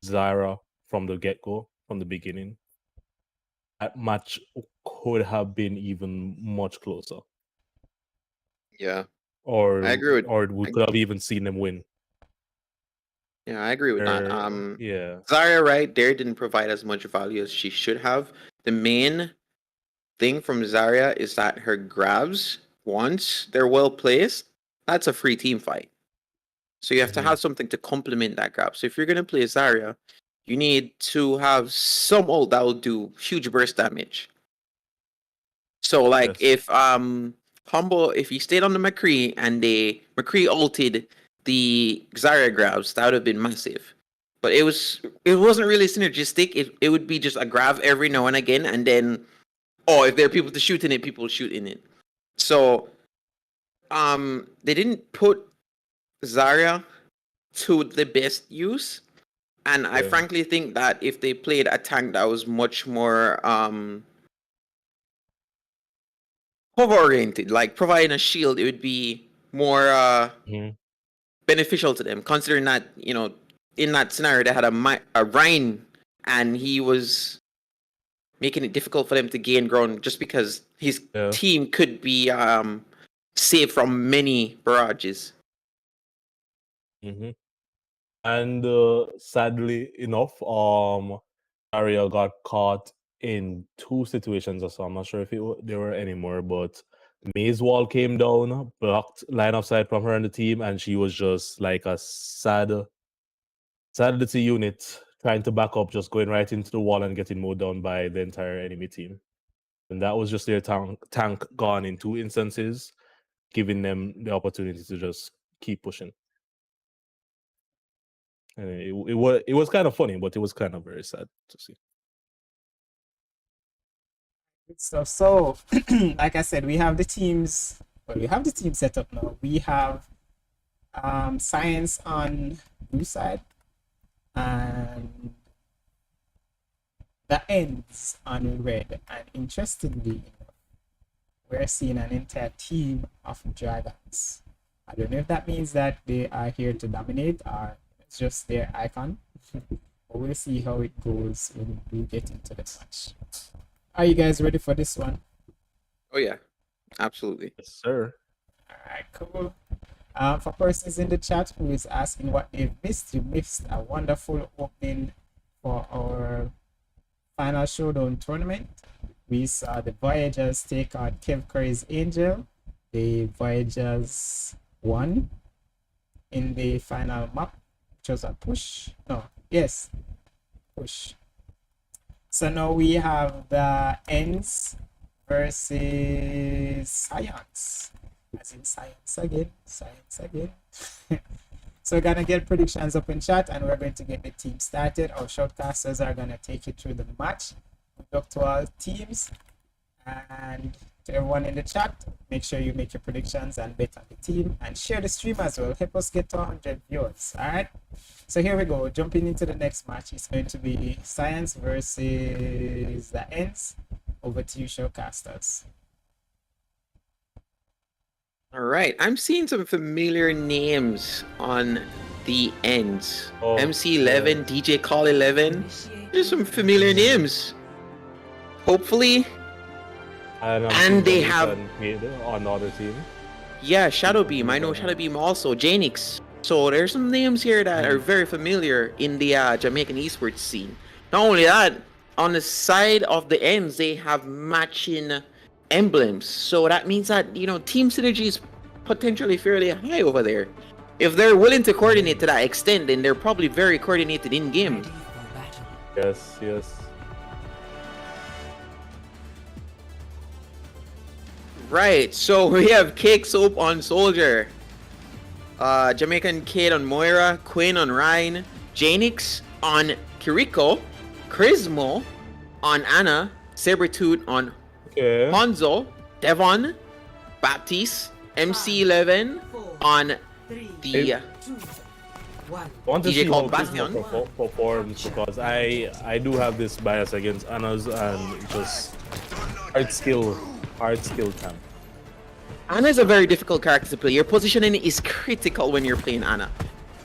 Zyra from the get-go, from the beginning, that match could have been even much closer. Yeah. Or I agree with, or we could have even seen them win. Yeah, I agree with that. Yeah. Zarya right there didn't provide as much value as she should have. The main thing from Zarya is that her grabs, once they're well placed, that's a free team fight. So you have to have something to complement that grab. So if you're gonna play Zarya, you need to have some ult that will do huge burst damage. So like if if he stayed on the McCree and McCree ulted the Zarya grabs, that would have been massive. But it wasn't really synergistic. It would be just a grab every now and again, and then if there are people to shoot in it, people shoot in it. So they didn't put Zarya to the best use. And I frankly think that if they played a tank that was much more hover oriented, like providing a shield, it would be more beneficial to them, considering that, in that scenario they had a Rhine and he was making it difficult for them to gain ground just because his team could be saved from many barrages. And sadly enough, Ariel got caught in 2 situations or so. I'm not sure if there were any more, but Maze wall came down, blocked line of sight from her and the team, and she was just like a sad little unit trying to back up, just going right into the wall and getting mowed down by the entire enemy team. And that was just their tank gone in 2 instances, giving them the opportunity to just keep pushing. And it was kind of funny, but it was kind of very sad to see. Good stuff. So, like I said, we have the teams. Well, we have the team set up now. We have Science on blue side and the ends on red. And interestingly, we're seeing an entire team of dragons. I don't know if that means that they are here to dominate or it's just their icon. But we'll see how it goes when we get into the match. Are you guys ready for this one? Oh yeah, absolutely. Yes, sir. Alright, cool. For persons in the chat who is asking what they've missed, you missed a wonderful opening for our final showdown tournament. We saw the Voyagers take on Kev Curry's Angel. The Voyagers won in the final map, which was a push. No, yes, push. So now we have the ends versus Science. As in science again. So we're gonna get predictions up in chat and we're going to get the team started. Our shoutcasters are gonna take you through the match. Good luck to all teams and to everyone in the chat. Make sure you make your predictions and bet on the team and share the stream as well. Help us get to 100 viewers. Alright. So here we go. Jumping into the next match. It's going to be Science versus the Ends. Over to you, showcasters. All right, I'm seeing some familiar names on the ends. MC11, DJ Call 11. There's some familiar names. Hopefully. And they have on the other team. Yeah, Shadowbeam. I know Shadowbeam also. Janix. So there's some names here that are very familiar in the Jamaican esports scene. Not only that, on the side of the ends, they have matching emblems. So that means that, team synergy is potentially fairly high over there. If they're willing to coordinate to that extent, then they're probably very coordinated in game. Yes, yes. Right, so we have Cake Soap on Soldier, Jamaican Kid on Moira, Quinn on Ryan, Janix on Kiriko, Crismo on Anna, Sabretooth on Hanzo, Devon, Baptiste, MC11 on the I want to DJ see how called Crismo Bastion. performs because I do have this bias against Anna's and just hard skill camp. Anna is a very difficult character to play. Your positioning is critical when you're playing Anna.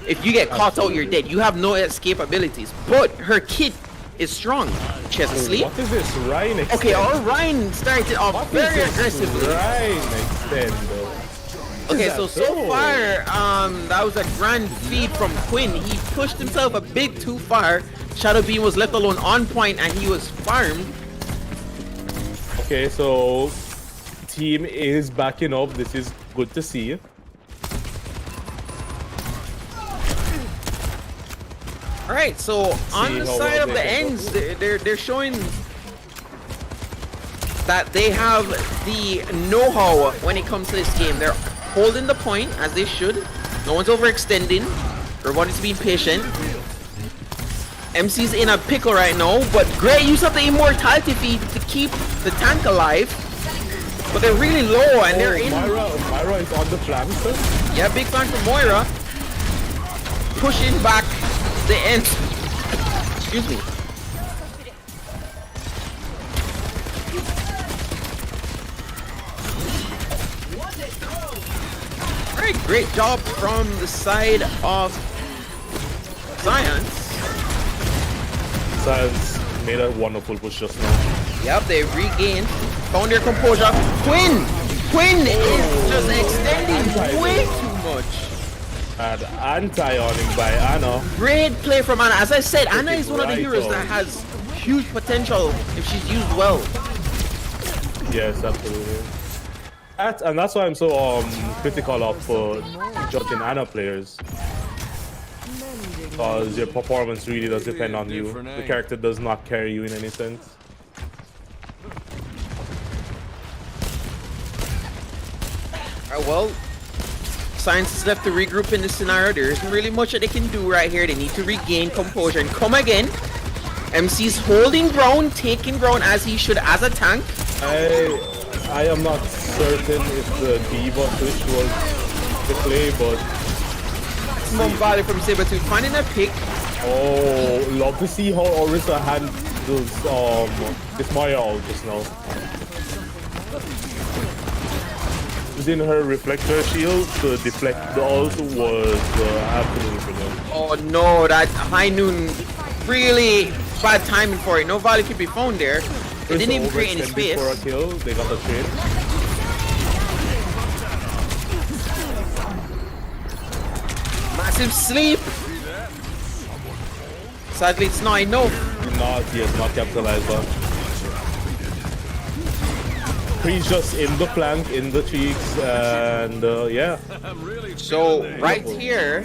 If you get caught out, you're dead. You have no escape abilities. But her kit is strong. She has a sleep. What is this Ryan extend? Okay, our Ryan started off What very is this aggressively. Ryan extend though? Okay, so far, that was a grand feed from Quinn. He pushed himself a bit too far. Shadow Beam was left alone on point and he was farmed. Okay, so team is backing up. This is good to see. Alright, so on the how side well of they the can ends, they're showing that they have the know-how when it comes to this game. They're holding the point as they should. No one's overextending. Everybody's being patient. MC's in a pickle right now, but great use of the immortality feed to keep the tank alive. But they're really low and they're in. Myra is on the flank. Yeah, big fan for Moira. Pushing back the end. Excuse me. Alright, great job from the side of Science. Science made a wonderful push just now. Yep, they regained, found their composure. Quinn is just extending way too much. And anti-owning by Anna. Great play from Anna. As I said, Anna is one of the heroes that has huge potential if she's used well. Yes, absolutely. And that's why I'm so critical of judging Anna players. Because your performance really does depend on you. The character does not carry you in any sense. Alright, well, Science is left to regroup in this scenario. There isn't really much that they can do right here. They need to regain composure and come again. MC's holding ground, taking ground as he should as a tank. I am not certain if the Diva switch was the play, but Maximum value from Sabretooth, finding a pick. oh, love to see how Orisa handles this Maya out just now. Using her reflector shield to deflect the ult was absolutely brilliant. Oh no, that high noon really bad timing for it. No value could be found there. They didn't even create any space. For a kill, they got the trade. Massive sleep. Sadly, it's not enough. Not capitalized on. He's just in the flank, in the cheeks, and yeah. So right here,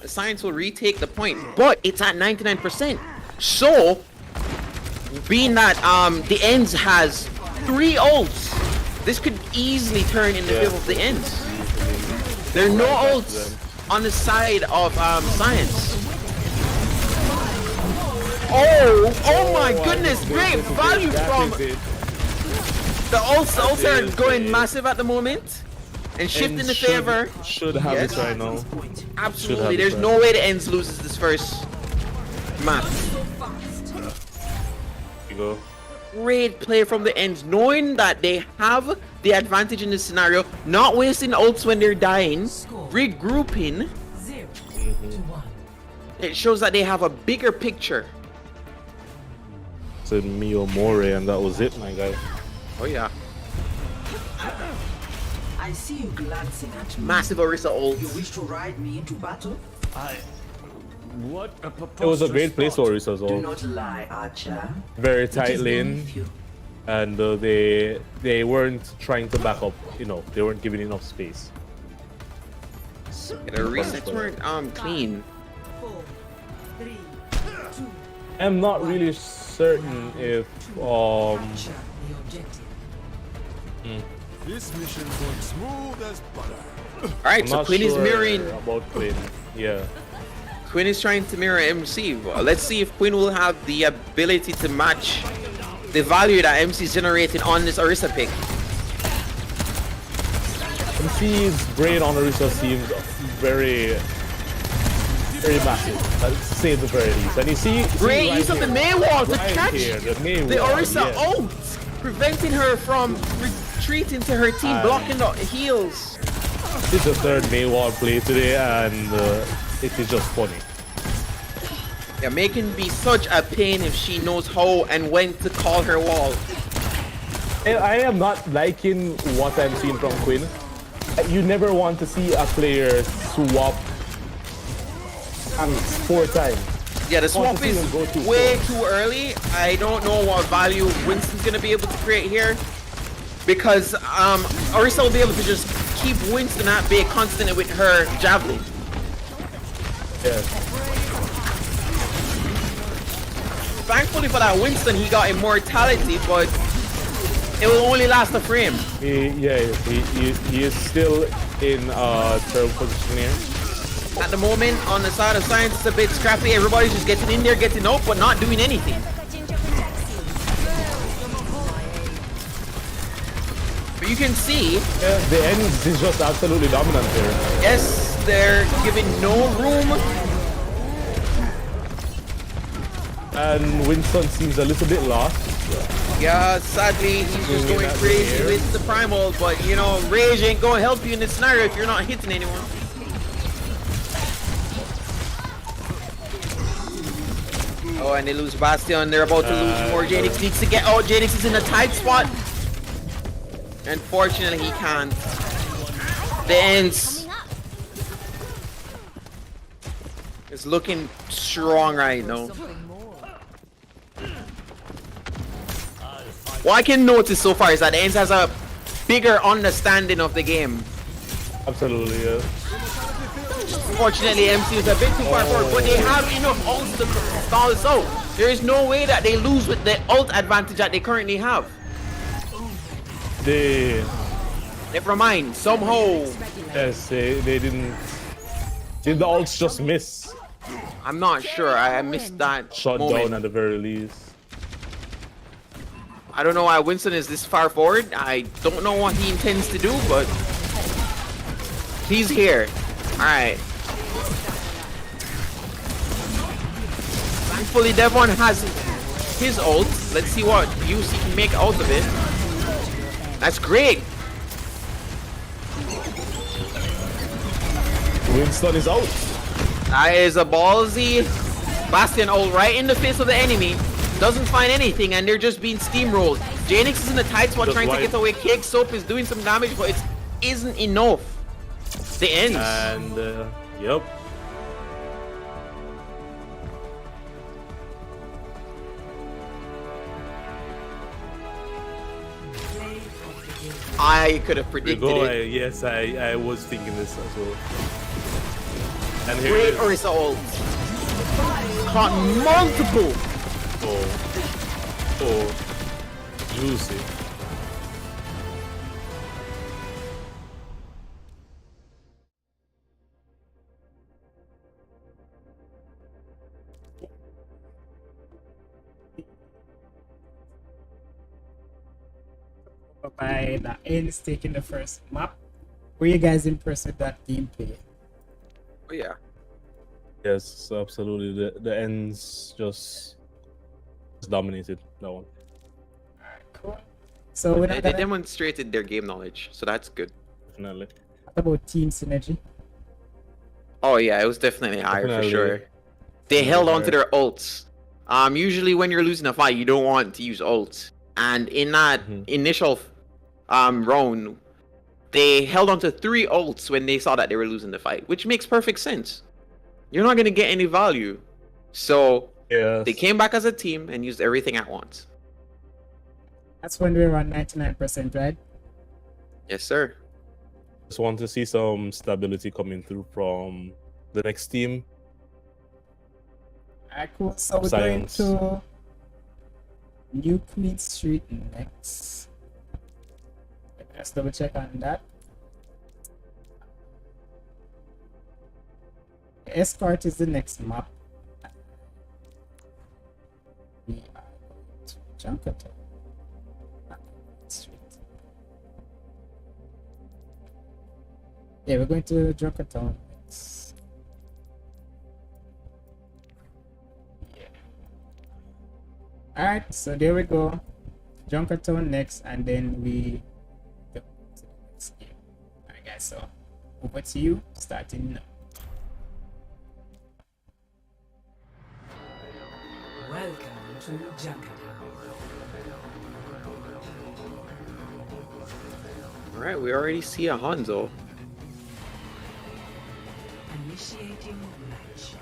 Science will retake the point, but it's at 99%. So, being that the ends has 3 ults, this could easily turn in the favor of the ends. There are no ults on the side of Science. Oh my goodness, great value from the ults are going massive at the moment and shifting the favor. Should have it right now. Absolutely, there's no way the ends loses this first map. Go. Great play from the ends, knowing that they have the advantage in this scenario, not wasting ults when they're dying, regrouping. 0-1. It shows that they have a bigger picture. Said Mio More, and that was it, my guy. Oh yeah. I see you glancing at me. Massive Orisa ult. You wish to ride me into battle? What a It was a great place for Orisa's Do ult. not lie, Archer. Very It tight is lane. beneath you. and they weren't trying to back up. They weren't giving enough space. The resets weren't clean. 4, 3, 2, I'm not really certain if capture the objective. This mission's going smooth as butter. Alright, I'm so not Quinn is sure mirroring. about Quinn. Yeah. Quinn is trying to mirror MC. Well, let's see if Quinn will have the ability to match the value that MC is generating on this Orisa pick. MC's brain on Orisa seems very, very massive. Let's say the very least. And you see Great right use of the here, May wall to right catch here, the May the wall, Orisa yeah. ult, preventing her from retreating to her team, blocking the heals. This is the third May wall play today, and it is just funny. Yeah, May can be such a pain if she knows how and when to call her wall. I am not liking what I'm seeing from Quinn. You never want to see a player swap 4 times. Yeah, the swap Want to see is them go too way far. too early. I don't know what value Winston's gonna be able to create here, because Orisa will be able to just keep Winston at bay constantly with her javelin. Yeah. Thankfully for that Winston, he got immortality, but it will only last a frame. He is still in third position here. At the moment, on the side of science, it's a bit scrappy. Everybody's just getting in there, getting out, but not doing anything. But you can see, The end is just absolutely dominant here. yes, they're giving no room. And Winston seems a little bit lost. Yeah, sadly, he's just going crazy with the primal, but you know, rage ain't gonna help you in this scenario if you're not hitting anyone. Oh, and they lose Bastion. They're about to lose more. Janix needs to get out. Janix is in a tight spot. Unfortunately, he can't. The ends is looking strong right now. What I can notice so far is that Ends has a bigger understanding of the game. Absolutely, yeah. Unfortunately, MC is a bit too far forward, but they have enough ults to stall this out. There is no way that they lose with the ult advantage that they currently have. Never mind, somehow. Yes, they didn't. Did the ults just miss? I'm not sure, I missed that Shot moment. down at the very least. I don't know why Winston is this far forward. I don't know what he intends to do, but he's here. Alright. Thankfully, Devon has his ult. Let's see what use he can make out of it. That's great. Winston is out. That is a ballsy Bastion ult right in the face of the enemy. Doesn't find anything, and they're just being steamrolled. Janix is in the tight spot trying to get away. Cake Soap is doing some damage, but it isn't enough. The ends. And, yep. I could have There you predicted go. it. Yes, I was thinking this as well. And here Great it is. Orisa ult. Caught multiple. Oh, juicy. By the ends taking the first map. Were you guys impressed with that gameplay? Oh, yeah. Yes, absolutely. The ends just dominated that one. Cool. So we're They not gonna demonstrated their game knowledge, so that's good. Definitely. talk about team synergy. Oh yeah, it was definitely higher for Definitely. sure. They held on to their ults. Usually when you're losing a fight, you don't want to use ults. And in that initial round, they held on to 3 ults when they saw that they were losing the fight, which makes perfect sense. You're not gonna get any value, so Yeah. they came back as a team and used everything at once. That's when we're on 99%, right? Yes, sir. Just want to see some stability coming through from the next team. Alright, cool. So we're Science. going to New Queen Street next. Let's double check on that. Escort is the next map. We are going to Junkerton. Street. Yeah, we're going to Junkerton next. Alright, so there we go. Junkerton next, and then we go to the next game. Alright, guys, so over to you, starting now. Welcome to Junkertown. All right, we already see a Hanzo. Initiating match.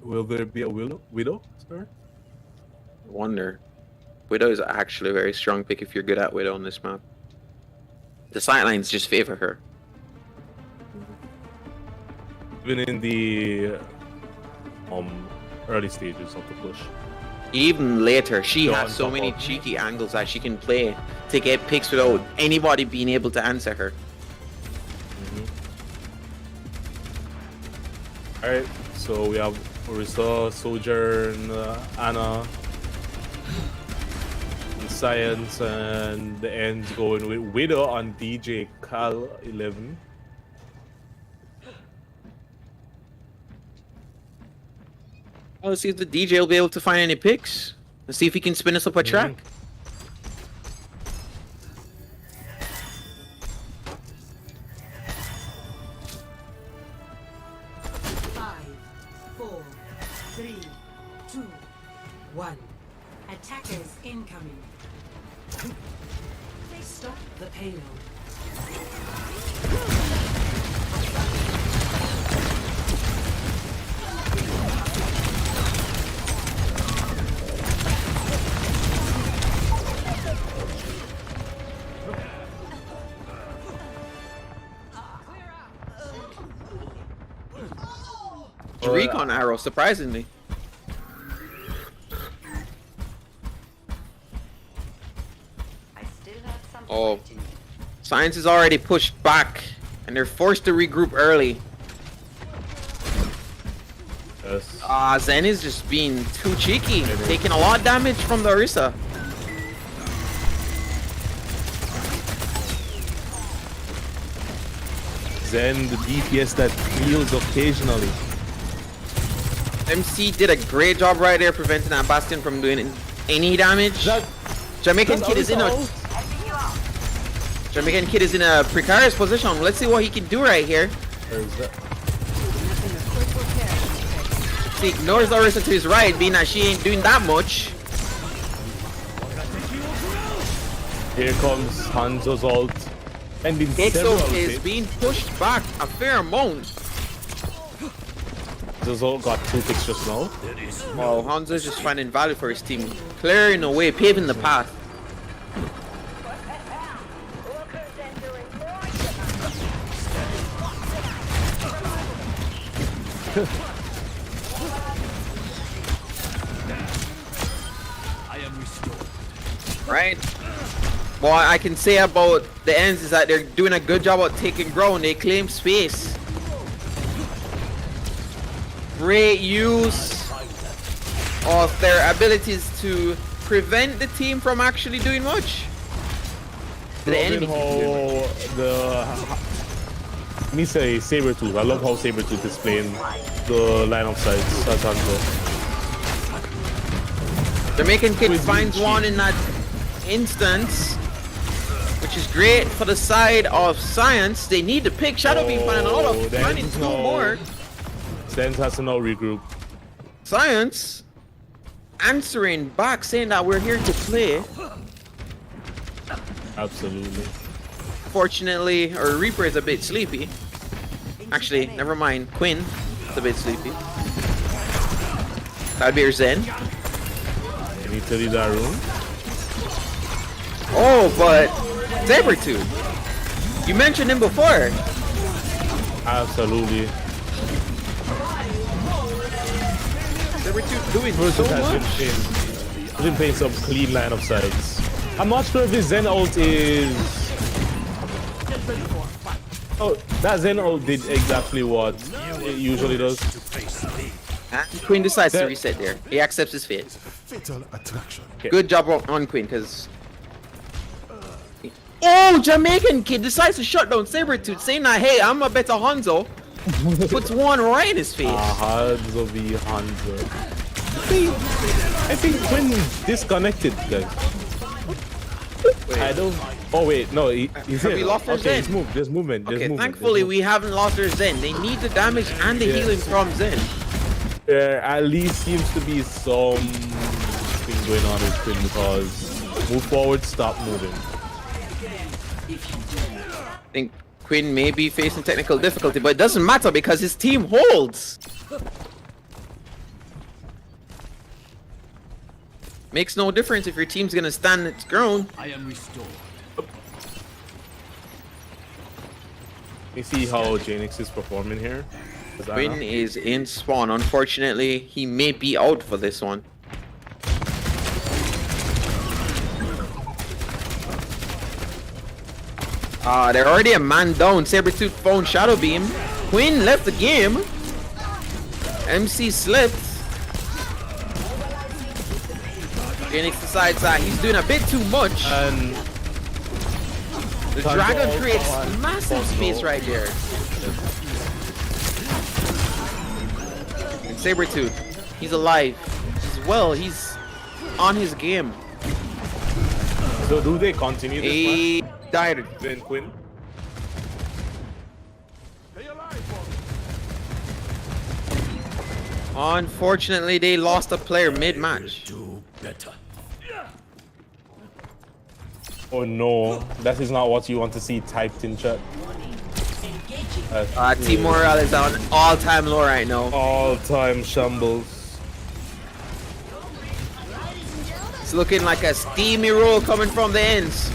Will there be a Widow? Sir? Wonder. Widow is actually a very strong pick if you're good at Widow on this map. The sidelines just favor her. Even in the early stages of the push. Even later, she Go has on so top many of- cheeky angles that she can play to get picks without anybody being able to answer her. Alright, so we have Orisa, Sojourn, Anna, and Science, and the end's going with Widow on DJ Cal 11. Let's see if the DJ will be able to find any picks. Let's see if he can spin us up a track. Five, four, three, two, one. Attackers incoming. They stop the payload. Recon arrow, surprisingly. Oh, Science is already pushed back, and they're forced to regroup early. Yes. Zen is just being too cheeky, taking a lot of damage from the Orisa. Zen, the DPS that heals occasionally. MC did a great job right there preventing that Bastion from doing any damage. Jamaican Kid is in a precarious position. Let's see what he can do right here. He ignores the Orisa to his right, being that she ain't doing that much. Here comes Hanzo's ult. Ending several Exo is hits. being pushed back a fair amount. Hanzo's ult got 2 picks just now. Oh, Hanzo's just finding value for his team. Clearing the way, paving the path. I am restored. Right? What I can say about the ends is that they're doing a good job at taking ground. They claim space. Great use of their abilities to prevent the team from actually doing much. The enemy. Let me say Sabretooth. I love how Sabretooth is playing the line of sights as Hanzo. Jamaican Kid With finds Gucci. one in that instance, which is great for the side of Science. They need to pick. Shadow Beam finding a lot of then finding 2 no. more. Zen has to now regroup. Science answering back saying that we're here to play. Absolutely. Fortunately, our Reaper is a bit sleepy. Actually, never mind. Quinn. a bit sleepy. That'd be your Zen. Can you tell you that room? Oh, but Sabretooth. You mentioned him before. Absolutely. Sabretooth doing Versus so has much. been playing some clean line of sides. I'm not sure if his Zen ult is. Oh, that Zen ult did exactly what it usually does. And Quinn decides to reset there. He accepts his fate. Fatal attraction. Okay. Good job on Quinn, because. Oh, Jamaican kid decides to shut down Sabretooth, saying that, hey, I'm a better Hanzo. Puts one right in his face. Hanzo v Hanzo. I think Quinn disconnected, guys. Wait. I don't. Oh wait, no, he's Have here. we lost our Okay, Zen? there's movement. There's movement. Okay, There's thankfully movement. we haven't lost our Zen. They need the damage and the Yeah. healing from Zen. There at least seems to be something going on with Quinn because move forward, stop moving. I think Quinn may be facing technical difficulty, but it doesn't matter because his team holds. Makes no difference if your team's gonna stand its ground. I am restored. You see how Janix is performing here? Quinn is in spawn. Unfortunately, he may be out for this one. They're already a man down. Sabretooth found Shadow Beam. Quinn left the game. MC slipped. Phoenix decides that he's doing a bit too much. And The dragon creates massive space right there. And Sabretooth, he's alive. He's well, he's on his game. so do they continue this He died. match? Then Quinn? Unfortunately, they lost a player mid-match. Do better. Oh no, that is not what you want to see typed in chat. Team morale is on all-time low right now. All-time shambles. It's looking like a steamy roll coming from the ends.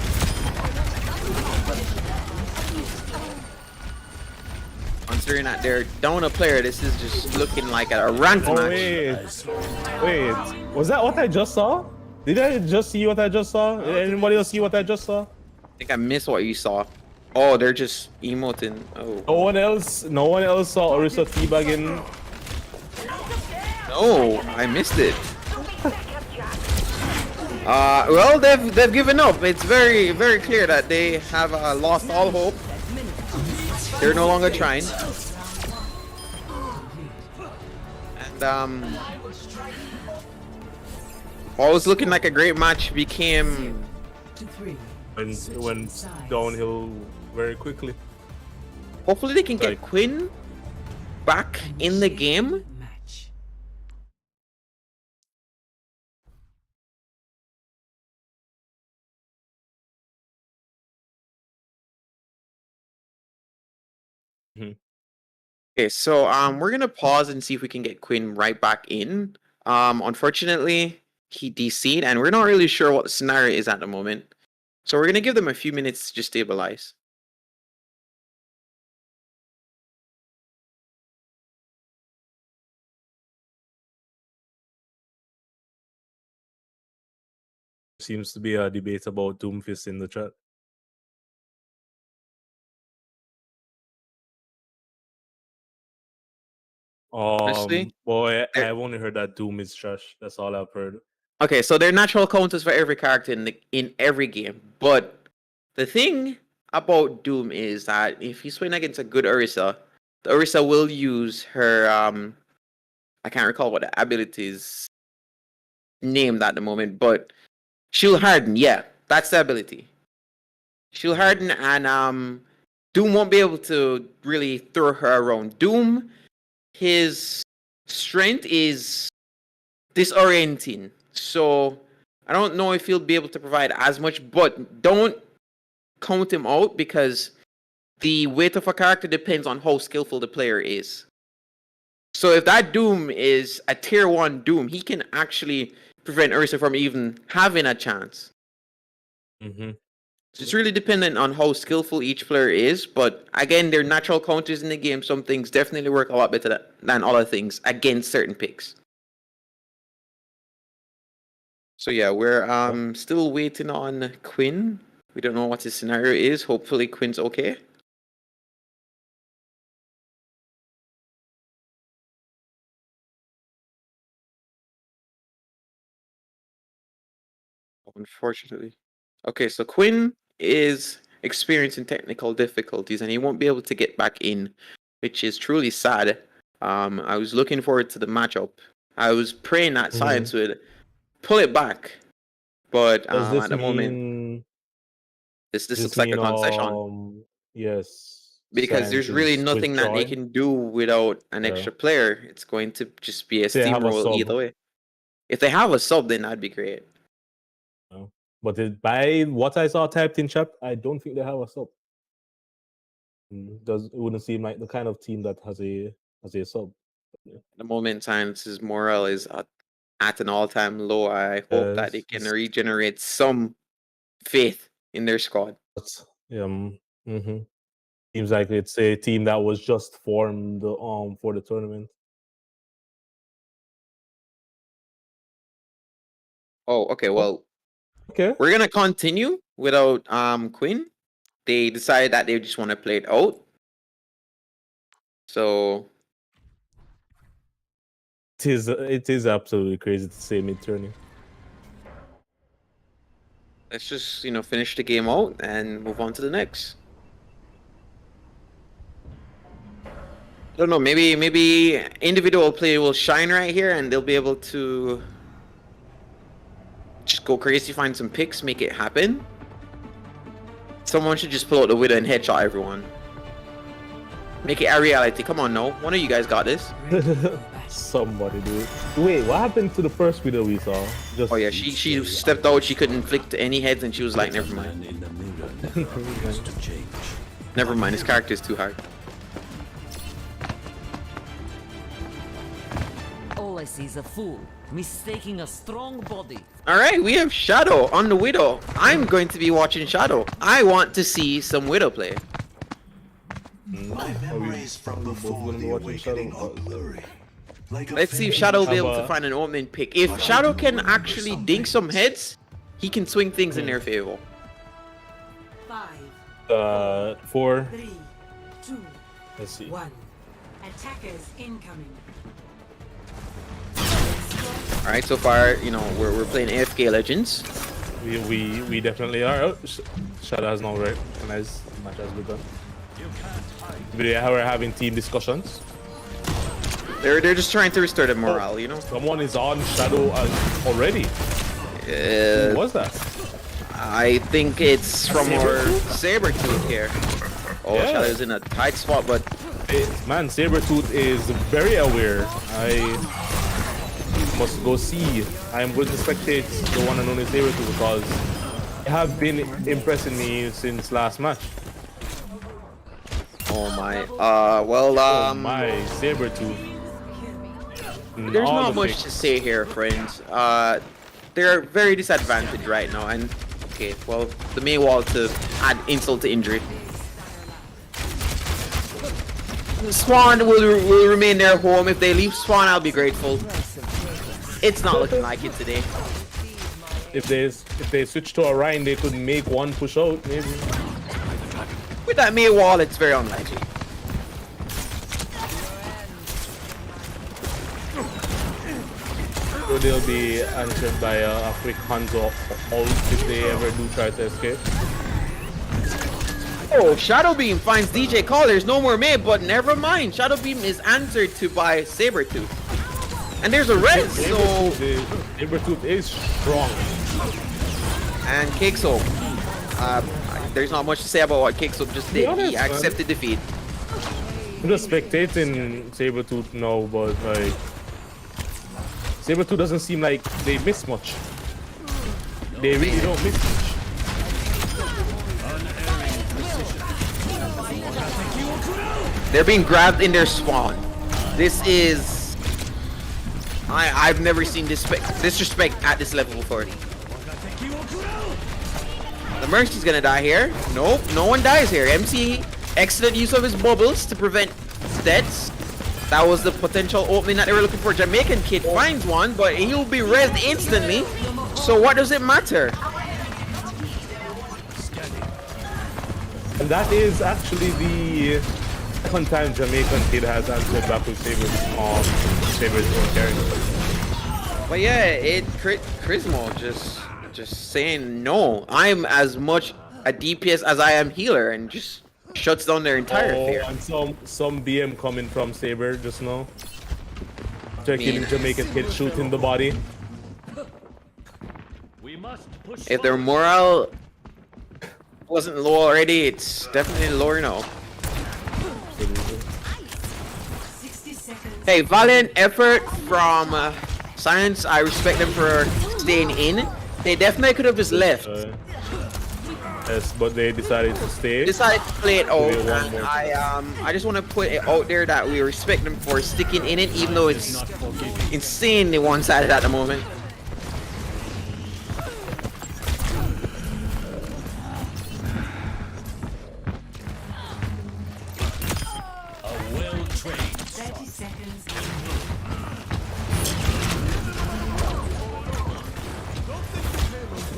Considering that they're down a player, this is just looking like a ranked Oh match. wait, was that what I just saw? Did I just see what I just saw? Did anybody else see what I just saw? I think I missed what you saw. Oh, they're just emoting. Oh. No one else saw Orisa teabagging. No, I missed it. Well, they've given up. It's very clear that they have lost all hope. They're no longer trying. And what was looking like a great match became Went downhill very quickly. hopefully they can get Like- Quinn back in the game. Match. Okay, so we're gonna pause and see if we can get Quinn right back in. Unfortunately, he DC'd, and we're not really sure what the scenario is at the moment. So we're gonna give them a few minutes to just stabilize. Seems to be a debate about Doomfist in the chat. Honestly, Boy, they're- I've only heard that Doom is trash. That's all I've heard. Okay, so there are natural counters for every character in every game. But the thing about Doom is that if you swing against a good Orisa, the Orisa will use her I can't recall what the ability is named at the moment, but she'll harden, yeah. That's the ability. She'll harden and Doom won't be able to really throw her around. Doom, his strength is disorienting. So I don't know if he'll be able to provide as much, but don't count him out because the weight of a character depends on how skillful the player is. So if that Doom is a tier 1 Doom, he can actually prevent Ursa from even having a chance. Mm-hmm. So it's really dependent on how skillful each player is, but again, they're natural counters in the game. Some things definitely work a lot better than other things against certain picks. So yeah, we're still waiting on Quinn. We don't know what his scenario is. Hopefully Quinn's okay. Unfortunately. Okay, so Quinn is experiencing technical difficulties and he won't be able to get back in, which is truly sad. I was looking forward to the matchup. I was praying that Science would pull it back, but at the moment, this looks like a concession. Yes. Because there's really Science is nothing that they can do without an extra player. It's going to just be a steamroll either way. If they have a sub, then that'd be great. But by what I saw typed in chat, I don't think they have a sub. It wouldn't seem like the kind of team that has a sub. At the moment, Science's morale is at an all-time low. I hope that they can regenerate some faith in their squad. Seems like it's a team that was just formed for the tournament. Oh, okay. Well, okay. We're gonna continue without Quinn. They decided that they just want to play it out. So it is absolutely crazy to say mid-tourney. Let's just finish the game out and move on to the next. I don't know. Maybe individual play will shine right here, and they'll be able to just go crazy, find some picks, make it happen. Someone should just pull out the Widow and headshot everyone. Make it a reality. Come on, no. One of you guys got this. Somebody do it. Wait, what happened to the first Widow we saw? Oh yeah, she stepped out. She couldn't inflict any heads, and she was like, never mind. Never mind. This character is too hard. All I see is a fool mistaking a strong body. All right, we have Shadow on the Widow. I'm going to be watching Shadow. I want to see some Widow play. My memories from before the awakening are blurry. Let's see if Shadow will be able to find an opening pick. If Shadow can actually dink some heads, he can swing things in their favor. 5, 4. 3, 2, Let's see. 1. Attackers incoming. Alright, so far, we're playing AFK Legends. We definitely are. Oh, Shadow has not recognized the match has begun. We're having team discussions. They're just trying to restore the morale, Someone is on Shadow already. Who was that? I think it's from our Sabertooth here. Oh, yeah. Shadow's in a tight spot, but man, Sabertooth is very aware. I must go see. I am going to spectate the one and only Sabertooth because they have been impressing me since last match. Oh my. Oh my, Sabertooth. There's not much to say here, friends. They're very disadvantaged right now, and okay, well, the main wall to add insult to injury. Swan will remain their home. If they leave Swan, I'll be grateful. It's not looking like it today. If they switch to Orion, they could make one push out, maybe. With that main wall, it's very unlikely. So they'll be answered by a quick Hanzo ult if they ever do try to escape. Oh, Shadow Beam finds DJ Call. There's no more May, but never mind. Shadow Beam is answered to by Sabertooth. And there's a red, so Sabertooth is strong. And Kixo. There's not much to say about what Kixo just did. He accepted defeat. I'm just spectating Sabertooth now, but like Sabertooth doesn't seem like they miss much. They really don't miss much. They're being grabbed in their spawn. This is... I've never seen disrespect at this level before. The Mercy's gonna die here. Nope, no one dies here. MC, excellent use of his bubbles to prevent deaths. That was the potential opening that they were looking for. Jamaican Kid finds one, but he'll be rezzed instantly. So what does it matter? And that is actually the second time Jamaican Kid has answered back with Saber's own character. But yeah, Chrismo just saying no. I'm as much a DPS as I am healer, and just shuts down their entire fear. And some BM coming from Saber just now. After killing Jamaican Kid, shooting the body. We must push If their morale wasn't low already, it's definitely lower now. 60 seconds. Hey, valiant effort from Science. I respect them for staying in. They definitely could have just left. Yes, but they decided to stay. Decided to play it out. And I just want to put it out there that we respect them for sticking in it, even though it's insanely one-sided at the moment. a well-trained 30 seconds.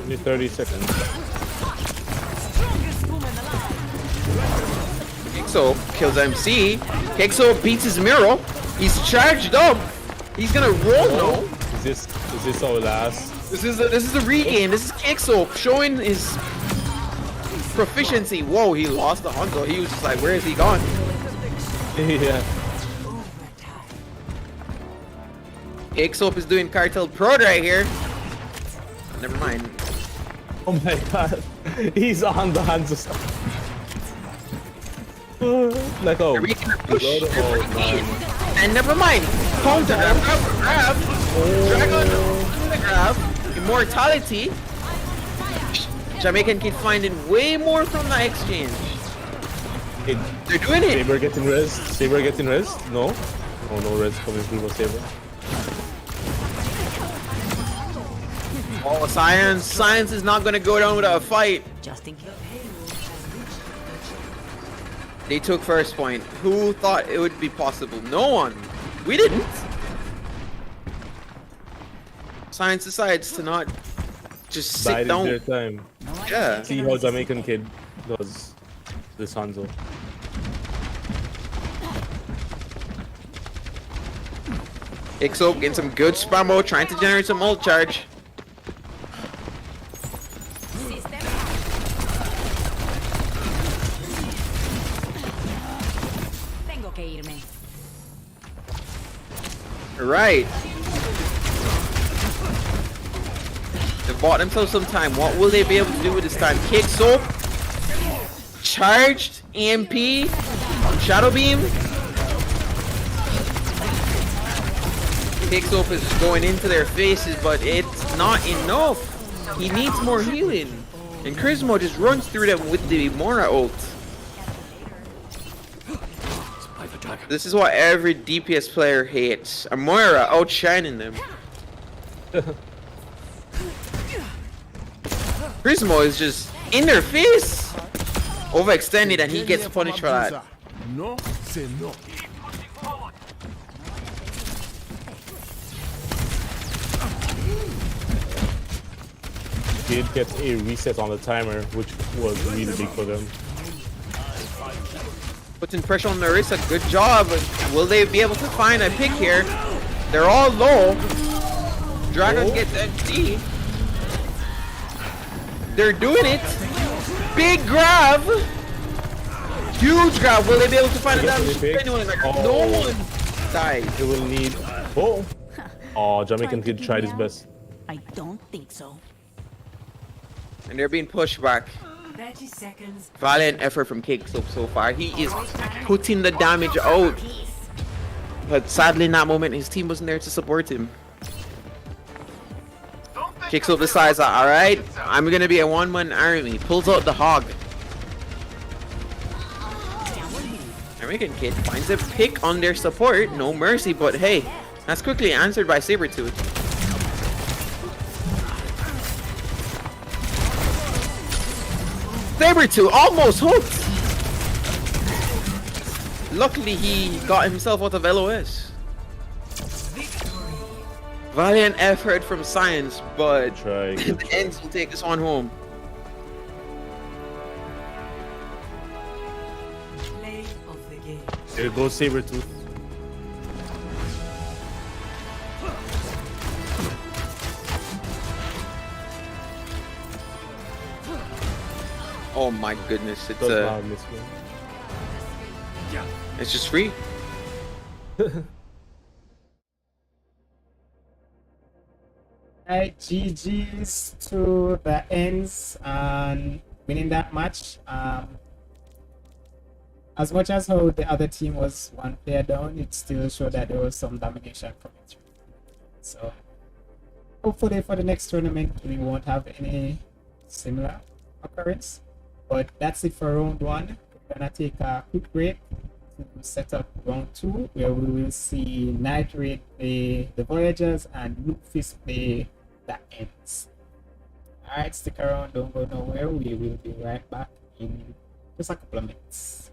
Only 30 seconds. Kexo kills MC. Kexo beats his mirror. He's charged up. He's gonna roll now. Is this our last? This is a regain. This is Kexo showing his proficiency. Whoa, he lost the Hanzo. He was just like, where is he gone? Yeah. Kexo is doing Cartel Pro right here. Never mind. Oh my god. He's on the hands of stuff. Like, oh. And never mind. Counter grab. Dragon grab. Immortality. Jamaican Kid finding way more from the exchange. They're doing it. Saber getting rest. Saber getting rest. No. Oh, no rest coming through for Saber. Oh, Science is not gonna go down without a fight. Just in case. They took first point. Who thought it would be possible? No one. We didn't. Science decides to not just sit down. Their time. Yeah. See how Jamaican Kid does this Hanzo. Ixo getting some good spam mode, trying to generate some ult charge. Right. They bought themselves some time. What will they be able to do with this time? Kick soap. Charged EMP. Shadow beam. Kick soap is going into their faces, but it's not enough. He needs more healing. And Chrismo just runs through them with the Mora ult. This is what every DPS player hates. A Moira outshining them. Chrismo is just in their face. Overextended and he gets punished for that. No, c'est no. Kid gets a reset on the timer, which was really big for them. Putting pressure on Narissa, good job. Will they be able to find a pick here? They're all low. Dragon gets empty. They're doing it. Big grab. Huge grab. Will they be able to find a damage? Anyone? No one died. They will need. Oh, Jamaican Kid tried his best. I don't think so. And they're being pushed back. 30 seconds. Valiant effort from Kicksoap so far. He is putting the damage out. But sadly in that moment his team wasn't there to support him. Kicksoap decides that, alright, I'm gonna be a one-man army. Pulls out the hog. American Kid finds a pick on their support. No mercy, but hey, that's quickly answered by Sabretooth. Sabretooth almost hooked. Luckily, he got himself out of LOS. Valiant effort from Science, but the ends will take this one home. Play of the game. There goes Sabretooth. Oh my goodness, it's just free. Alright, GG's to the ends and winning that match. As much as how the other team was one player down, it still showed that there was some domination coming through. So hopefully for the next tournament we won't have any similar occurrence. But that's it for round 1. We're gonna take a quick break to set up round 2, where we will see Night Raid play the Voyagers and Lukefisk play the Ends. Alright, stick around, don't go nowhere. We will be right back in just a couple of minutes.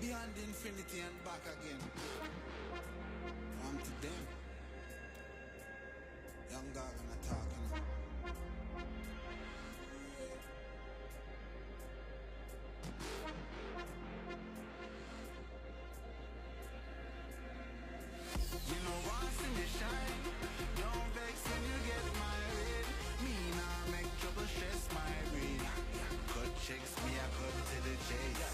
Beyond infinity and back again. On to them. Young dog and a talking. You know once in your shine, don't vex when you get married. Me nah make trouble stress my brain. Cut checks me, I cut to the chase.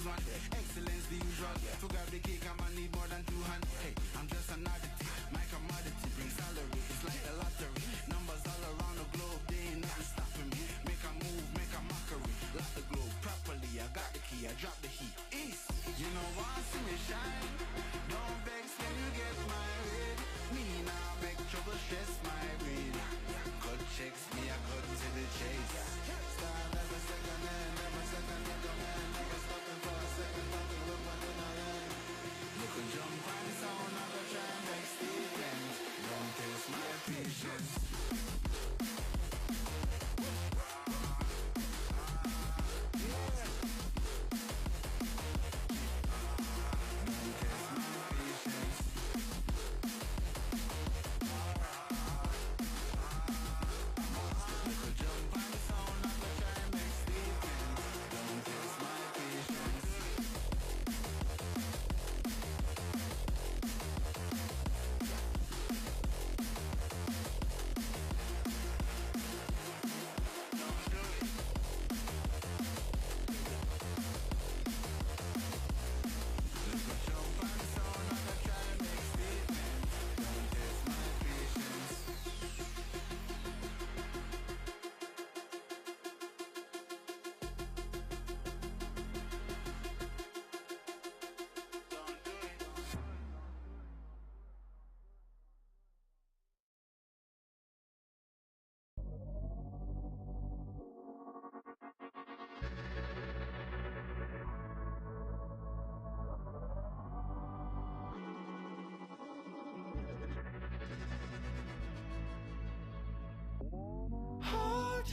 Excellence the usual. To grab the cake, I'ma need more than 2 hands. Hey, I'm just an oddity. My commodity brings salary. It's like a lottery. Numbers all around the globe, they ain't nothing stopping me. Make a move, make a mockery. Lock the globe properly. I got the key, I drop the heat. East. You know once in your shine, don't vex when you get married. Me now make trouble stress my brain. Cut checks me, I cut to the chase. Star never second hand, never second man, never stopping for a second. Look a jump and sound.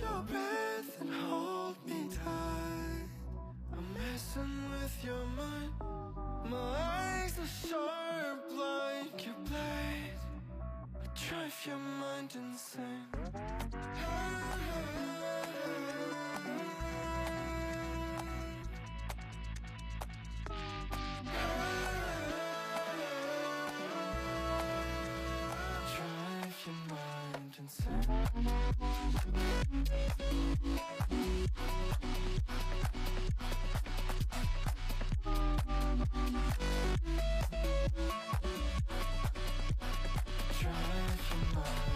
your breath and hold me tight. I'm messing with your mind. My eyes are sharp like your blade. I drive your mind insane. Drive your mind insane. Drive your mind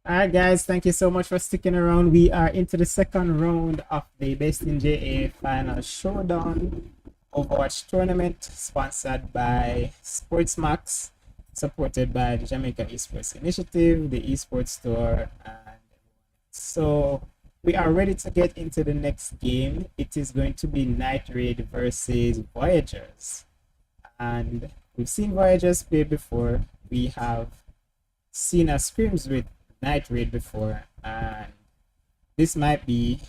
All right, guys, thank you so much for sticking around. We are into the second round of the BestInJA Final Showdown Overwatch tournament, sponsored by SportsMax, supported by the Jamaica Esports Initiative, the Esports Store, and so we are ready to get into the next game. It is going to be Night Raid versus Voyagers, and we've seen Voyagers play before. We have seen a scrims with Night Raid before, and this might be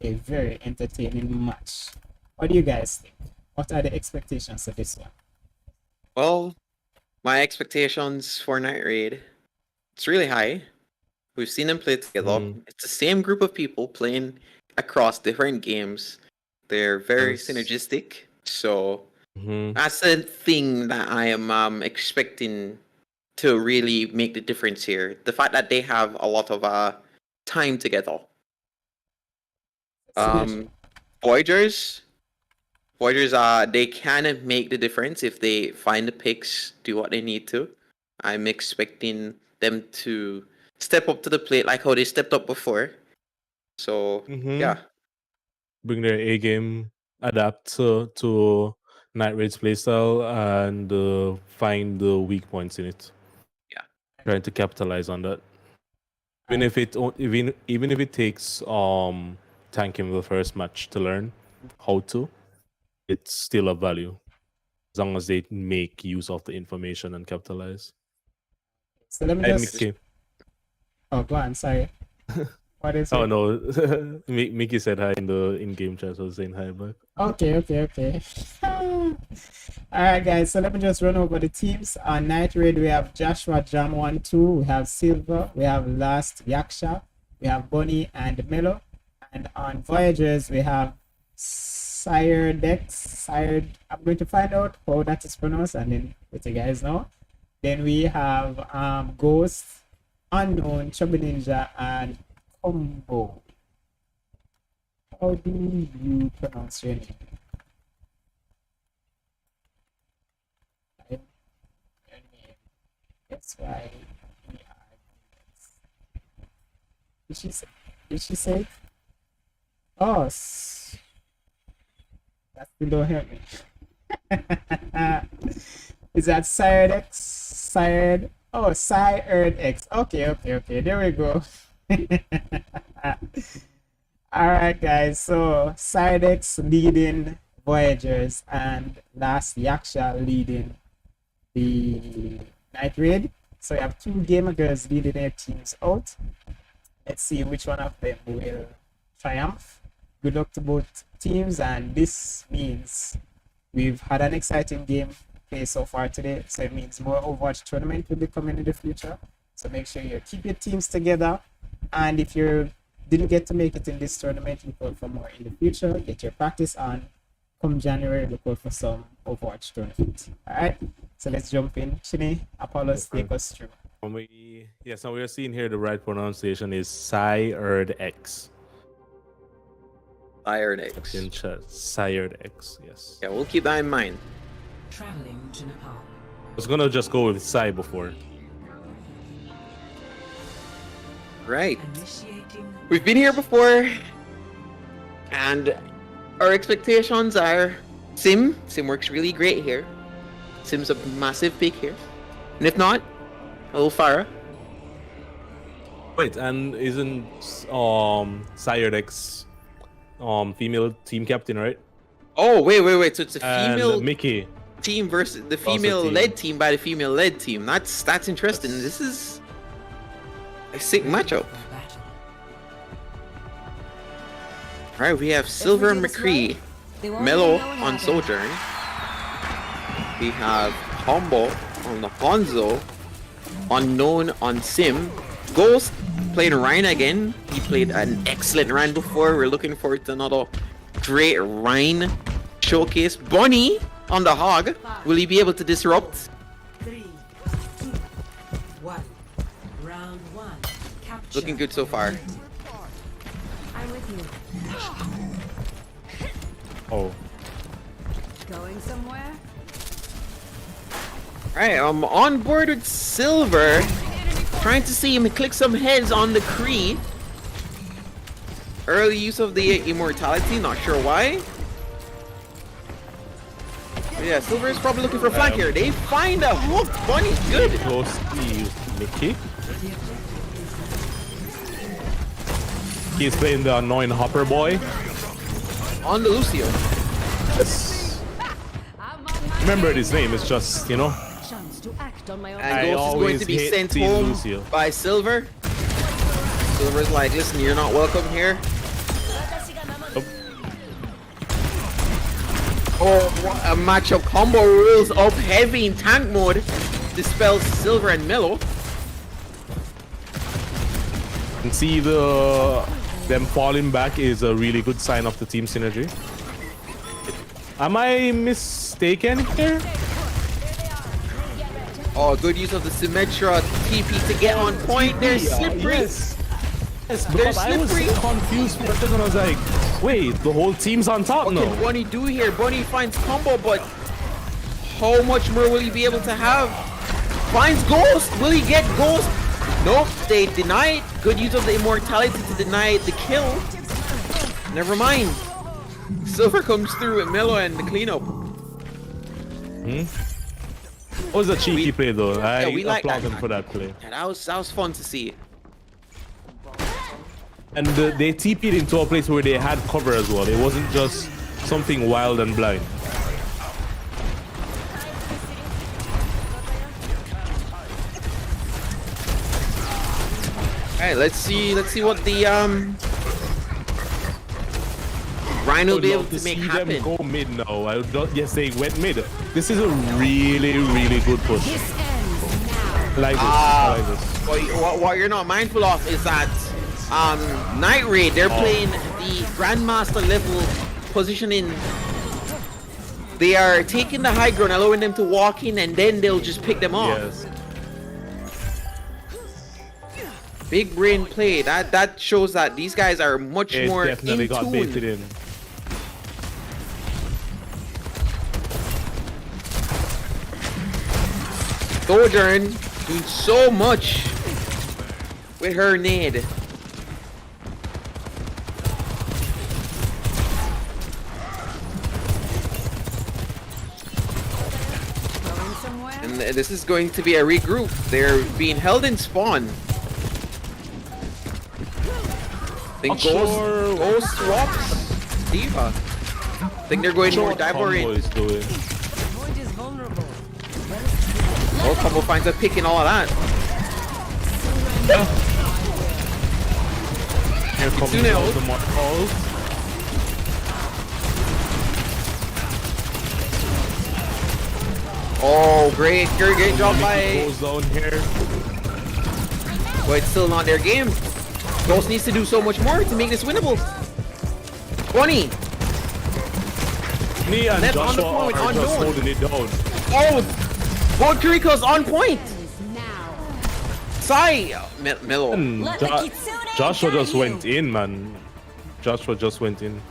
a very entertaining match. What do you guys think? What are the expectations of this one? Well, my expectations for Night Raid, it's really high. We've seen them play together. It's the same group of people playing across different games. They're very synergistic. So that's the thing that I am expecting to really make the difference here. The fact that they have a lot of time together. Voyagers, they can make the difference if they find the picks, do what they need to. I'm expecting them to step up to the plate like how they stepped up before. So yeah, bring their A game, adapt to Night Raid's playstyle, and find the weak points in it. Yeah, trying to capitalize on that. Even if it takes tanking the first match to learn how to, it's still of value as long as they make use of the information and capitalize. So let me just. Oh, go on. Sorry. What is it? Oh no, Mickey said hi in the in-game chat, so I was saying hi back. Okay. All right, guys. So let me just run over the teams. On Night Raid, we have Joshua Jam 1-2. We have Silver. We have Last Yaksha. We have Bunny and Melo. And on Voyagers, we have Sire Dex. I'm going to find out how that is pronounced and then let you guys know. Then we have Ghost, Unknown, Chubby Ninja, and Combo. How do you pronounce your name? Your name. That's why we are. Did she say? Oh, that still don't help me. Is that Sired X? Sired? Oh, Sired X. Okay. There we go. Alright, guys. So, Sired X leading Voyagers, and last Yaksha leading the Night Raid. So, you have two gamer girls leading their teams out. Let's see which one of them will triumph. Good luck to both teams, and this means we've had an exciting game play so far today, so it means more Overwatch tournament will be coming in the future. So make sure you keep your teams together, and if you didn't get to make it in this tournament, look out for more in the future. Get your practice on. Come January, look out for some Overwatch tournament. Alright, so let's jump in. Chine, Apollos, take us through. So we are seeing here the right pronunciation is Sired X. Sired X. In chat, Sired X, yes. Yeah, we'll keep that in mind. Traveling to Nepal. I was gonna just go with Sai before. Right. Initiating. We've been here before, and our expectations are Sim. Sim works really great here. Sim's a massive pick here. And if not, a little Farah. Wait, and isn't Sired X female team captain, right? Oh, wait. So it's a female and Mickey team versus the female-led team by the female-led team. That's interesting. This is a sick matchup. Alright, we have Silver and McCree, Mellow on Sojourn. We have Combo on the Hanzo, Unknown on Sim, Ghost playing Ryan again. He played an excellent Ryan before. We're looking forward to another great Ryan showcase. Bunny on the Hog. Will he be able to disrupt? 3, 2, 1. Round 1. Capture. Looking good so far. I'm with you. Oh. Going somewhere? Alright, I'm on board with Silver. Trying to see him click some heads on the Kree. Early use of the immortality, not sure why. But yeah, Silver is probably looking for a flank here. They find a hook. Bunny's good. Close to Mickey. He's playing the annoying hopper boy. On the Lucio. Yes. Remember his name, it's just, you know. Chance to act on my own. And Ghost is going to be sent home Lucio by Silver. Silver's like, listen, you're not welcome here. Oh, what a matchup. Combo rolls up heavy in tank mode. Dispels Silver and Mellow. And see them falling back is a really good sign of the team synergy. Am I mistaken here? Oh, good use of the Symmetra TP to get on point. There's Slippery. Yes, because I was confused for a second. I was like, wait, the whole team's on top now. What can Bunny do here? Bunny finds Combo, but how much more will he be able to have? Finds Ghost. Will he get Ghost? Nope, they deny it. Good use of the immortality to deny the kill. Never mind. Silver comes through with Mellow and the cleanup. What was a cheeky play though? I applaud him that. for that play. Yeah, that was fun to see. And they TP'd into a place where they had cover as well. It wasn't just something wild and blind. Alright, let's see what the Ryan will be able to make happen. Them go mid now. Yes, they went mid. This is a really good push. This ends now. I like this. What you're not mindful of is that Night Raid, they're playing the Grandmaster level positioning They are taking the high ground, allowing them to walk in, and then they'll just pick them off. Yes. Big brain play. That shows that these guys are much It more definitely in got tune. baited in. Sojourn doing so much with her nade. Going somewhere? And this is going to be a regroup. They're being held in spawn. Then Ghost swaps Diva. I think they're going more diver in. Is doing. Void is vulnerable. Oh, Combo finds a pick and all of that. Here comes Two nails. the calls. Oh, great job by. Goes down here. But it's still not their game. Ghost needs to do so much more to make this winnable. 20. Me and Net on the Joshua point, are just unknown. holding it down. Oh, Gold Kuriko's on point. Now. Sai, Mellow. And Joshua just went in, man. Joshua just went in.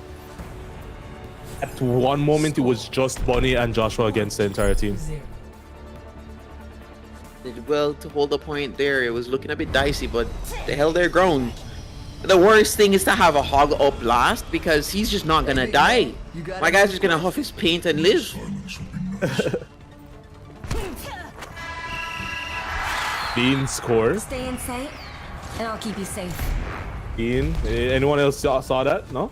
At one moment, it was just Bonnie and Joshua against the entire team. Did well to hold the point there. It was looking a bit dicey, but they held their ground. The worst thing is to have a hog up last because he's just not gonna die. My guy's just gonna huff his paint and live. Bean score. Stay in sight, and I'll keep you safe. Bean. Anyone else saw that? No?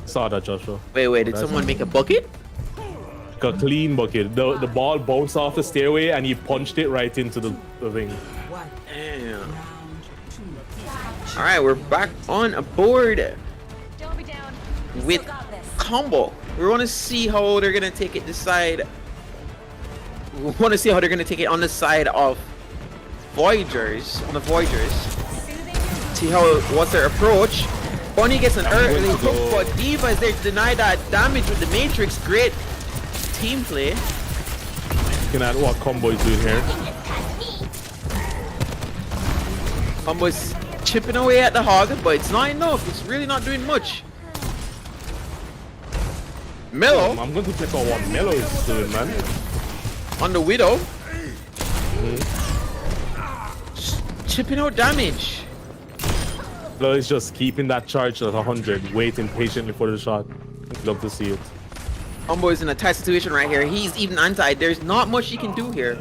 Saw that, Joshua. Wait, did someone make a bucket? A clean bucket. The ball bounced off the stairway and he punched it right into the thing. Damn. Alright, we're back on board Don't be down. with Combo. We want to see how they're gonna take it this side. We want to see how they're gonna take it on the side of Voyagers. On the Voyagers. See what's their approach. Bonnie gets an early hook, but Diva is there to deny that damage with the Matrix. Great team play. Looking at what Combo is doing here. Combo's chipping away at the hog, but it's not enough. It's really not doing much. Mellow I'm going to check out what Mellow is doing, man. on the Widow. Chipping out damage. Mellow is just keeping that charge at 100, waiting patiently for the shot. Love to see it. Combo is in a tight situation right here. He's even anti. There's not much he can do here.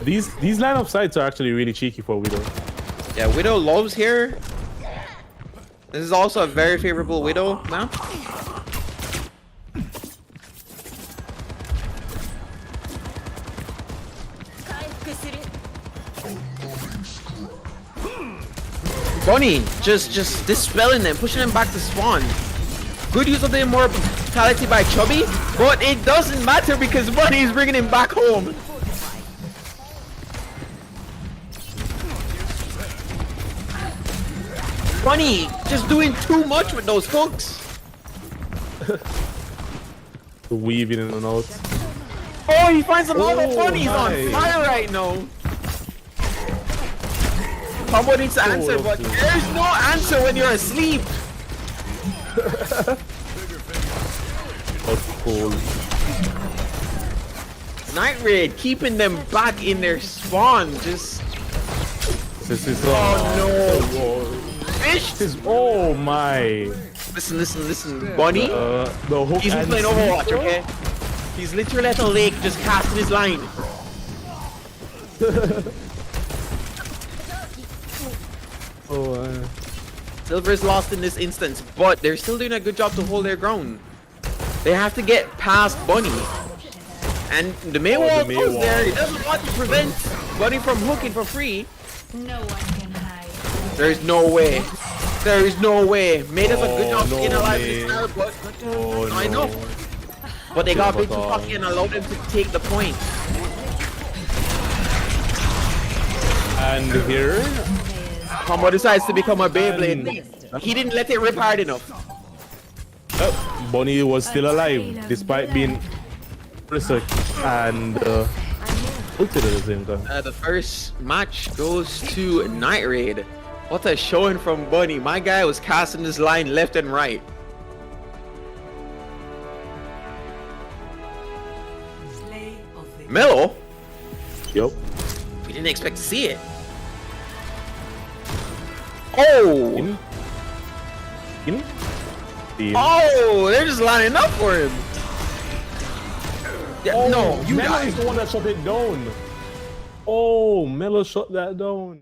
These line-up sides are actually really cheeky for Widow. Yeah, Widow loves here. This is also a very favorable Widow map. Bonnie just dispelling them, pushing them back to spawn. Good use of the immortality by Chubby, but it doesn't matter because Bonnie is bringing him back home. Bonnie just doing too much with those hooks. Weaving in and out. Oh, he finds a lot of Bonnie's on nice. fire right now. Combo needs to answer, but there's no answer when you're asleep. That's cool. Night Raid keeping them back in their spawn. Just This is no. Fish. Oh my. Listen, Bonnie. The hook. He's been and playing Overwatch, okay? He's literally at a lake just casting his line. Silver's lost in this instance, but they're still doing a good job to hold their ground. They have to get past Bunny. And the Maywall goes there. He doesn't want to prevent Bunny from hooking for free. No one can hide. There's no way. There is no way. May does a good job staying alive in this battle, but I know. But they got a bit too cocky and allowed them to take the point. And here, Combo decides to become a Beyblade. He didn't let it rip hard enough. Bunny was still alive despite being researched and ulted at the same time. The first match goes to Night Raid. What a showing from Bunny. My guy was casting his line left and right. Mellow? Yup. We didn't expect to see it. Oh! Oh, they're just lining up for him. Oh, no, you Mello died. is the one that shut it down. Oh, Mello shut that down.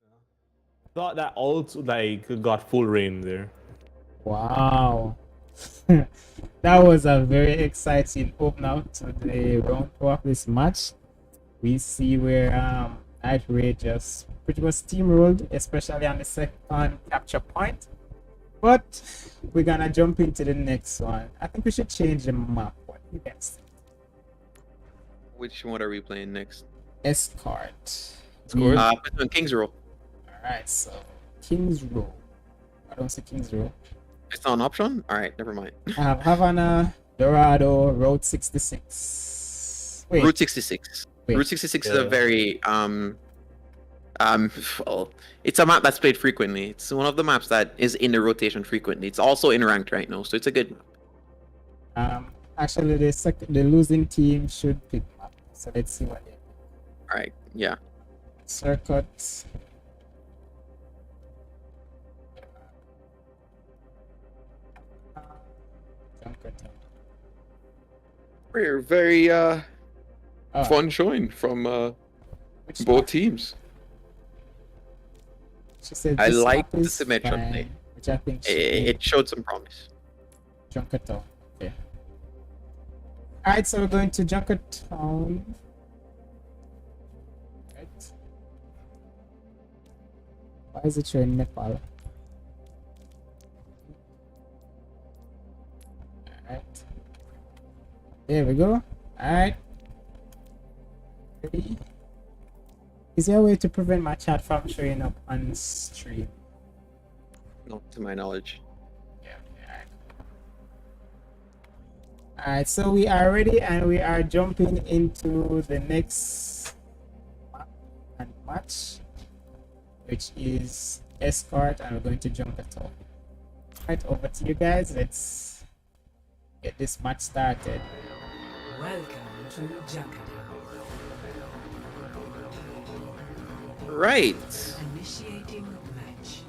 Thought that ult like got full reign there. Wow. That was a very exciting opener to the round 4 of this match. We see where Night Raid just pretty much steamrolled, especially on the second capture point. But we're gonna jump into the next one. I think we should change the map. What do you guys think? Which one are we playing next? Escort. Put on King's Row. Alright, so King's Row. I don't see King's Row. It's not an option? Alright, never mind. I have Havana, Dorado, Route 66. Wait. Route 66. Wait. Route 66 is a very well, it's a map that's played frequently. It's one of the maps that is in the rotation frequently. It's also in ranked right now, so it's a good map. Actually, the losing team should pick map. So let's see what they do. Alright, yeah. Circuit. We're very fun showing from both teams. She said I this like map the is Symmetra fine, play. which I think It showed some promise. Junkertown. Okay. Alright, so we're going to Junkertown. Right. Why is it showing Nepal? Alright. There we go. Alright. Ready? Is there a way to prevent my chat from showing up on stream? Not to my knowledge. Yeah, alright. Alright, so we are ready and we are jumping into the next map and match, which is Escort, and we're going to jump at all. Right, over to you guys. Let's get this match started. Welcome to Junkertown. Right. Initiating match.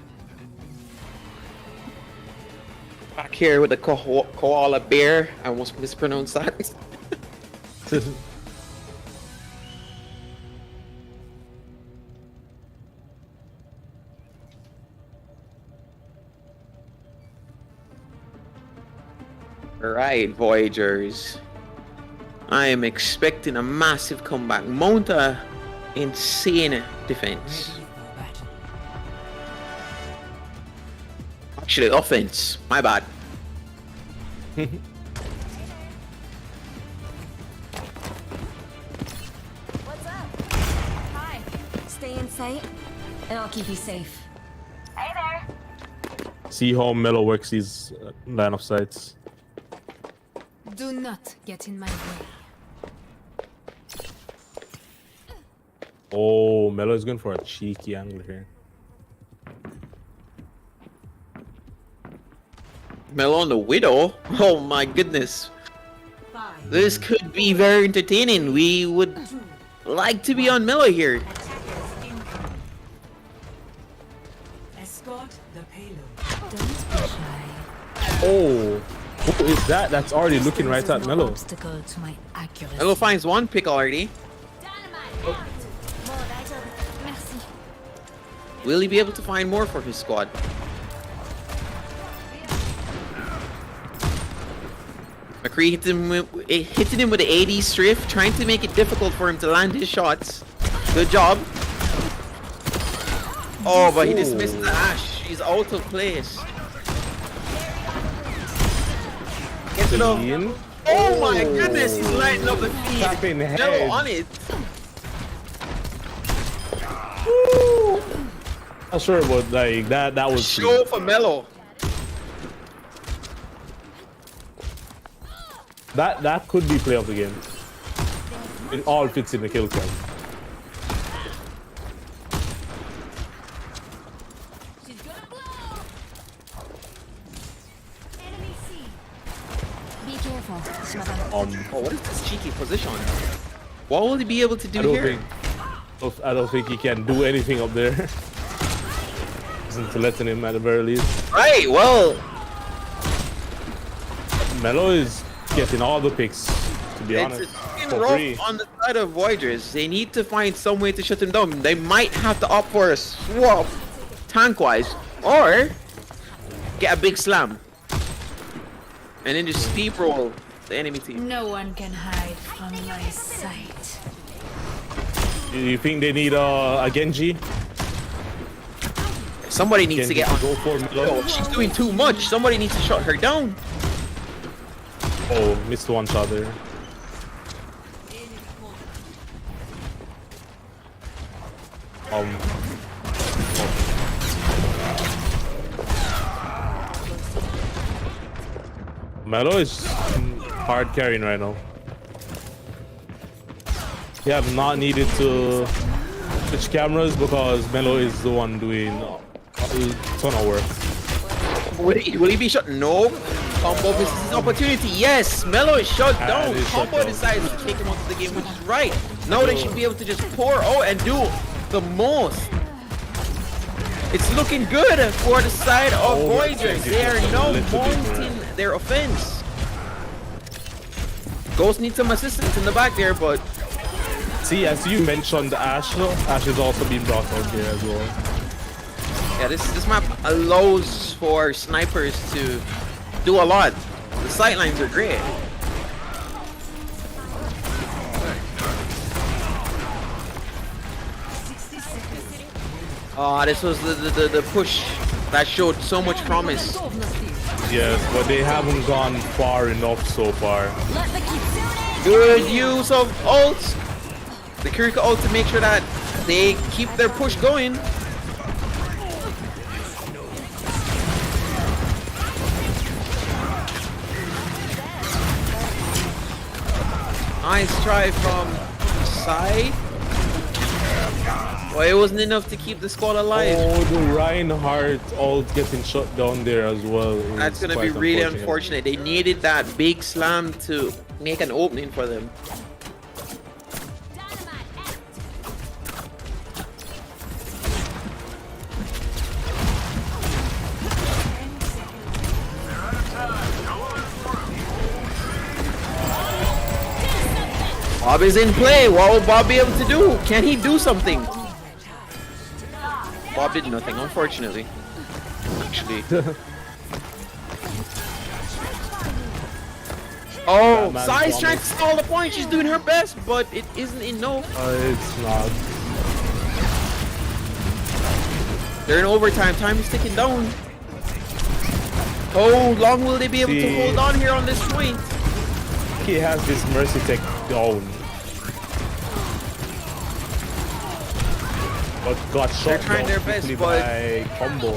Back here with the koala bear. I almost mispronounced that. Right, Voyagers. I am expecting a massive comeback. Mount a insane defense. Ready for battle. Actually, offense. My bad. What's up? Hi. Stay in sight, and I'll keep you safe. Hey there. See how Mello works his line of sights. Do not get in my way. Oh, Mello is going for a cheeky angle here. Melon on the Widow? Oh my goodness. 5, This could be very entertaining. We would like to be on Mello here. attackers incoming. Escort the payload. Don't be shy. Oh, who is that? That's already looking right at Mello. Obstacle to my accuracy. Mello finds one pick already. Dynamite. More vital. Merci. Will he be able to find more for his squad? McCree hitting him with the AD strafe, trying to make it difficult for him to land his shots. Good job. Oh, but he dismissed the Ash. He's out of place. Gets it off. Ian. Oh my goodness, he's lighting up the feed. Tapping the Mello head. on it. Not sure, but like that was Show for Mello. That could be play of the game. It all fits in the kill cam. She's gonna blow. Enemy C. Be careful. Oh, what is this cheeky position? What will he be able to do here? I don't think he can do anything up there. Isn't letting him at the very least. Right, well, Melo is getting all the picks, to be honest. It's rough on the side of Voiders. They need to find some way to shut him down. They might have to opt for a swap, tank-wise, or get a big slam. And then just steamroll the enemy team. No one can hide from my sight. You think they need a Genji? Somebody needs to get on. Go for Melo. Oh, she's doing too much. Somebody needs to shut her down. Oh, missed one shot there. Melo is hard carrying right now. He have not needed to switch cameras because Melo is the one doing a ton of work. Will he be shut? No. Combo misses his opportunity. Yes, Melo is shut down. Combo decides to take him out of the game, which is right. Now they should be able to just pour out and do the most. It's looking good for the side of Voiders. They are now mounting their offense. Ghost needs some assistance in the back there, but see, as you mentioned, Ash is also being brought out here as well. Yeah, this map allows for snipers to do a lot. The sightlines are great. This was the push that showed so much promise. Yes, but they haven't gone far enough so far. Good use of ults. The Kirika ult to make sure that they keep their push going. Nice try from side. Well, it wasn't enough to keep the squad alive. Oh, the Reinhardt ult getting shut down there as well. That's gonna be really unfortunate. They needed that big slam to make an opening for them. Bob is in play. What will Bob be able to do? Can he do something? Bob did nothing, unfortunately. Actually. Oh, Sai's trying to stall the point. She's doing her best, but it isn't enough. It's not. They're in overtime. Time is ticking down. How long will they be able to hold on here on this point? He has this Mercy Tech down. But got shot. They're trying their best, but by combo.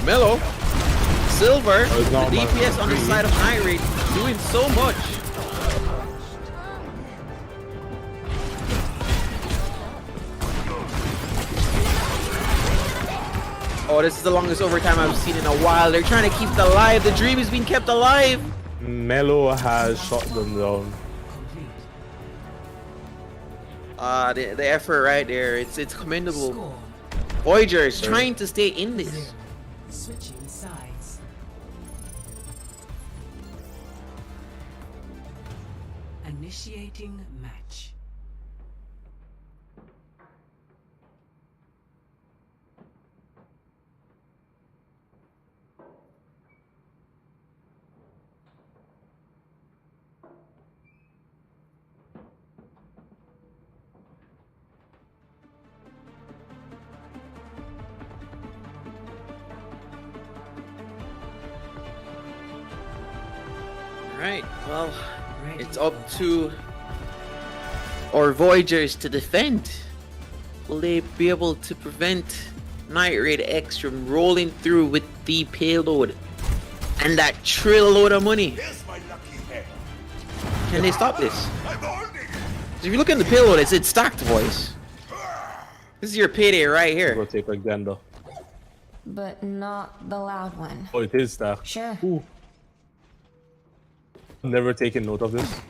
Melo, Silver, the DPS on the side of Irate, doing so much. Oh, this is the longest overtime I've seen in a while. They're trying to keep it alive. The dream is being kept alive. Melo has shot them down. The effort right there, it's commendable. Voyager is trying to stay in this. Switching sides. Initiating match. Right, well, it's up to our Voyagers to defend. Will they be able to prevent Night Raid Extreme rolling through with the payload and that trill load of money. Can they stop this? So if you look at the payload, it's stacked, boys. This is your payday right here. Go take a gander. But not the loud one. Oh, it is stacked. Sure. Ooh. Never taken note of this.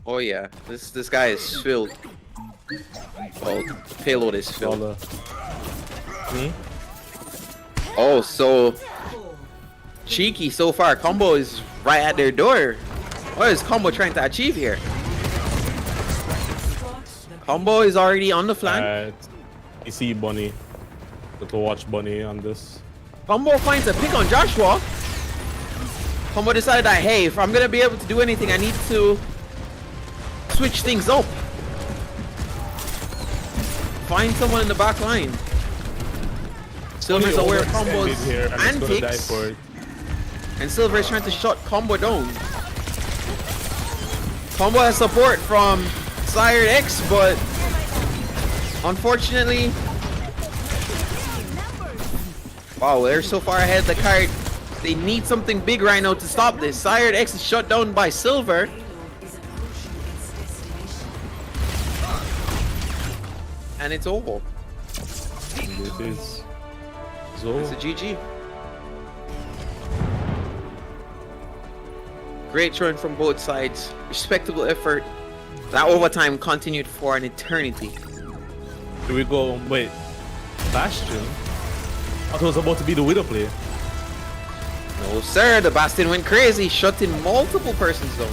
Oh yeah, this guy is filled. Well, payload is filled. Oh, so cheeky so far. Combo is right at their door. What is Combo trying to achieve here? Combo is already on the flank. You see Bunny. To watch Bunny on this. Combo finds a pick on Joshua. Combo decided that, hey, if I'm gonna be able to do anything, I need to switch things up. Find someone in the back line. Silver's aware of Combo's antics. And Silver is trying to shut Combo down. Combo has support from Sired X, but unfortunately, wow, they're so far ahead of the card. They need something big right now to stop this. Sired X is shut down by Silver. And it's over. This is It's a GG. Great run from both sides. Respectable effort. That overtime continued for an eternity. Here we go. Wait. Bastion? I thought it was about to be the widow play. No, sir. The Bastion went crazy, shutting multiple persons down.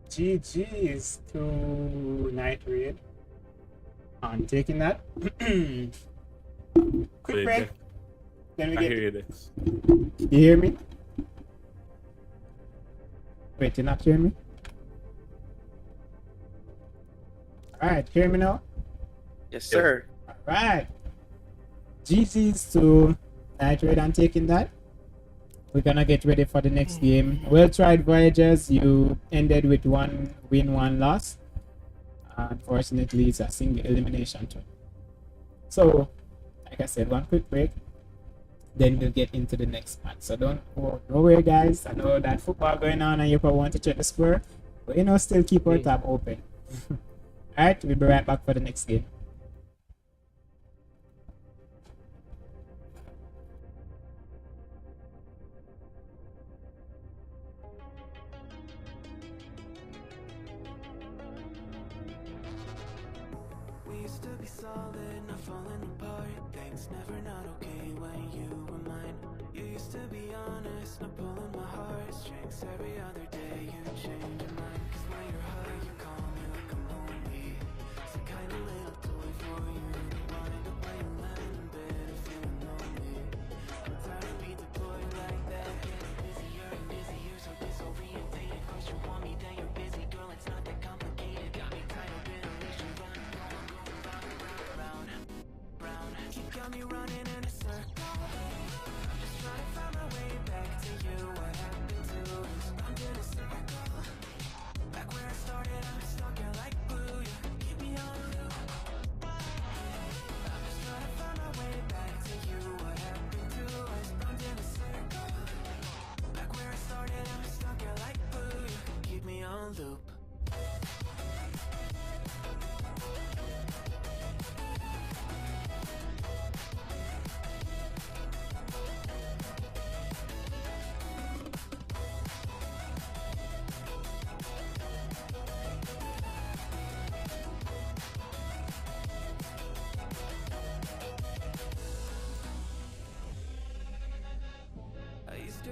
GG's to Night Raid. I'm taking that. Quick break. Then we I get. hear this. You hear me? Wait, you're not hearing me? Alright, hear me now? Yes, sir. Alright. GG's to Night Raid and taking that. We're gonna get ready for the next game. Well tried, Voyagers. You ended with 1 win, 1 loss. Unfortunately, it's a single elimination turn. So, like I said, one quick break. Then we'll get into the next match. So don't worry, guys. I know that football going on and you probably want to check the score. But you know, still keep our tab open. Alright, we'll be right back for the next game.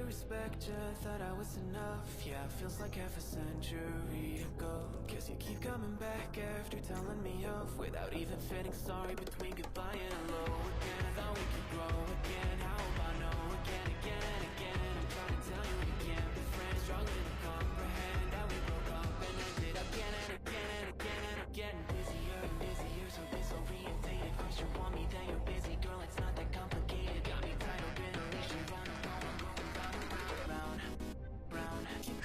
Respect you, thought I was enough. Yeah, feels like half a century ago. Guess you keep coming back after telling me off without even feeling sorry between goodbye and hello again. I thought we could grow again. How about no again, again and again? I'm trying to tell you we can't be friends, struggling to comprehend how we broke up and ended again and again and again and again. Busier and busier, so disorientated. First you want me, then you're busy, girl. It's not that complicated. Got me tied up in a leash, you run. Keep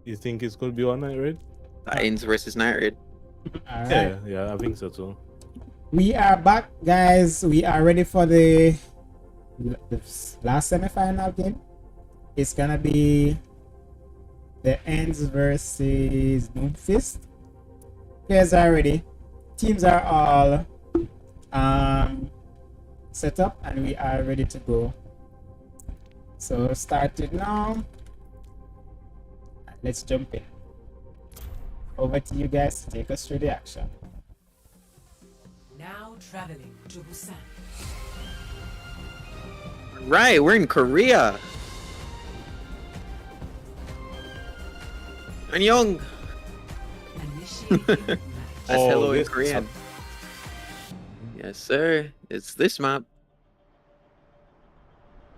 You think it's gonna be on Night Raid? Titans versus Night Raid. All right. Yeah, I think so too. We are back, guys. We are ready for the last semi-final game. It's gonna be the Ends versus Noob Fist. Players are ready. Teams are all set up, and we are ready to go. So start it now. Let's jump in. Over to you guys to take us through the action. Now traveling to Busan. Right, we're in Korea. And young. Initiating That's Oh, hello in this- Korean. Yes, sir. It's this map.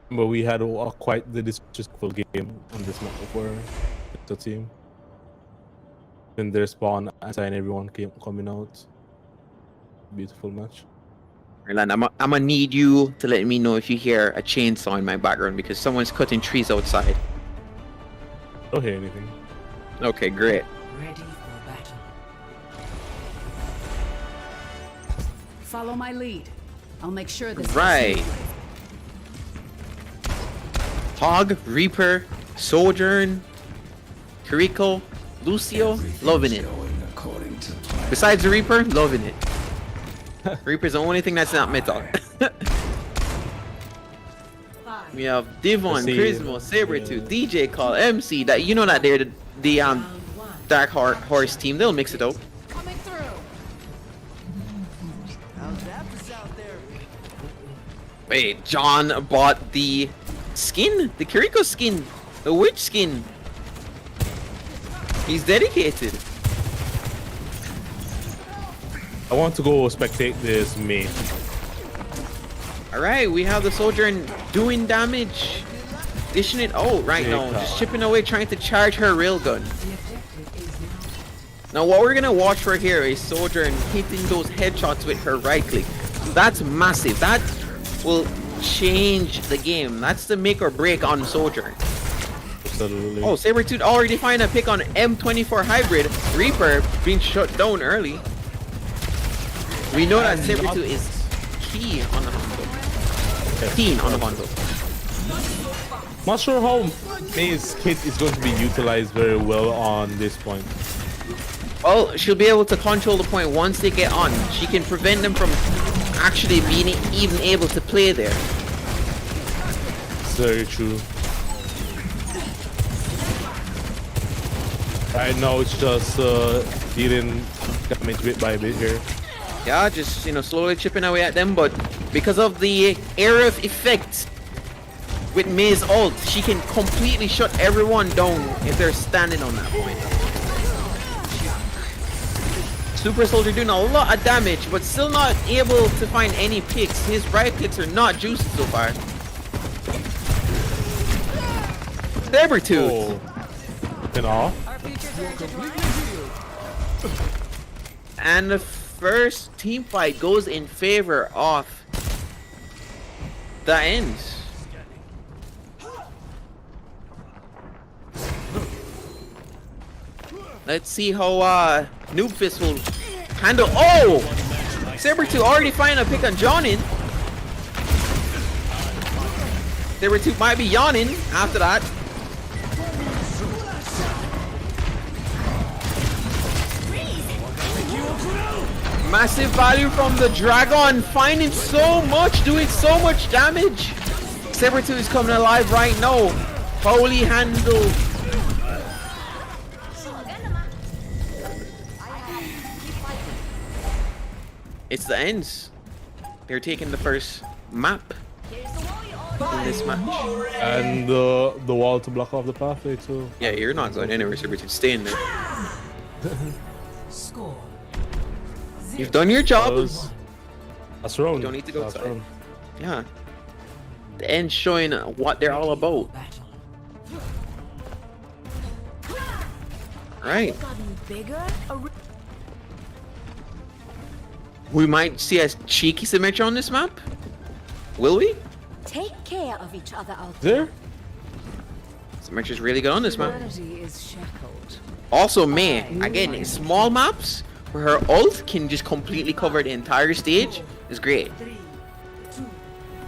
But we had quite the disrespectful game on this map before the team. When their spawn and everyone coming out. Beautiful match. Erland, I'm gonna need you to let me know if you hear a chainsaw in my background because someone's cutting trees outside. Don't hear anything. Okay, great. ready for battle. Follow my lead. I'll make sure this Right. Hog, Reaper, Sojourn, Kiriko, Lucio, loving it. Besides the Reaper, loving it. Reaper's the only thing that's not metal. We have Divon, Charisma, Sabretooth, DJ Call, MC. That you know that they're the Dark Horse team. They'll mix it up. coming through. Wait, John bought the skin, the Kiriko skin, the witch skin. He's dedicated. I want to go spectate this main. Alright, we have the soldier doing damage. Dishing it out right now. Just chipping away, trying to charge her railgun. Now what we're gonna watch for here is soldier hitting those headshots with her right click. That's massive. That will change the game. That's the make or break on soldier. Absolutely. Oh, Sabretooth already find a pick on M24 hybrid. Reaper being shut down early. We know that Sabretooth is key on the Hondo. Keen on the Hondo. Not sure how May's kit is going to be utilized very well on this point. Well, she'll be able to control the point once they get on. She can prevent them from actually being even able to play there. Very true. Right now it's just dealing damage bit by bit here. Yeah, just slowly chipping away at them, but because of the area of effect with May's ult, she can completely shut everyone down if they're standing on that point. Super Soldier doing a lot of damage, but still not able to find any picks. His right clicks are not juicy so far. Sabretooth. And the first team fight goes in favor of the Ends. Let's see how Noob Fist will handle. Oh! Sabretooth already finding a pick on Jonin. Sabretooth might be yawning after that. Massive value from the Dragon, finding so much, doing so much damage. Sabretooth is coming alive right now. Holy handle. It's the Ends. They're taking the first map in this match. And the wall to block off the pathway too. Yeah, you're not going anywhere, Sabretooth. Stay in there. Score. You've done your job. That's wrong. You don't need to go outside. Yeah. The Ends showing what they're all about. Right. We might see a cheeky Symmetra on this map. Will we? Take care of each other out there. Symmetra's really good on this map. Humanity is shackled. Also, May, again, in small maps where her ult can just completely cover the entire stage is great.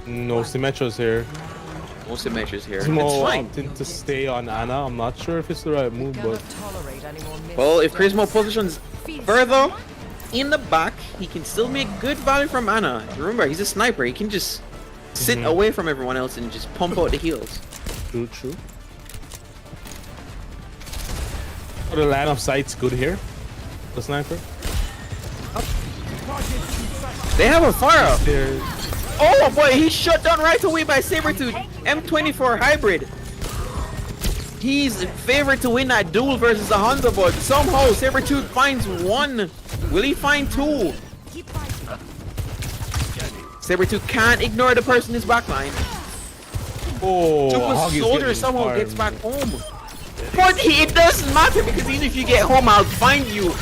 No Symmetra's here. No Symmetra's here. It's more fine. opting to stay on Ana. I'm not sure if it's the right move, but Well, if Prismo positions further in the back, he can still make good value from Ana. Remember, he's a sniper. He can just sit away from everyone else and just pump out the heals. true. Oh, the line of sight's good here. The sniper. They have a fire. There. Oh boy, he's shut down right away by Sabretooth. M24 hybrid. He's favored to win that duel versus the Hunter, but somehow Sabretooth finds one. Will he find two? Sabretooth can't ignore the person in his backline. Oh, Super Hog is Soldier getting somehow fired. gets back home. But it doesn't matter because even if you get home, I'll find you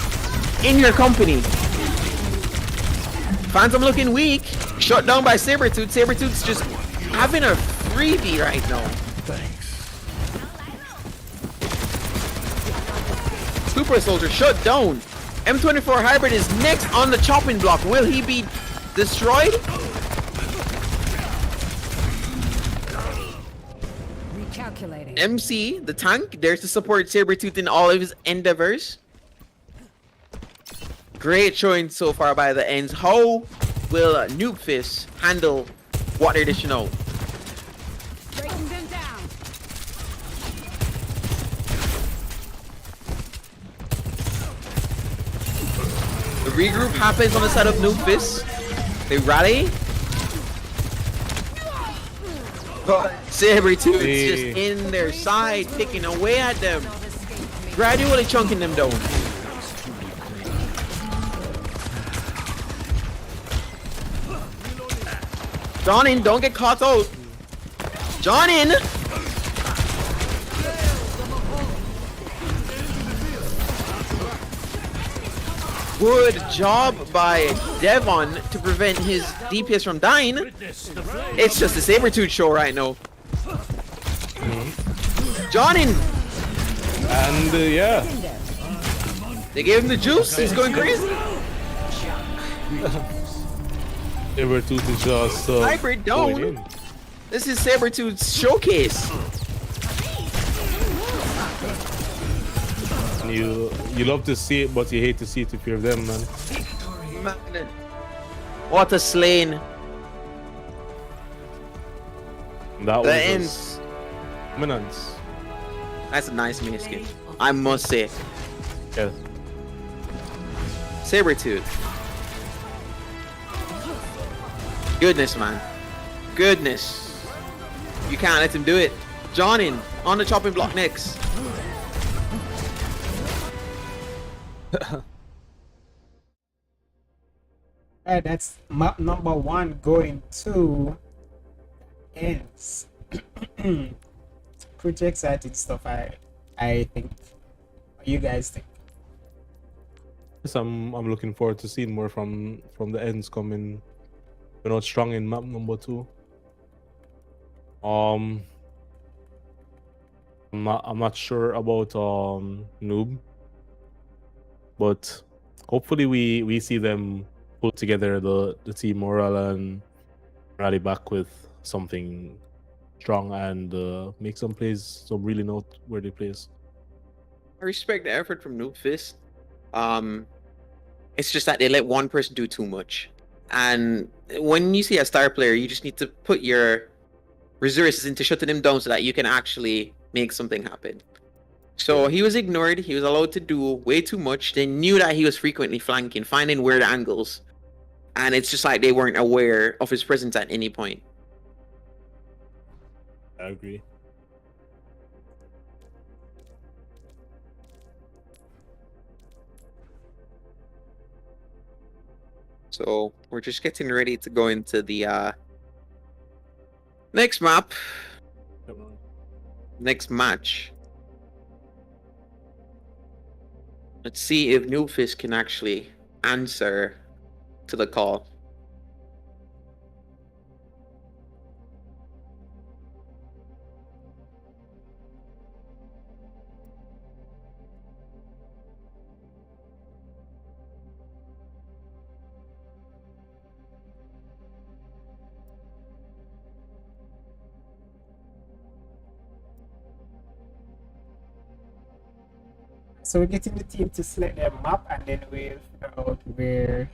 in your company. Phantom looking weak. Shut down by Sabretooth. Sabretooth's just having a freebie right now. Super Soldier shut down. M24 Hybrid is next on the chopping block. Will he be destroyed? Recalculating. MC, the tank, there's to support Sabretooth in all of his endeavors. Great showing so far by the ends. How will Noob Fist handle what they're dishing out? Breaking them down. The regroup happens on the side of Noob Fist. They rally. But Sabretooth is just in their side, picking away at them. Gradually chunking them down. John in, don't get caught out. John in. Good job by Devon to prevent his DPS from dying. It's just a Sabretooth show right now. John in. And yeah. They gave him the juice. He's going crazy. Sabretooth is just Hybrid going down. in. This is Sabretooth's showcase. And you love to see it, but you hate to see it if you're them, man. Man. What a slaying. That The was ends. just dominance. That's a nice mini skin, I must say. Yeah. Sabretooth. Goodness, man. Goodness. You can't let him do it. John in on the chopping block next. Alright, that's map number 1 going to ends. Pretty exciting stuff, I think. What you guys think? Yes, I'm looking forward to seeing more from the ends coming. We're not strong in map number 2. I'm not sure about Noob, but hopefully we see them put together the team morale and rally back with something strong and make some plays, some really noteworthy plays. I respect the effort from Noob Fist. It's just that they let one person do too much. And when you see a star player, you just need to put your resources into shutting him down so that you can actually make something happen. So he was ignored. He was allowed to do way too much. They knew that he was frequently flanking, finding weird angles. And it's just like they weren't aware of his presence at any point. I agree. So we're just getting ready to go into the next map. Next match. Let's see if Noobfist can actually answer to the call. So we're getting the team to select their map, and then we'll figure out where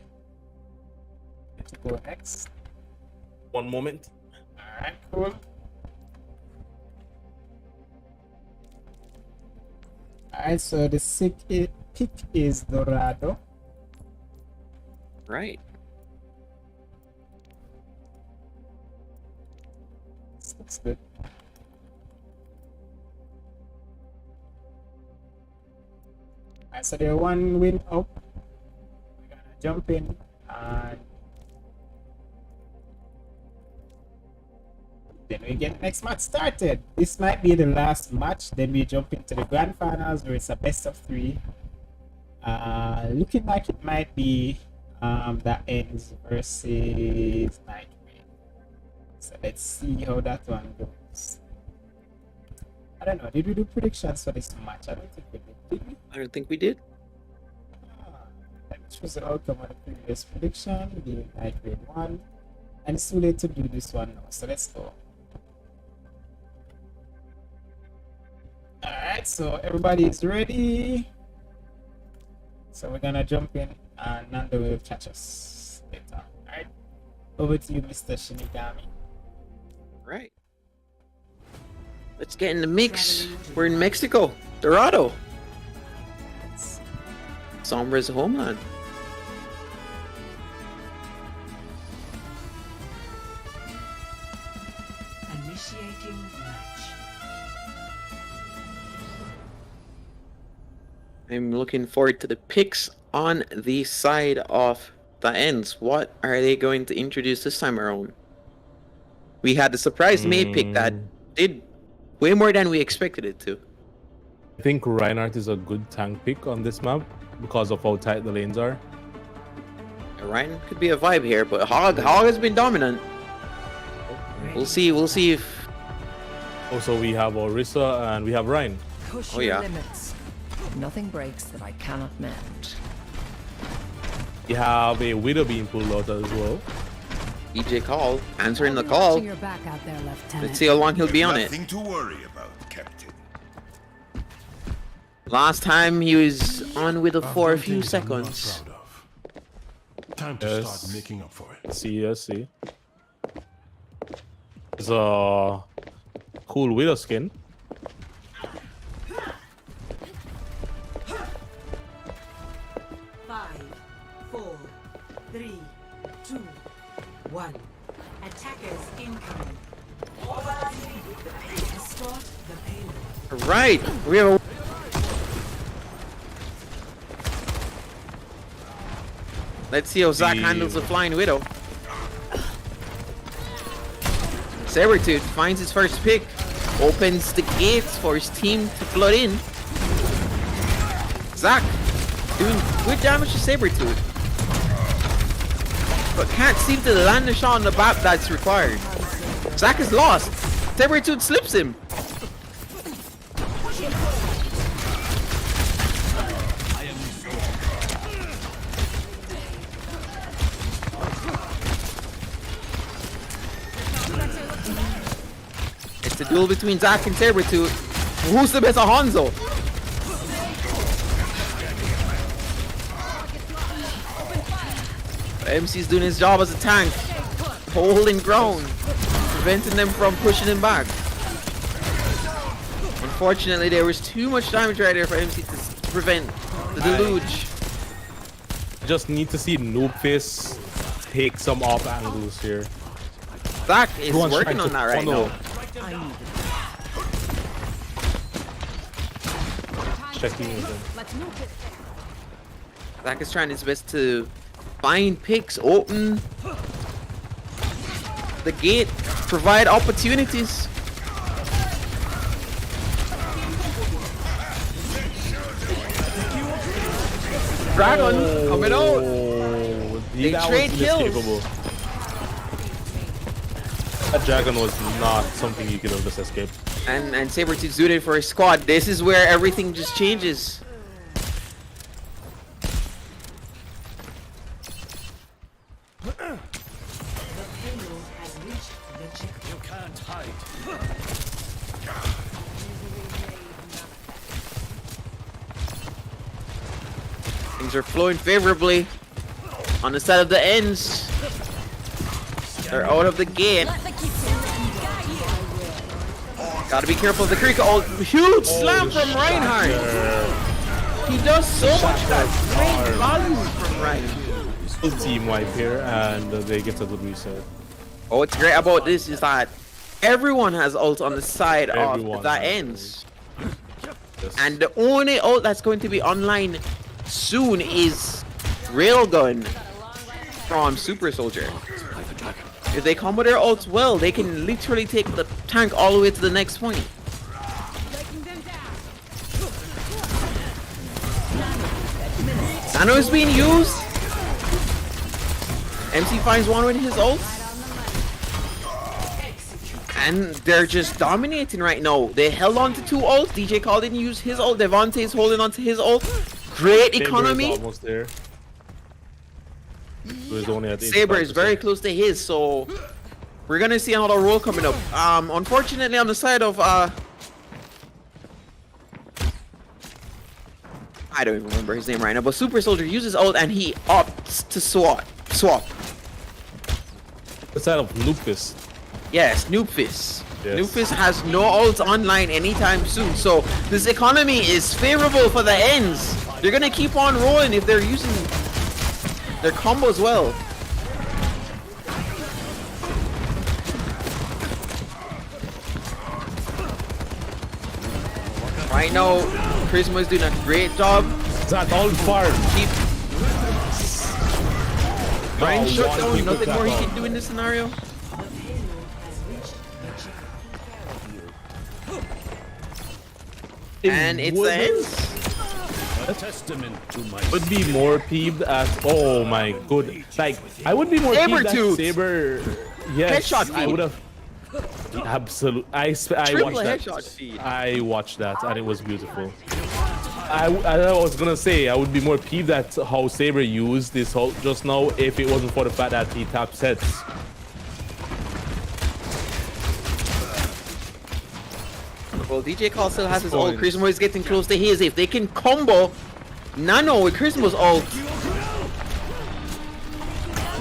to go next. One moment. Alright, cool. Alright, so the pick is Dorado. Right. This looks good. Alright, so they're one win up. We're gonna jump in and then we get next match started. This might be the last match. Then we jump into the grand finals where it's a best of 3. Looking like it might be that ends versus Nightmare. So let's see how that one goes. I don't know. Did we do predictions for this match? I don't think we did. Did we? I don't think we did. Let me choose the outcome of the previous prediction. The Nightmare 1. And it's too late to do this one now. So let's go. Alright, so everybody is ready. So we're gonna jump in and Nando will catch us later. Alright. Over to you, Mr. Shinigami. Right. Let's get in the mix. We're in Mexico. Dorado. Sombra's homeland. Initiating match. I'm looking forward to the picks on the side of the ends. What are they going to introduce this time around? We had the surprise May pick that did way more than we expected it to. I think Reinhardt is a good tank pick on this map because of how tight the lanes are. Ryan could be a vibe here, but Hog has been dominant. We'll see if... Also, we have Orisa and we have Ryan. Push Oh, your yeah. limits. Nothing breaks that I cannot mend. We have a Widow being pulled out as well. EJ call, answering the I'll be call. watching your back out there, Lieutenant. Let's see how long he'll be on it. Nothing to worry about, Captain. Last time he was on with a for a few seconds. Time to start making up for it. See. It's a cool Widow skin. Five, 4, 3, 2, 1. Attackers incoming. Start the payload. Right, we have a... Let's see how Zach handles the Flying Widow. Sabretooth finds his first pick, opens the gates for his team to flood in. Zach doing good damage to Sabretooth, but can't seem to land the shot on the map that's required. Zach is lost. Sabretooth slips him. It's a duel between Zach and Sabretooth. Who's the better Hanzo? MC's doing his job as a tank, holding ground, preventing them from pushing him back. Unfortunately, there was too much damage right there for MC to prevent the deluge. Just need to see Noobface take some off angles here. Zach is working on that right now. Checking with him. Zach is trying his best to find picks, open the gate, provide opportunities. Dragon coming out. They trade kills. That dragon was not something you could have just escaped. And Sabretooth's doing it for his squad. This is where everything just changes. The payload has reached the checkpoint. You can't hide. Things are flowing favorably on the side of the ends. They're out of the gate. Gotta be careful of the creek. Oh, huge slam from Reinhardt. He does so much that great value from Reinhardt. Full team wipe here, and they get a good reset. Oh, what's great about this is that everyone has ult on the side of that ends. Yes. And the only ult that's going to be online soon is Railgun from Super Soldier. If they combo their ults well, they can literally take the tank all the way to the next point. Nano is being used. MC finds one with his ult. And they're just dominating right now. They held on to 2 ults. DJ Call didn't use his ult. Devontae is holding on to his ult. Great economy. Almost there. So only at Saber is very close to his, so we're gonna see another roll coming up. Unfortunately, on the side of I don't even remember his name right now, but Super Soldier uses ult and he opts to swap. The side of Lupus. Yes, Noobfist. Yes. Noobfist has no ults online anytime soon, so this economy is favorable for the ends. They're gonna keep on rolling if they're using their combos well. Right now, Charisma is doing a great job. That all far. Ryan Showdown, nothing more he can do in this scenario. And it's the ends. A testament to my Would be more peeved at. Oh my good. Like I would be more peeved at Saber. Yes, Headshot I would have. Absolutely. I watched that. Headshot feed. I watched that and it was beautiful. I was gonna say I would be more peeved at how Saber used this ult just now if it wasn't for the fact that he tapped sets. Well, DJ Call still has his ult. Charisma is getting close to his. If they can combo Nano with Charisma's ult.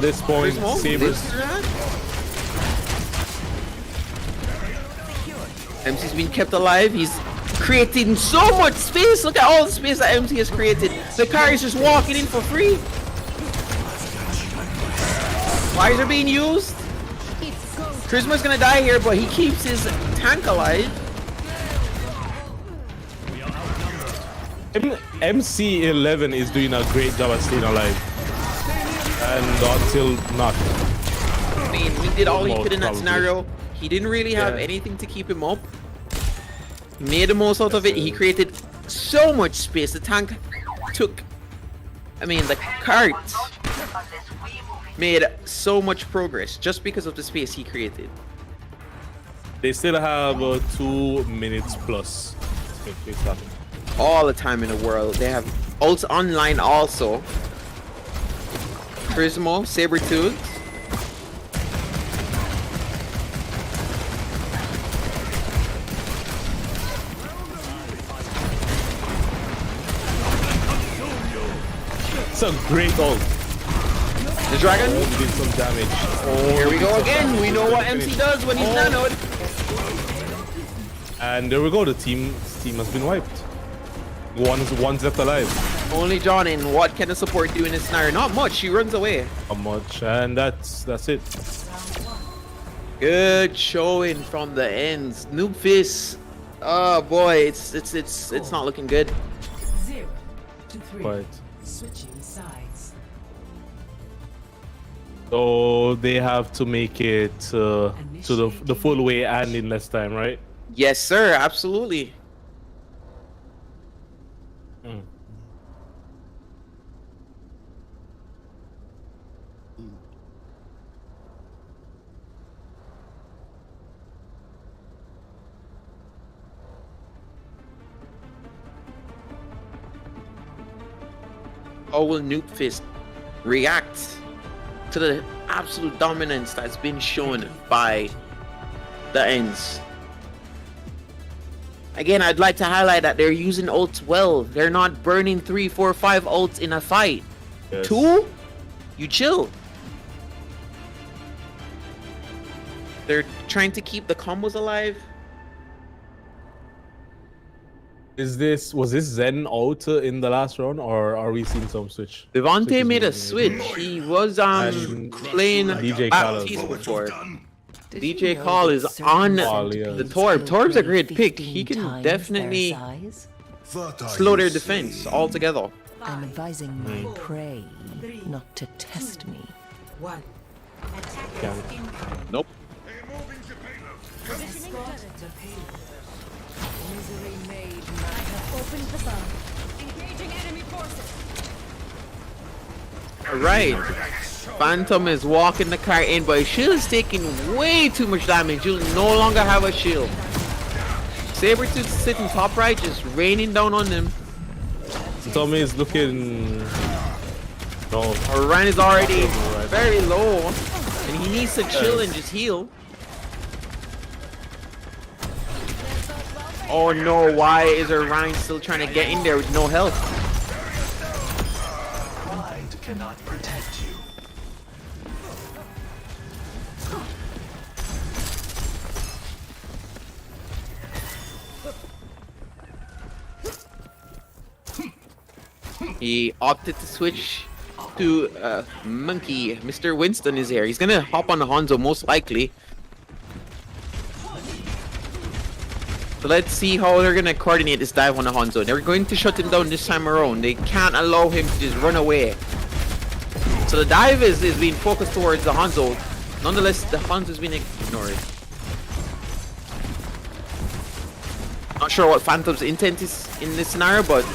This point, Saber's. MC's been kept alive. He's creating so much space. Look at all the space that MC has created. The car is just walking in for free. Flyers are being used. Charisma's gonna die here, but he keeps his tank alive. MC11 is doing a great job at staying alive. And until not. I mean, he did all he could in that scenario. He didn't really have anything to keep him up. He made the most out of it. He created so much space. The tank took... I mean, the cart made so much progress just because of the space he created. They still have 2 minutes plus. All the time in the world. They have ults online also. Charisma, Sabertooth. It's a great ult. The dragon did some damage. Oh, here we go again. We know what MC does when he's nanoed. And there we go. The team has been wiped. One's left alive. Only John, and what can the support do in this scenario? Not much. She runs away. Not much, and that's it. Good showing from the ends. Noobfist. Oh boy, it's not looking good. 0 to 3. Right. Switching sides. So they have to make it to the full way and in less time, right? Yes, sir. Absolutely. How will Noobfist react to the absolute dominance that's been shown by the ends? Again, I'd like to highlight that they're using ults well. They're not burning 3, 4, 5 ults in a fight. Yes. 2? You chill. They're trying to keep the combos alive. Was this Zen out in the last round, or are we seeing some switch? Devontae made a switch. He was playing DJ Baptiste before. DJ Call is on the Torb. Torb's a great pick. He can definitely slow their defense altogether. I'm advising my prey not to test me. Nope. Alright. Phantom is walking the car in, but his shield is taking way too much damage. You'll no longer have a shield. Sabretooth sitting top right, just raining down on them. Tommy is looking... No. Orion is already very low, and he needs to chill and just heal. Oh no, why is Orion still trying to get in there with no health? Mind cannot protect you. He opted to switch to Monkey. Mr. Winston is here. He's gonna hop on the Hanzo most likely. So let's see how they're gonna coordinate this dive on the Hanzo. They're going to shut him down this time around. They can't allow him to just run away. So the dive is being focused towards the Hanzo. Nonetheless, the Hanzo's being ignored. Not sure what Phantom's intent is in this scenario, but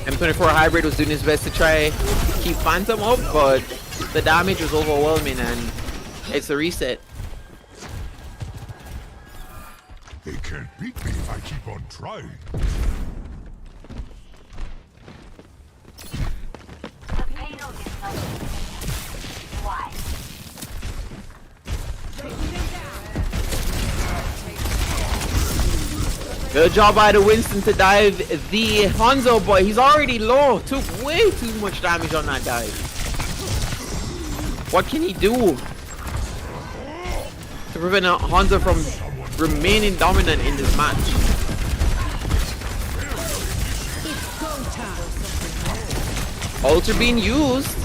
M24 Hybrid was doing his best to try keep Phantom up, but the damage was overwhelming and it's a reset. They can't beat me if I keep on trying. Good job by the Winston to dive the Hanzo, but he's already low. Took way too much damage on that dive. What can he do to prevent Hanzo from remaining dominant in this match? Ults are being used,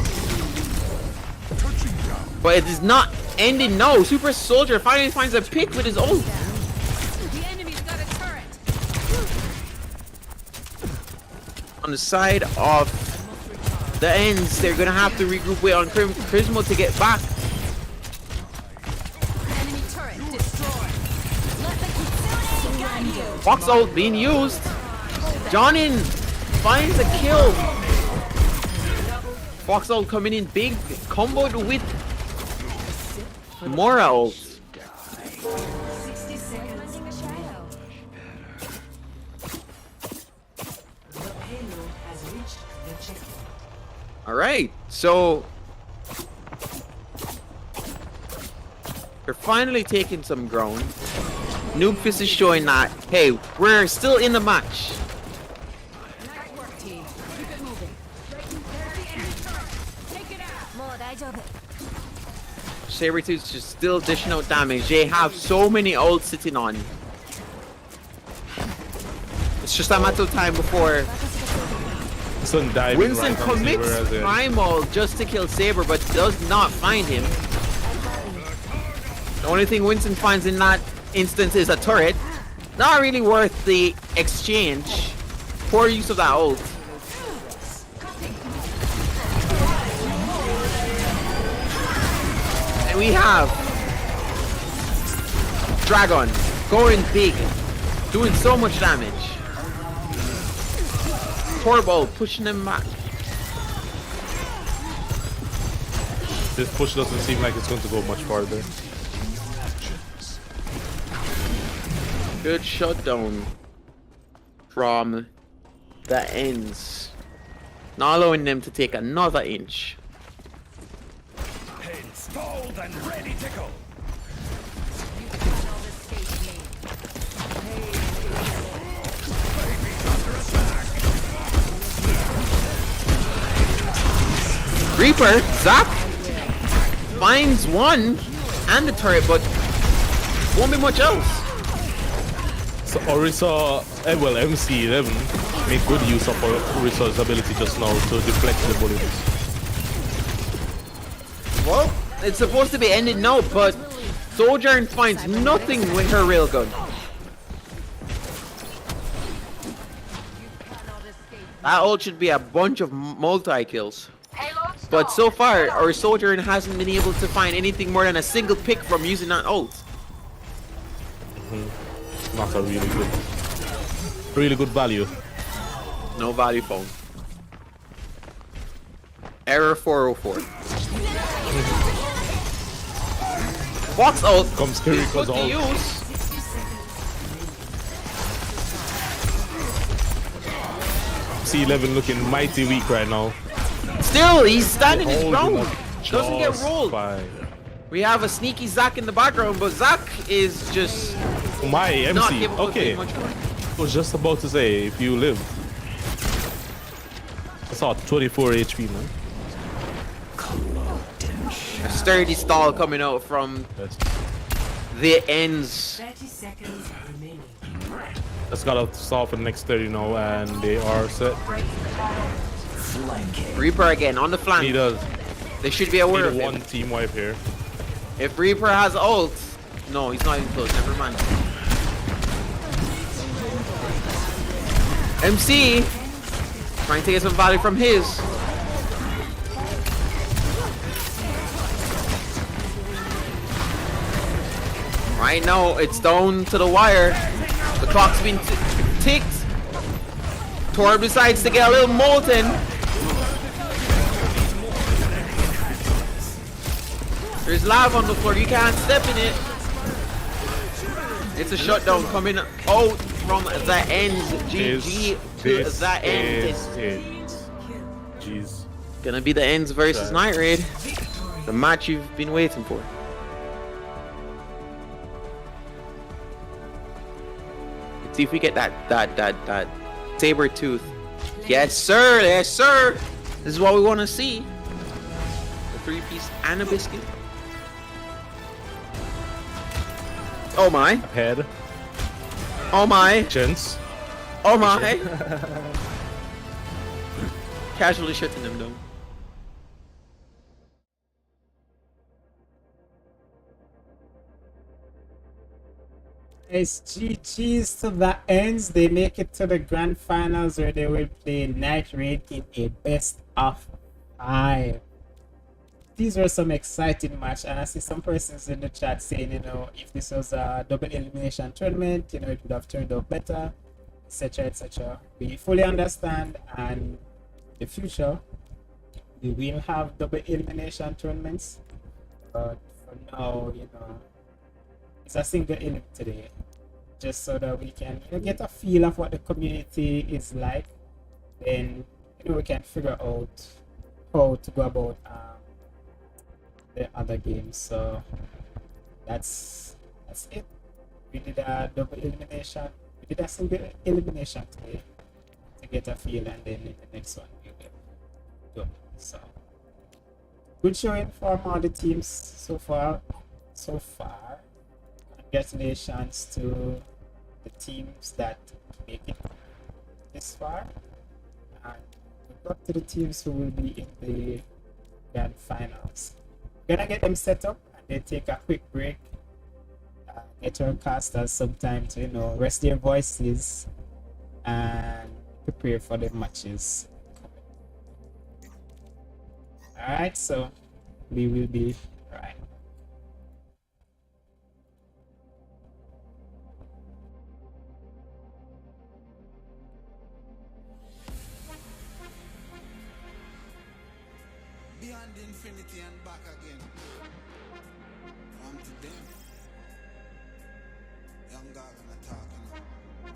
but it is not ending now. Super Soldier finally finds a pick with his ult. On the side of the ends, they're gonna have to regroup way on Charisma to get back. Fox ult being used. Jonin finds a kill. Fox ult coming in big, comboed with Mora ult. Alright, so they're finally taking some ground. Noobfist is showing that, hey, we're still in the match. Sabretooth's just still dishing out damage. They have so many ults sitting on. It's just a matter of time before Winston commits Primal just to kill Saber, but does not find him. The only thing Winston finds in that instance is a turret. Not really worth the exchange. Poor use of that ult. And we have Dragon going big, doing so much damage. Turbo pushing them back. This push doesn't seem like it's going to go much farther. Good shutdown from the ends. Not allowing them to take another inch. Installed and ready to go. Reaper, Zap finds one and the turret, but won't be much else. So Orisa, well, MC11 made good use of Orisa's ability just now to deflect the bullets. Well, it's supposed to be ended now, but Sojourn finds nothing with her railgun. That ult should be a bunch of multi-kills. But so far, our Sojourn hasn't been able to find anything more than a single pick from using that ult. Not a really good value. No value phone. Error 404. Fox ult comes Kiriko's ult. C11 looking mighty weak right now. Still, he's standing his ground. Doesn't get rolled. Fine. We have a sneaky Zac in the background, but Zac is just my MC. Not capable of Okay. doing much more. I was just about to say, if you live. I saw 24 HP, man. A sturdy stall coming out from the ends. 30 seconds remaining. Just gotta start for the next 30 now, and they are set. Reaper again on the flank. He does. They should be aware of one him. team wipe here. If Reaper has ult, no, he's not even close. Never mind. MC trying to get some value from his. Right now, it's down to the wire. The clock's been ticked. Tor decides to get a little molten. There's lava on the floor. You can't step in it. It's a shutdown coming out from the ends. GG to the ends. Jeez. Gonna be the ends versus Night Raid. The match you've been waiting for. Let's see if we get that saber tooth. Yes, sir. Yes, sir. This is what we want to see. A 3-piece and a biscuit. Oh my. Head. Oh my. Gents. Oh my. Casually shutting them down. It's GG's to the ends. They make it to the grand finals where they will play Night Raid in a best of 5. These were some exciting match, and I see some persons in the chat saying, you know, if this was a double elimination tournament, you know, it would have turned out better, etc., etc. We fully understand, and in the future we will have double elimination tournaments, but for now, you know, it's a single elim today, just so that we can, you know, get a feel of what the community is like. Then, you know, we can figure out how to go about the other games. So that's it. We did a double elimination. We did a single elimination today to get a feel, and then in the next one we will go. So good showing from all the teams so far. Congratulations to the teams that make it this far, and good luck to the teams who will be in the grand finals. Gonna get them set up and then take a quick break. Get our casters some time to, you know, rest their voices and prepare for the matches. Alright, so we will be right. Beyond infinity and back again. On to them. Young guy gonna talk, you know.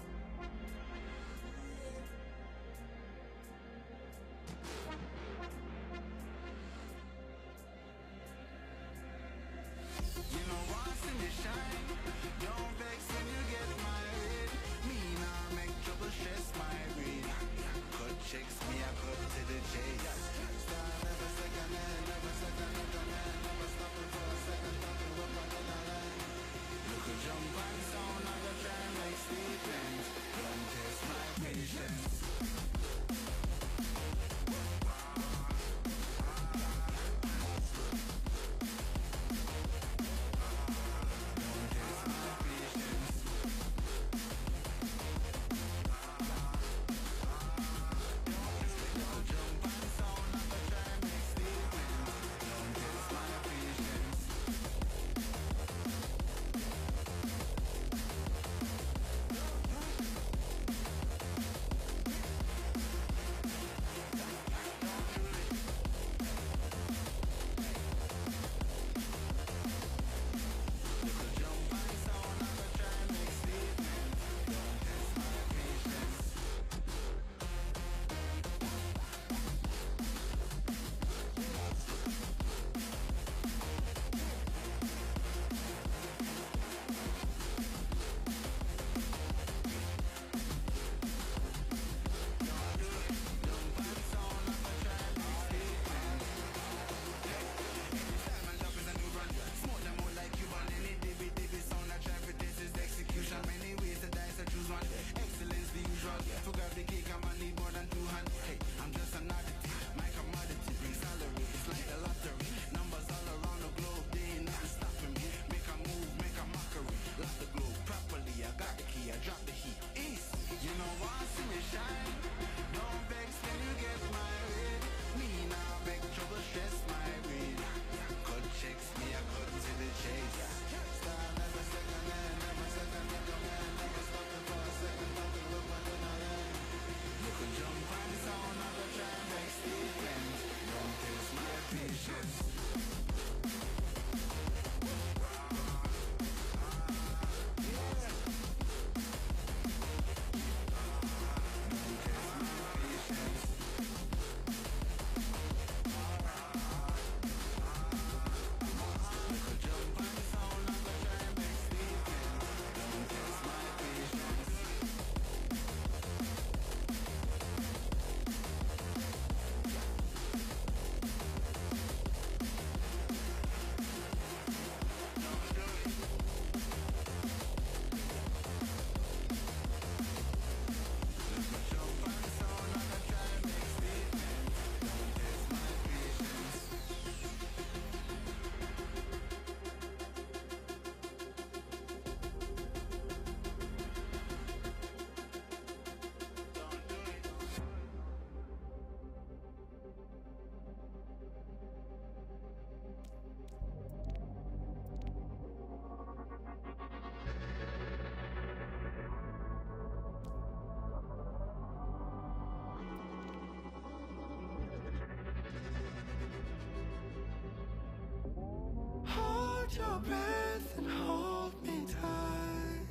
your breath and hold me tight.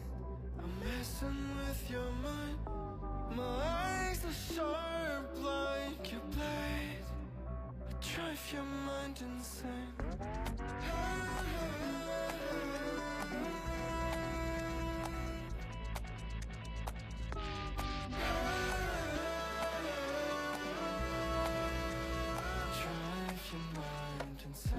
I'm messing with your mind. My eyes are sharp like your blade. I drive your mind insane. Drive your mind insane.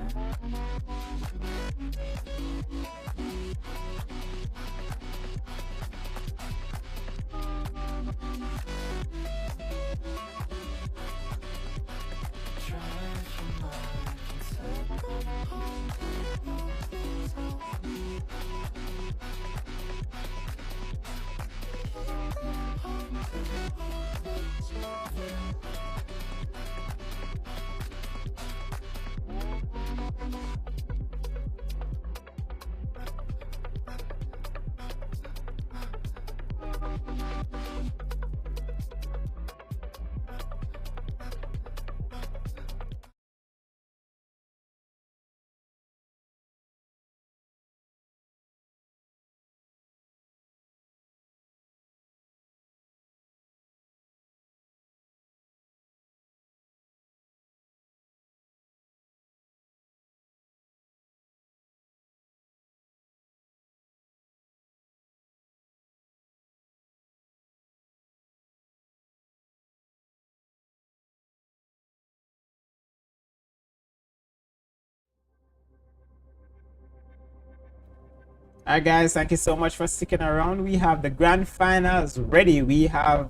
Alright guys, thank you so much for sticking around. We have the grand finals ready. We have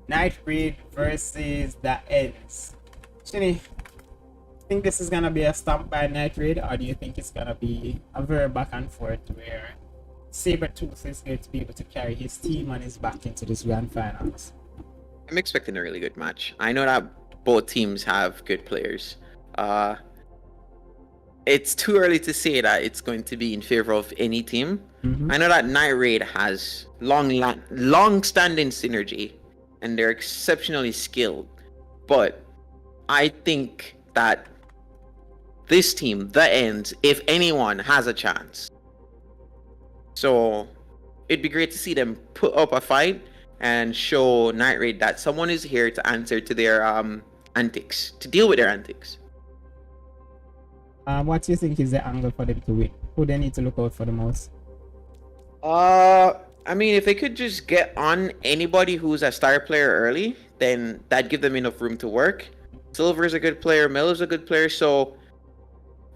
Night Raid versus the Ends. Shinny, think this is gonna be a stomp by Night Raid, or do you think it's gonna be a very back and forth where Sabertooth is going to be able to carry his team on his back into this grand finals? I'm expecting a really good match. I know that both teams have good players. It's too early to say that it's going to be in favor of any team. I know that Night Raid has long-standing synergy, and they're exceptionally skilled. But I think that this team, the Ends, if anyone, has a chance. So it'd be great to see them put up a fight and show Night Raid that someone is here to answer to their antics, to deal with their antics. What do you think is the angle for them to win? Who they need to look out for the most? I mean, if they could just get on anybody who's a star player early, then that'd give them enough room to work. Silver's a good player, Miller's a good player, so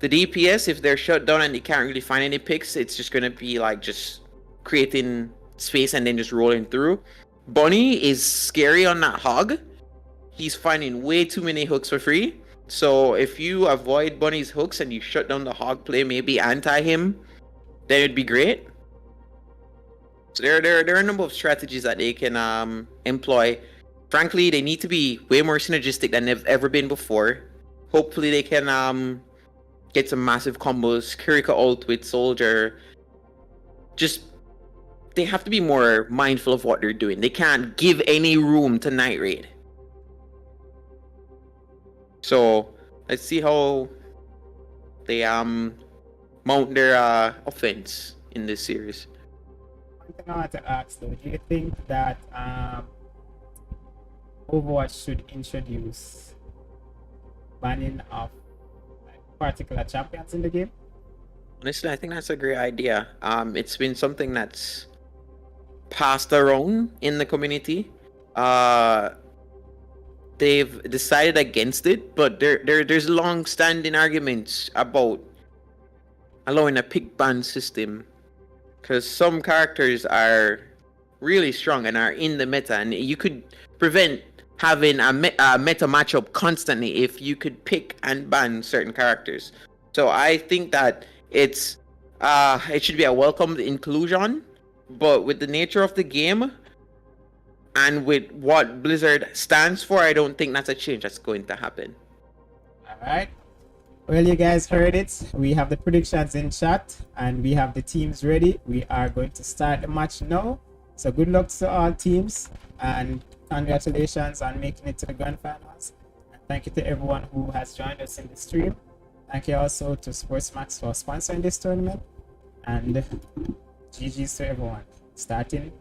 the DPS, if they're shut down and they can't really find any picks, it's just gonna be like just creating space and then just rolling through. Bunny is scary on that hog. He's finding way too many hooks for free. So if you avoid Bunny's hooks and you shut down the hog play, maybe anti him, then it'd be great. So there are a number of strategies that they can employ. Frankly, they need to be way more synergistic than they've ever been before. Hopefully they can get some massive combos, Kirika ult with Soldier. Just, they have to be more mindful of what they're doing. They can't give any room to Night Raid. So let's see how they mount their offense in this series. One thing I want to ask though, do you think that Overwatch should introduce banning of particular champions in the game? Honestly, I think that's a great idea. It's been something that's passed around in the community. They've decided against it, but there's long-standing arguments about allowing a pick ban system, because some characters are really strong and are in the meta, and you could prevent having a meta matchup constantly if you could pick and ban certain characters. So I think that it should be a welcomed inclusion, but with the nature of the game and with what Blizzard stands for, I don't think that's a change that's going to happen. Alright. Well, you guys heard it. We have the predictions in chat and we have the teams ready. We are going to start the match now. So good luck to all teams and congratulations on making it to the grand finals. And thank you to everyone who has joined us in the stream. Thank you also to Sportsmax for sponsoring this tournament. And GG's to everyone. Starting.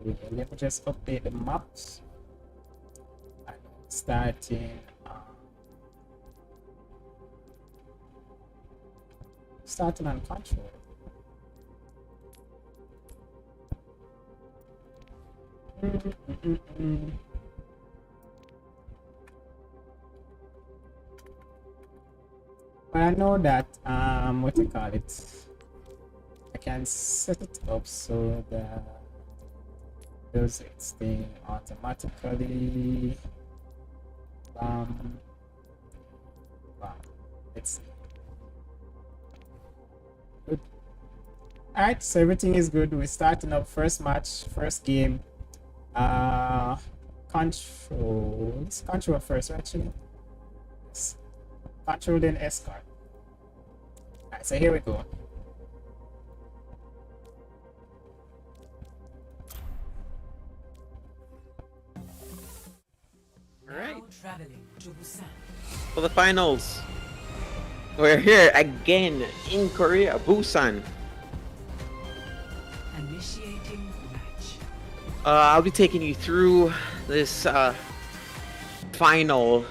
Let me just update the maps. Starting. Starting on control. But I know that what you call it, I can set it up so that does its thing automatically. Let's see. Good. Alright, so everything is good. We're starting up first match, first game. Control first, actually. Yes. Control then escort. Alright, so here we go. Alright. Traveling to Busan. For the finals. We're here again in Korea, Busan. Initiating match. I'll be taking you through this final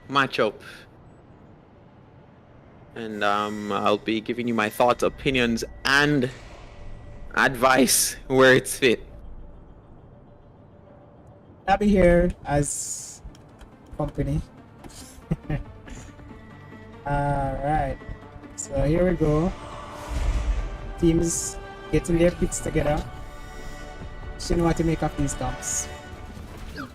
matchup. And I'll be giving you my thoughts, opinions, and advice where it's fit. I'll be here as company. Alright, so here we go. Teams getting their picks together. Shin, what to make of these comps?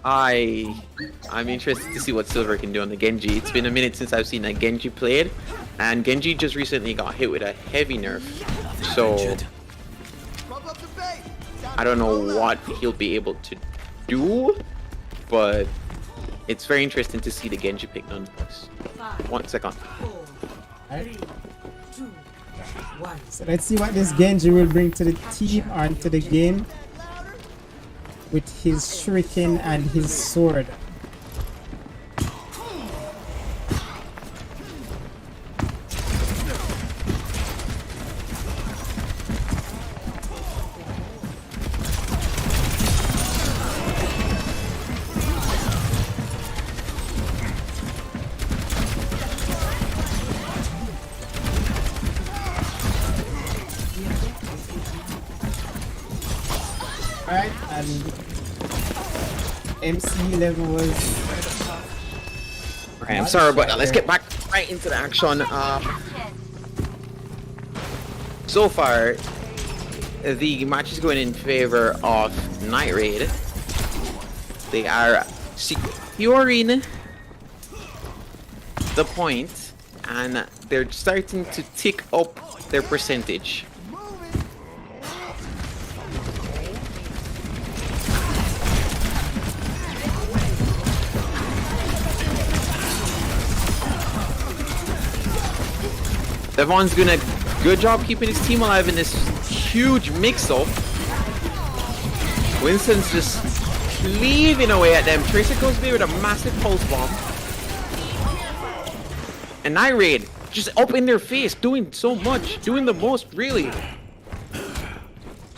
I'm interested to see what Silver can do on the Genji. It's been a minute since I've seen a Genji played, and Genji just recently got hit with a heavy nerf. So I don't know what he'll be able to do, but it's very interesting to see the Genji pick nonetheless. 1 second. Right. So let's see what this Genji will bring to the team or to the game with his shuriken and his sword. Right, and MC level was. Okay, I'm sorry, but let's get back right into the action. So far, the match is going in favor of Night Raid. They are securing the point, and they're starting to tick up their percentage. Devon's doing a good job keeping his team alive in this huge mix-up. Winston's just cleaving away at them. Tracer goes there with a massive pulse bomb. And Night Raid just up in their face, doing so much, doing the most, really.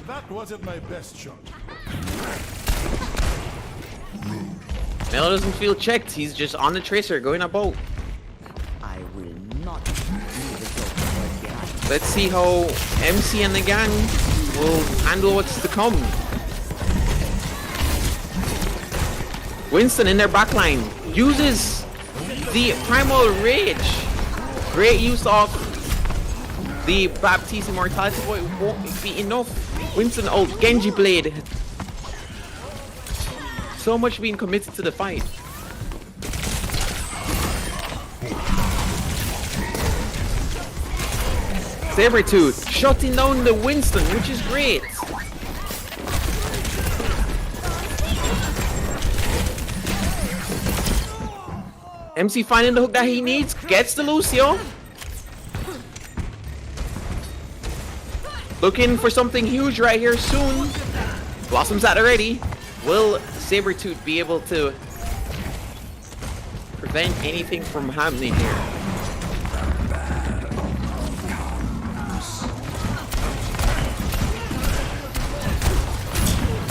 That wasn't my best shot. Melo doesn't feel checked. He's just on the Tracer, going about. I will not. Let's see how MC and the gang will handle what's to come. Winston in their backline uses the Primal Rage. Great use of the Baptiste Immortality, but it won't be enough. Winston, oh, Genji Blade. So much being committed to the fight. Sabretooth shutting down the Winston, which is great. MC finding the hook that he needs, gets the Lucio. Looking for something huge right here soon. Blossom's at the ready. Will Sabretooth be able to prevent anything from happening here.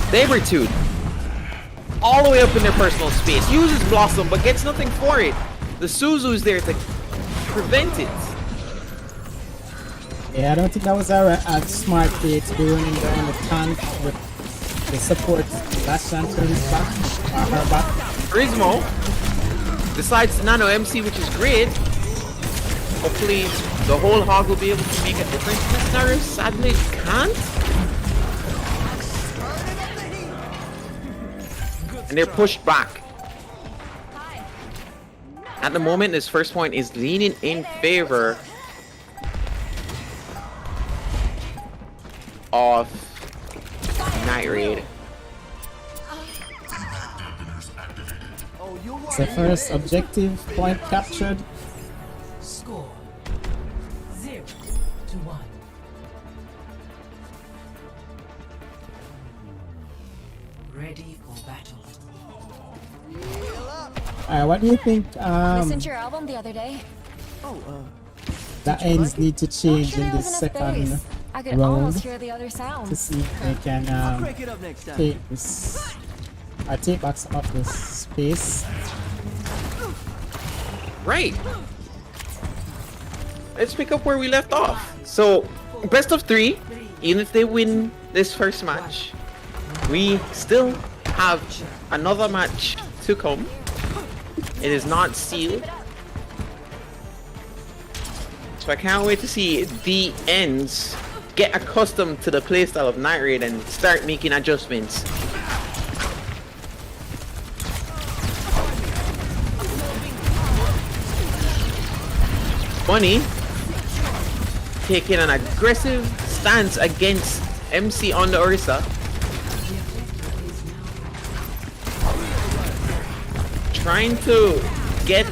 Sabretooth, all the way up in their personal space, uses Blossom but gets nothing for it. The Suzu is there to prevent it. Yeah, I don't think that was a smart play to be running down the tank with the support last chance for his back, her back. Turismo decides to nano MC, which is great. Hopefully the whole hog will be able to make a difference in this scenario. Sadly it can't. And they're pushed back. At the moment, this first point is leaning in favor of Night Raid. It's the first objective point captured. Score 0-1. Ready for battle. What do you think? Listened to your album the other day. The ends need to change in this second I could round almost hear the other sounds. to see if they can take this. Take back some of this space. Right. Let's pick up where we left off. So, best of 3. Even if they win this first match, we still have another match to come. It is not sealed. So I can't wait to see the ends get accustomed to the playstyle of Night Raid and start making adjustments. Bunny taking an aggressive stance against MC on the Orisa. Trying to get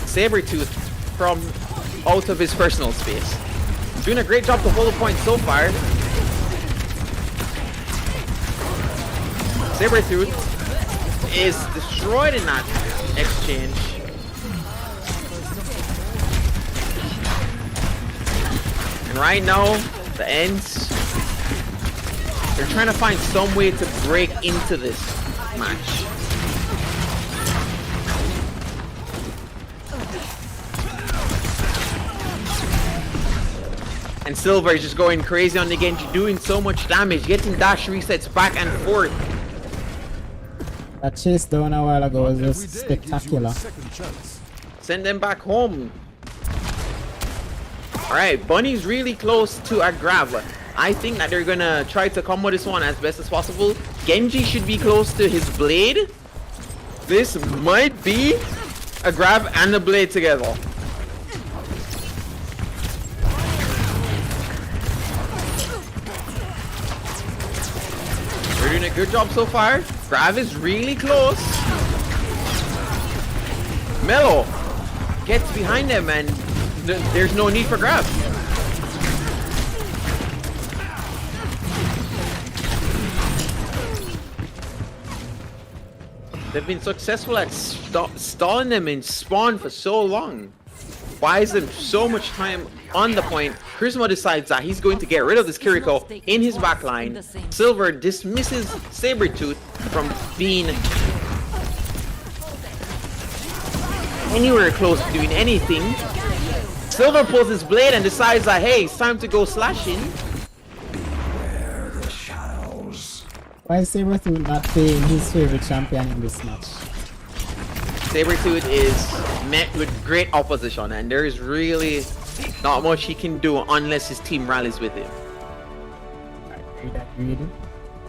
Sabretooth from out of his personal space. Doing a great job to hold the point so far. Sabretooth is destroyed in that exchange. And right now, the ends, they're trying to find some way to break into this match. And Silver is just going crazy on the Genji, doing so much damage, getting dash resets back and forth. That chase down a while ago was just spectacular. Send them back home. Alright, Bunny's really close to a grab. I think that they're gonna try to combo this one as best as possible. Genji should be close to his blade. This might be a grab and a blade together. We're doing a good job so far. Grab is really close. Mello gets behind them and there's no need for grab. They've been successful at stalling them in spawn for so long. Buys them so much time on the point. Charisma decides that he's going to get rid of this Kiriko in his backline. Silver dismisses Sabretooth from being anywhere close to doing anything. Silver pulls his blade and decides that, hey, it's time to go slashing. Why is Sabretooth not playing his favorite champion in this match? Sabretooth is met with great opposition and there is really not much he can do unless his team rallies with him.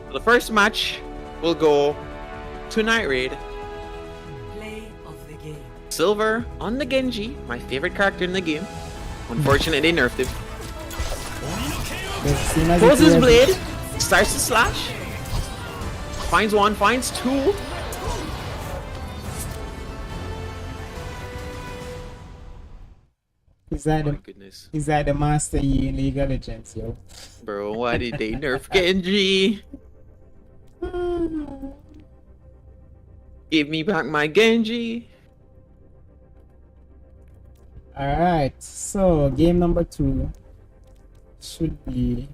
So the first match will go to Night Raid. Play of the game. Silver on the Genji, my favorite character in the game. Unfortunately, they nerfed him. Pulls his blade, starts to slash. Finds one, finds two. He's like the Master Yi in League of Legends, yo. Bro, why did they nerf Genji? Give me back my Genji. Alright, so game number 2 should be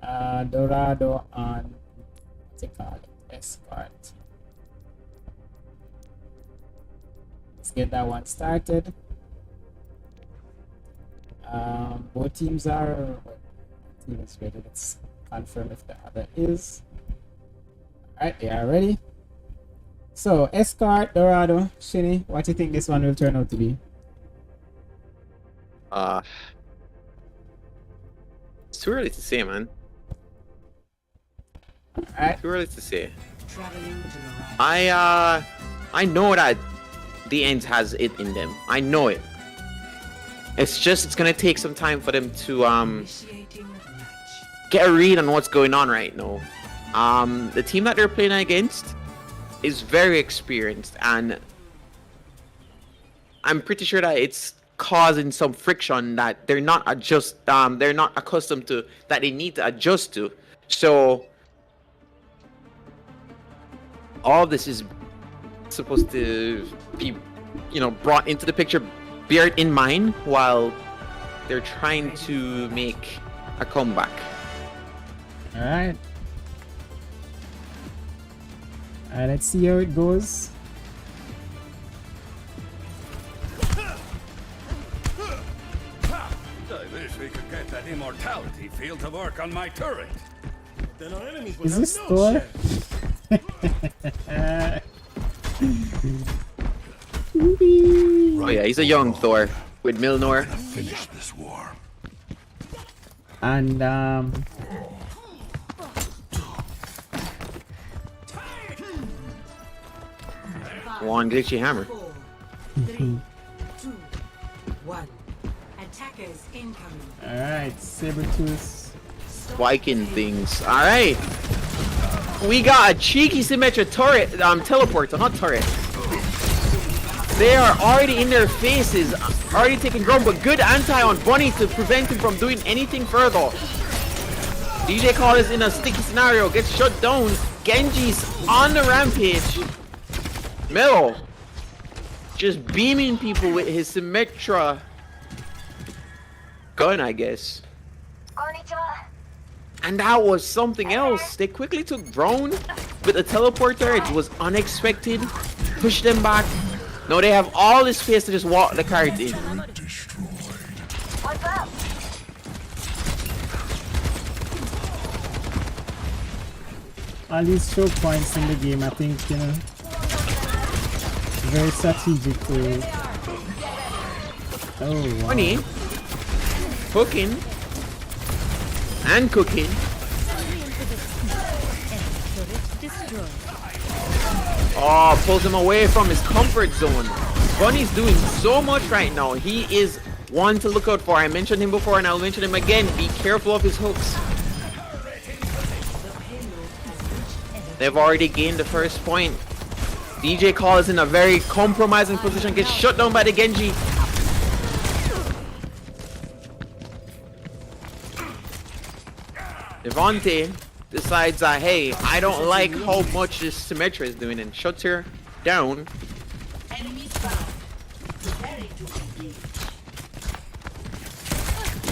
Dorado on what's it called? Escort. Let's get that one started. Both teams are team is ready. Let's confirm if the other is. Alright, they are ready. So Escort, Dorado, Shinny, what do you think this one will turn out to be? It's too early to say, man. Alright. Too early to say. I know that the Ends has it in them. I know it. It's just it's gonna take some time for them to get a read on what's going on right now. The team that they're playing against is very experienced, and I'm pretty sure that it's causing some friction that they're not accustomed to, that they need to adjust to. So all this is supposed to be, brought into the picture, bear it in mind while they're trying to make a comeback. All right. Let's see how it goes. I wish we could get that immortality field to work on my turret. Then our enemies will Is have this no Thor? Oh yeah, he's a young Thor with Milnor. Finish this war. And One glitchy hammer. 3, 2, 1. Attackers incoming. alright, Sabertooth. Viking things. Alright. We got a cheeky symmetric turret, teleporter, not turret. They are already in their faces, already taking ground, but good anti on Bunny to prevent him from doing anything further. DJ Call is in a sticky scenario, gets shut down. Genji's on the rampage. Melo just beaming people with his Symmetra gun, I guess. And that was something else. They quickly took drone with a teleporter. It was unexpected. Push them back. Now they have all this space to just walk the cart in. What's up? All these choke points in the game, I think, very strategic to. Oh, wow. Funny. Cooking. And cooking. Oh, pulls him away from his comfort zone. Bunny's doing so much right now. He is one to look out for. I mentioned him before and I'll mention him again. Be careful of his hooks. They've already gained the first point. DJ Call is in a very compromising position. Gets shut down by the Genji. Devontae decides that, hey, I don't like how much this Symmetra is doing, and shuts her down.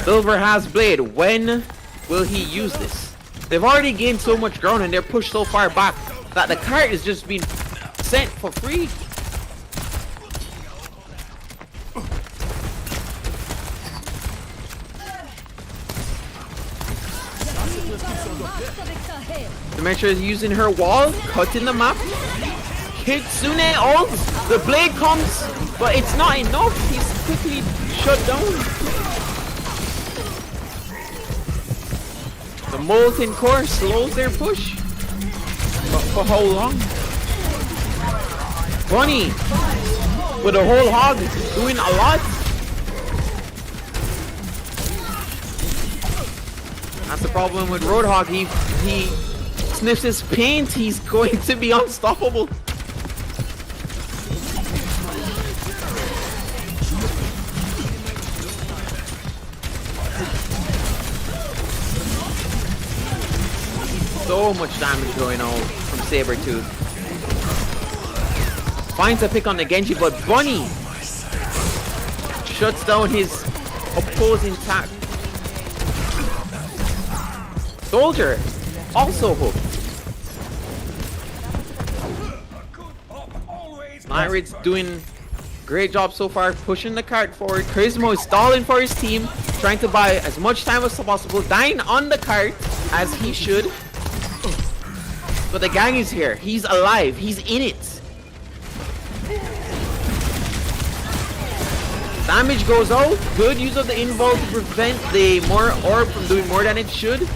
Silver has Blade. When will he use this? They've already gained so much ground and they're pushed so far back that the cart is just being sent for free. Symmetra is using her wall, cutting the map. Kitsune ults, the blade comes, but it's not enough. He's quickly shut down. The molten core slows their push. But for how long? Bunny with a whole hog doing a lot. That's the problem with Roadhog. He sniffs his paint. He's going to be unstoppable. So much damage going on from Sabertooth. Finds a pick on the Genji, but Bunny shuts down his opposing attack. Soldier also hooked. Myrid's doing great job so far, pushing the cart forward. Charisma is stalling for his team, trying to buy as much time as possible, dying on the cart as he should. But the gang is here. He's alive. He's in it. Damage goes out. Good use of the invul to prevent the more orb from doing more than it should.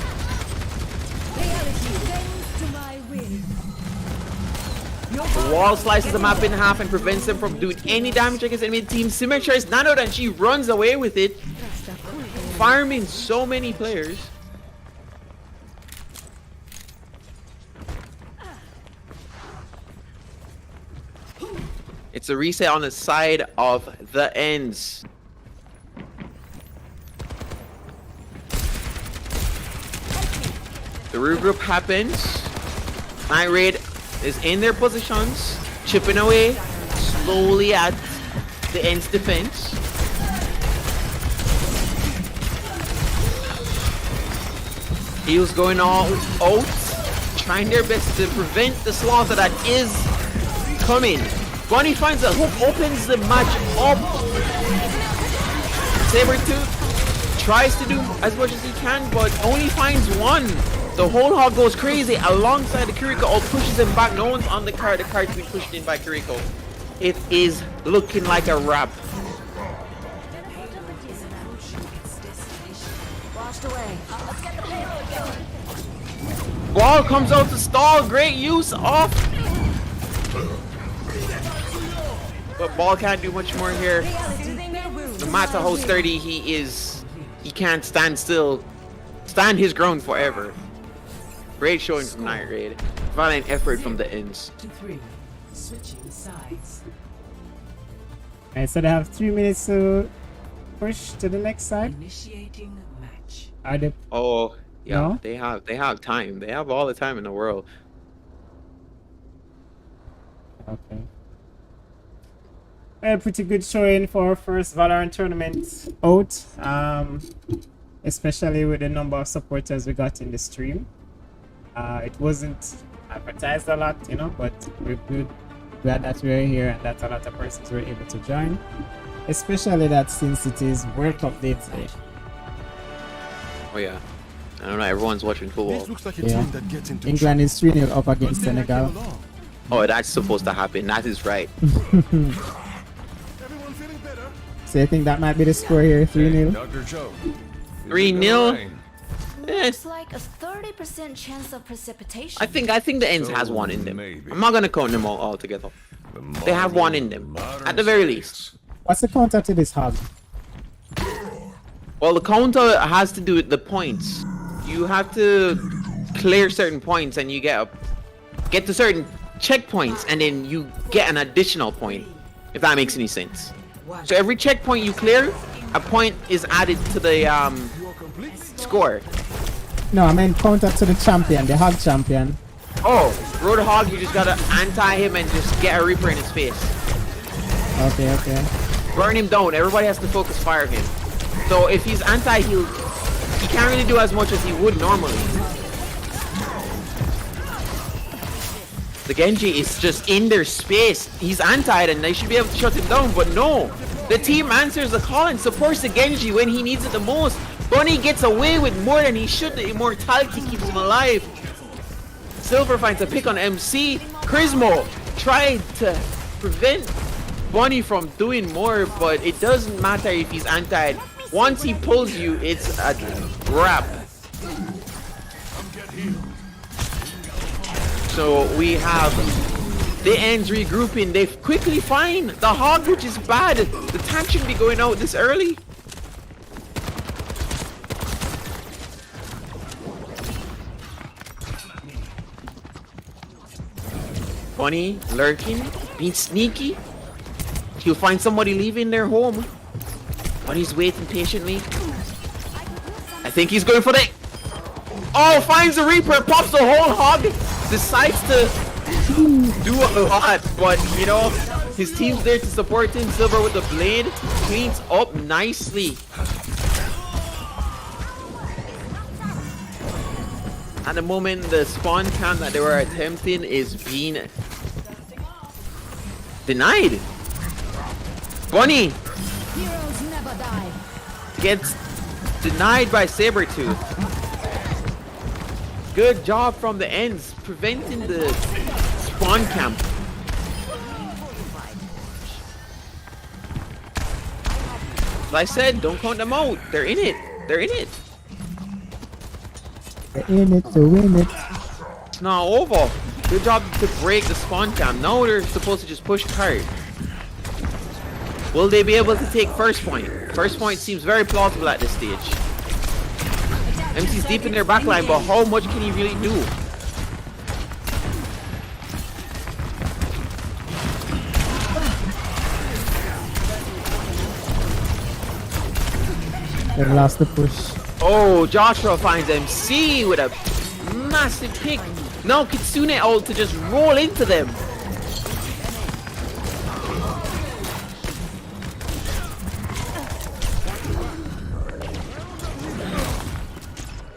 The wall slices the map in half and prevents them from doing any damage against enemy team. Symmetra is nanoed and she runs away with it, farming so many players. It's a reset on the side of the ends. The regroup happens. Night Raid is in their positions, chipping away slowly at the end's defense. Heals going all out, trying their best to prevent the slaughter that is coming. Bunny finds a hook, opens the match up. Sabretooth tries to do as much as he can, but only finds one. The whole hog goes crazy alongside the Kiriko. All pushes him back. No one's on the cart. The cart's being pushed in by Kiriko. It is looking like a wrap. Ball comes out to stall. Great use of. But Ball can't do much more here. No matter how sturdy he is, he can't stand still. Stand his ground forever. Great showing from Night Raid. Valiant effort from the ends. Switching sides. Alright, so they have 3 minutes to push to the next side. Initiating match. Are they? Oh, yeah, No? they have time. They have all the time in the world. Okay. A pretty good showing for our first Valorant tournament out. Especially with the number of supporters we got in the stream. It wasn't advertised a lot, you know, but we're good. Glad that we're here and that a lot of persons were able to join. Especially that since it is World Cup Day today. Oh yeah. I don't know, everyone's watching football. This looks like a Yeah. team that gets into England is 3-0 up against Senegal. Oh, that's supposed to happen. That is right. So you think that might be the score here, 3-0? Dr. Joe. 3-0. Looks like a 30% chance of precipitation. I think the ends has one in them. I'm not gonna count them all together. They have one in them, at the very least. What's the counter to this hog? Well, the counter has to do with the points. You have to clear certain points, and you get to certain checkpoints, and then you get an additional point. If that makes any sense. So every checkpoint you clear, a point is added to the score. No, I mean counter to the champion, the hog champion. Oh, Roadhog, you just gotta anti him and just get a Reaper in his face. Okay, okay. Burn him down. Everybody has to focus fire him. So if he's anti, he can't really do as much as he would normally. The Genji is just in their space. He's anti and they should be able to shut him down, but no. The team answers the call and supports the Genji when he needs it the most. Bunny gets away with more than he should. The immortality keeps him alive. Silver finds a pick on MC. Crismo tried to prevent Bunny from doing more, but it doesn't matter if he's anti. Once he pulls you, it's a wrap. So we have the ends regrouping. They quickly find the hog, which is bad. The tank shouldn't be going out this early. Bunny lurking, being sneaky. He'll find somebody leaving their home. But he's waiting patiently. I think he's going for the... Oh, finds the Reaper, pops the whole hog. Decides to do a lot, but you know, His team's there to support him. Silver with the blade. Cleans up nicely. At the moment, the spawn camp that they were attempting is being denied. Bunny Heroes never die. gets denied by Sabretooth. Good job from the ends, preventing the spawn camp. Like I said, don't count them out. They're in it. They're in it. They're in it to win it. It's not over. Good job to break the spawn camp. Now they're supposed to just push hard. Will they be able to take first point? First point seems very plausible at this stage. MC's deep in their backline, but how much can he really do? They lost the push. Oh, Joshua finds MC with a massive pick. Now Kitsune ult to just roll into them.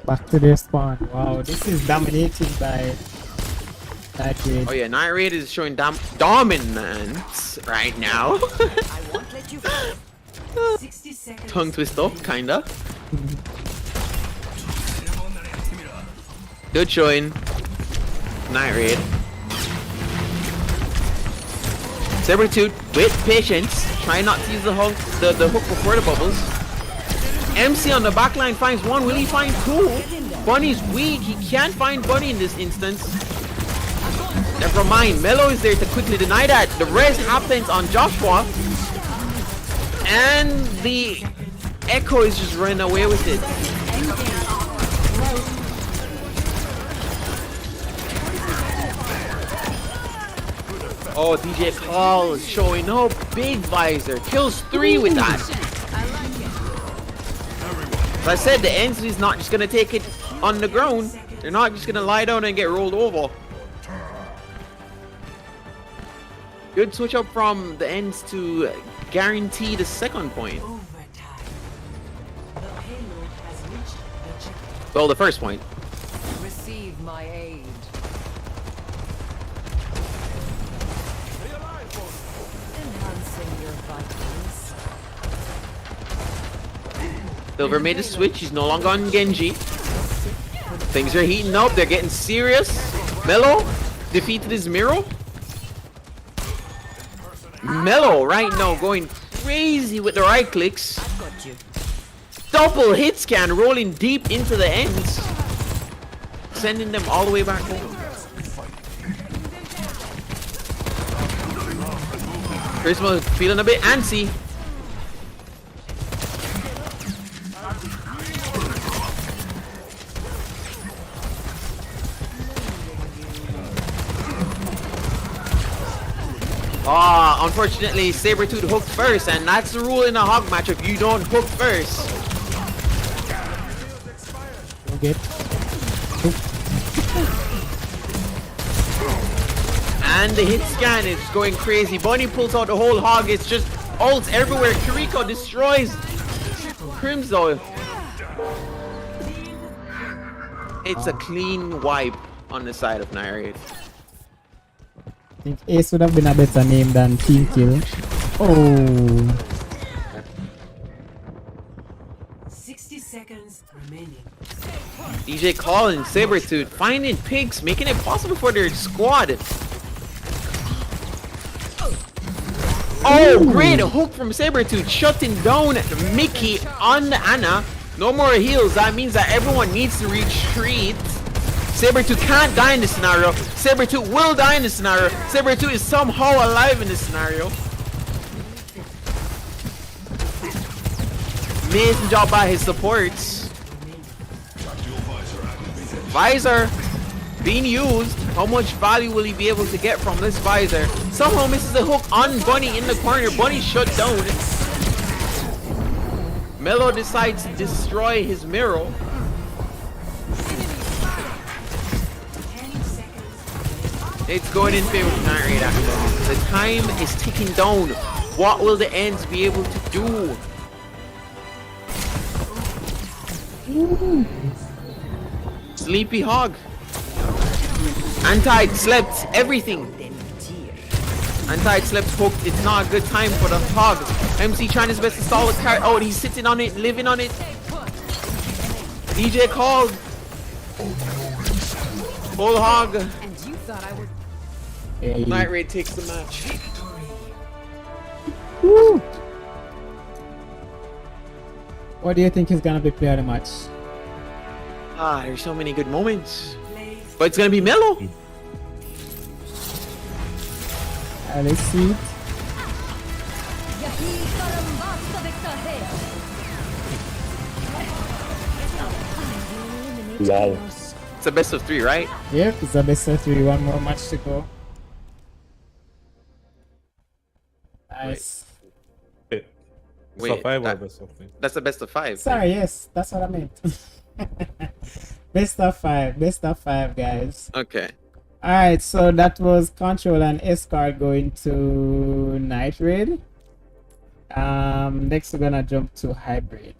Back to their spawn. Wow, this is dominated by Night Raid. Oh yeah, Night Raid is showing dominance right now. I won't let you go. 60 seconds. Tongue twist up, kinda. Good showing. Night Raid. Sabretooth with patience. Try not to use the hook before the bubbles. MC on the backline finds one. Will he find two? Bunny's weak. He can't find Bunny in this instance. Never mind. Mello is there to quickly deny that. The res happens on Joshua. And the Echo is just running away with it. Oh, DJ Call is showing up. Big visor. Kills 3 with that. As I said, the Ensley is not just going to take it on the ground. They're not just going to lie down and get rolled over. Good switch up from the ends to guarantee the second point. Well, the first point. Receive my aid. Enhancing your vitals. Silver made a switch. He's no longer on Genji. Things are heating up. They're getting serious. Mello defeated his Miro. Mello right now going crazy with the right clicks. Double hit scan rolling deep into the ends. Sending them all the way back home. Charisma feeling a bit antsy. Unfortunately, Sabretooth hooked first, and that's the rule in a hog matchup. You don't hook first. Okay. And the hit scan is going crazy. Bunny pulls out the whole hog. It's just ults everywhere. Kiriko destroys Crimzo. It's a clean wipe on the side of Night Raid. I think Ace would have been a better name than Team Kill. Oh. 60 seconds remaining. DJ Colin, Sabretooth finding picks, making it possible for their squad. Oh, great hook from Sabretooth, shutting down Mickey on the Ana. No more heals. That means that everyone needs to retreat. Sabretooth can't die in this scenario. Sabretooth will die in this scenario. Sabretooth is somehow alive in this scenario. Amazing job by his supports. Visor being used. How much value will he be able to get from this visor? Somehow misses the hook on Bunny in the corner. Bunny shut down. Mello decides to destroy his Miro. It's going in favor of Night Raid at the moment. The time is ticking down. What will the ends be able to do? Sleepy Hog. Anti slept everything. Anti slept hooked. It's not a good time for the Hog. MC trying his best to stall the cart. Oh, he's sitting on it, living on it. DJ called. Full Hog. And you thought I would. Hey. Night Raid takes the match. Woo. What do you think is gonna be player of the match? Ah, there's so many good moments. But it's gonna be Mellow. Let's see. Wow. It's a best of 3, right? Yep, it's a best of 3. One more match to go. Nice. Wait, Wait, best of 5 or that- best of 3? That's a best of 5. Sorry, yes, that's what I meant. Best of 5, best of 5, guys. Okay. Alright, so that was Control and Escort going to Night Raid. Next we're gonna jump to Hybrid.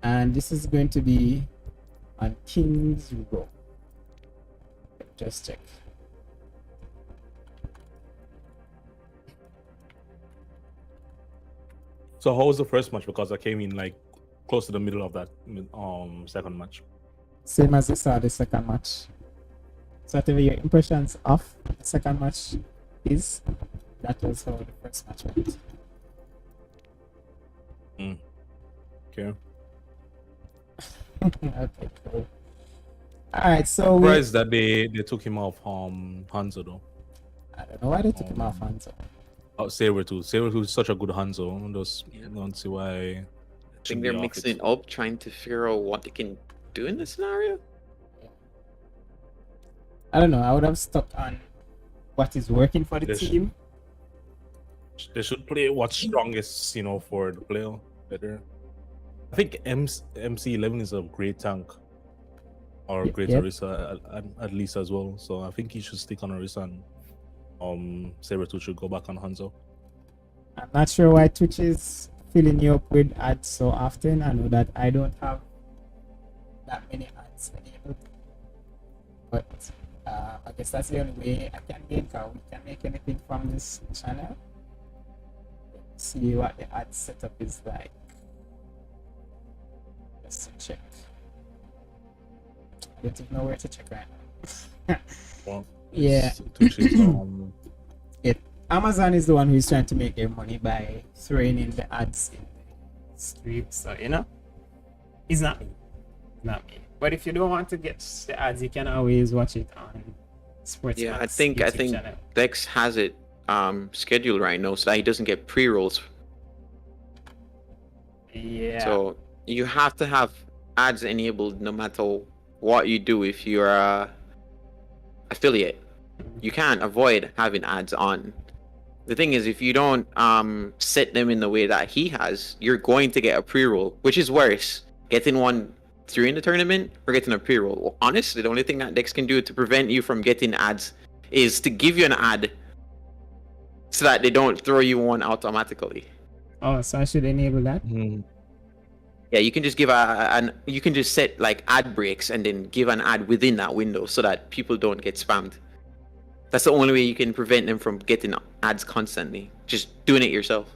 And this is going to be on King's Row. Just check. So how was the first match? Because I came in like close to the middle of that second match. Same as you saw the second match. So whatever your impressions of the second match is, that was how the first match went. Okay. Okay, cool. Alright, so Surprised that they took him off Hanzo though. I don't know why they took him off Hanzo. Oh, Saber too. Saber too is such a good Hanzo. Just don't see why. I think they're mixing it up, trying to figure out what they can do in this scenario. I don't know. I would have stuck on what is working for the team. They should play what's strongest, for the player better. I think MC11 is a great tank, or great Orisa at least as well. So I think he should stick on Orisa, and Sabertooth should go back on Hanzo. I'm not sure why Twitch is filling you up with ads so often. I know that I don't have that many ads enabled, but I guess that's the only way I can gain, because we can make anything from this channel. Let's see what the ad setup is like. Let's check. I don't even know where to check right now. Well, yeah. Twitch is, Amazon is the one who is trying to make their money by throwing in the ads in the stream. So it's not me. Not me. But if you don't want to get the ads, you can always watch it on Sports. Yeah, I think channel. Dex has it scheduled right now so that he doesn't get pre-rolls. Yeah. So you have to have ads enabled no matter what you do. If you're a affiliate, you can't avoid having ads on. The thing is, if you don't set them in the way that he has, you're going to get a pre-roll, which is worse, getting one during the tournament or getting a pre-roll. Well, honestly, the only thing that Dex can do to prevent you from getting ads is to give you an ad so that they don't throw you one automatically. Oh, so I should enable that? Yeah, you can just give you can just set like ad breaks and then give an ad within that window so that people don't get spammed. That's the only way you can prevent them from getting ads constantly. Just doing it yourself.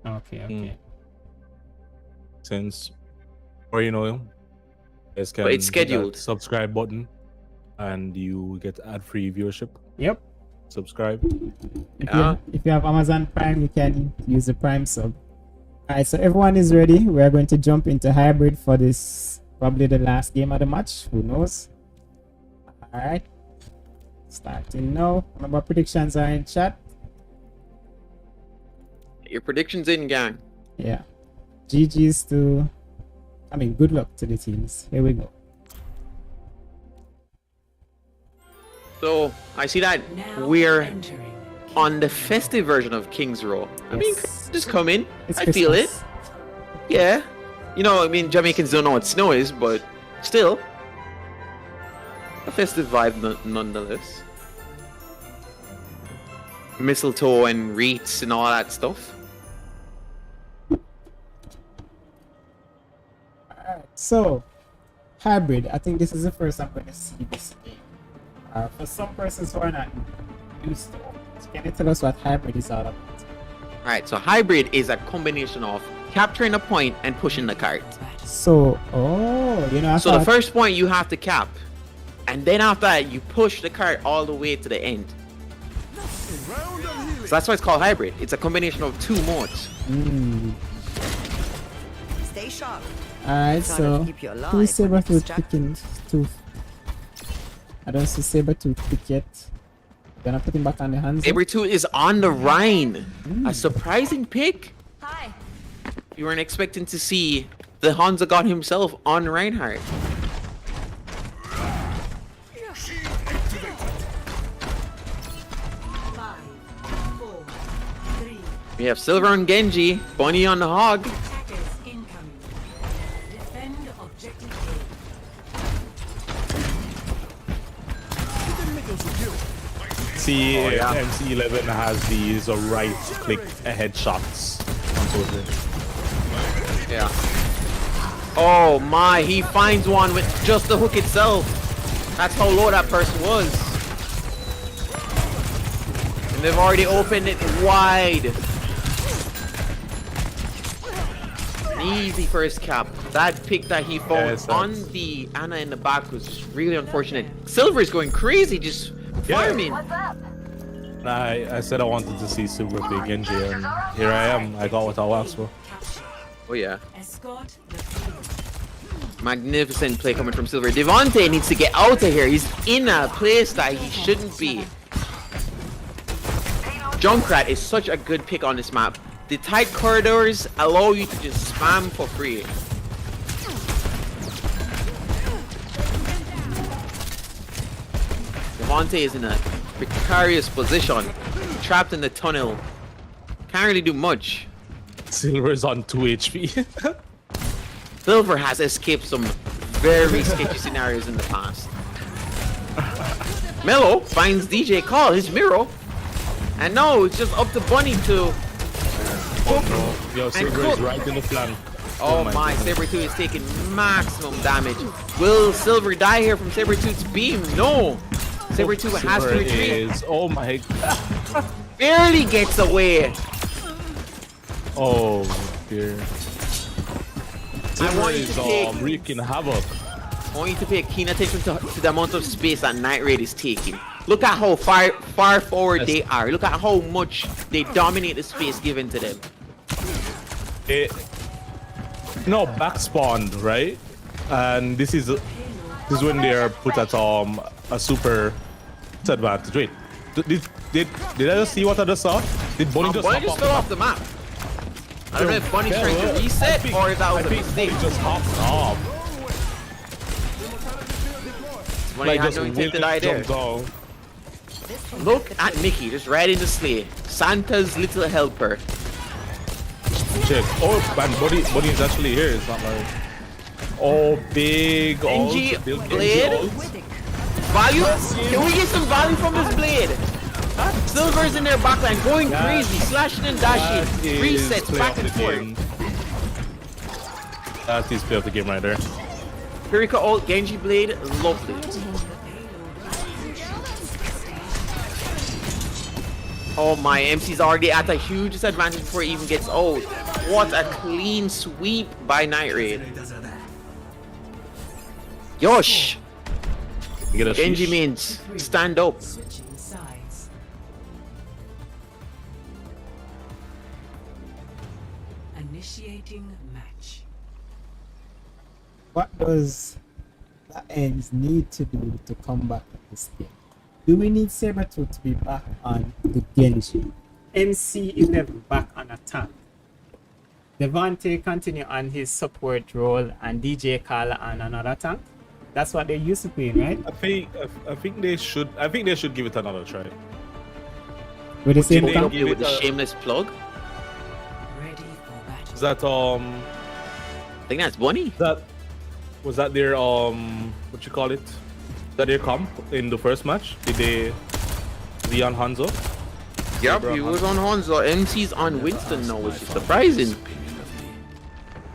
Okay. Since, or guys can But it's hit that scheduled. subscribe button, and you get ad-free viewership. Yep. Subscribe. If you have Amazon Prime, you can use the Prime sub. Alright, so everyone is ready. We're going to jump into hybrid for this, probably the last game of the match. Who knows? Alright. Starting now. Remember, predictions are in chat. Your predictions in, gang. Yeah. GG's to... good luck to the teams. Here we go. So, I see that we're on the festive version of King's Row. I mean, just come in. I feel it. Yeah. Jamaicans don't know what snow is, but still. A festive vibe nonetheless. Mistletoe and wreaths and all that stuff. Alright, so hybrid. I think this is the first I'm going to see this game. For some persons who are not used to it, can you tell us what hybrid is all about? Alright, so hybrid is a combination of capturing a point and pushing the cart. So, oh, you know, So the first point you have to cap, and then after that you push the cart all the way to the end. So that's why it's called hybrid. It's a combination of two modes. Stay sharp. Alright, so who is Sabertooth picking tooth? I don't see Sabertooth pick yet. Gonna put him back on the hands. Sabertooth is on the Rhine. A surprising pick. Hi. You weren't expecting to see the Hansa god himself on Reinhardt. We have Silver on Genji, Bunny on the Hog. See, MC11 has these right click headshots. Yeah. Oh my, he finds one with just the hook itself. That's how low that person was. And they've already opened it wide. An easy first cap. That pick that he found on the Ana in the back was just really unfortunate. Silver is going crazy, just farming. I said I wanted to see Silver play Genji, and here I am. I got what I asked for. Oh yeah. Magnificent play coming from Silver. Devontae needs to get out of here. He's in a place that he shouldn't be. Junkrat is such a good pick on this map. The tight corridors allow you to just spam for free. Devontae is in a precarious position, trapped in the tunnel. Can't really do much. Silver's on 2 HP. Silver has escaped some very sketchy scenarios in the past. Mello finds DJ Call, his mirror. And now it's just up to Bunny to cook Yo, Silver is right in the flank. Oh my, Sabertooth is taking maximum damage. Will Silver die here from Sabertooth's beam? No! Sabertooth has to retreat. Oh my god. Barely gets away. Oh dear. I want you to take wreaking havoc. I want you to pay keen attention to the amount of space that Night Raid is taking. Look at how far forward they are. Look at how much they dominate the space given to them. No, back spawned, right? And this is when they are put at a super disadvantage. Wait, did I just see what I just saw? Did Bunny just Bunny just fell off the map? I don't know if Bunny's trying to reset or if that was a mistake. Bunny just hopped off. Bunny had no intent to die there. Look at Mickey just riding the sleigh. Santa's little helper. Check. Oh, man, Bunny is actually here. It's not like. Oh, big. Genji blade. Value? Can we get some value from this blade? Silver's in their backline going crazy, slashing and dashing. Resets back and forth. That is play of the game right there. Pirika ult, Genji blade, lovely. Oh my, MC's already at a huge disadvantage before he even gets ult. What a clean sweep by Night Raid. Yosh! Genji means stand up. Initiating match. What does the ends need to do to come back at this game? Do we need Sabertooth to be back on the Genji? MC11 back on attack. Devontae continue on his support role and DJ Kala on another tank. That's what they used to play, right? I think they should give it another try. With the same tank? With the shameless plug? Is that I think that's Bunny. Was that their what you call it? Did they come in the first match? Did they be on Hanzo? Yep, he was on Hanzo. MC's on Winston now, which is surprising.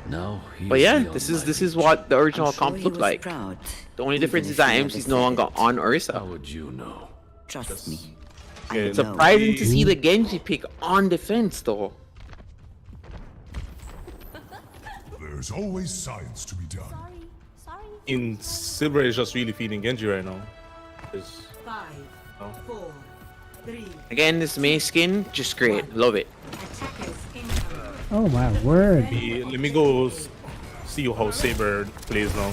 No, but yeah, this is what the original comp looked like. The only difference is that MC's no longer on Ursa. How would you know? Trust me. It's surprising to see the Genji pick on defense though. There's always science to be done. In Silver is just really feeding Genji right now. 5, 4, 3. Again, this Mei skin, just great. Love it. Oh my word. Let me go see how Saber plays now.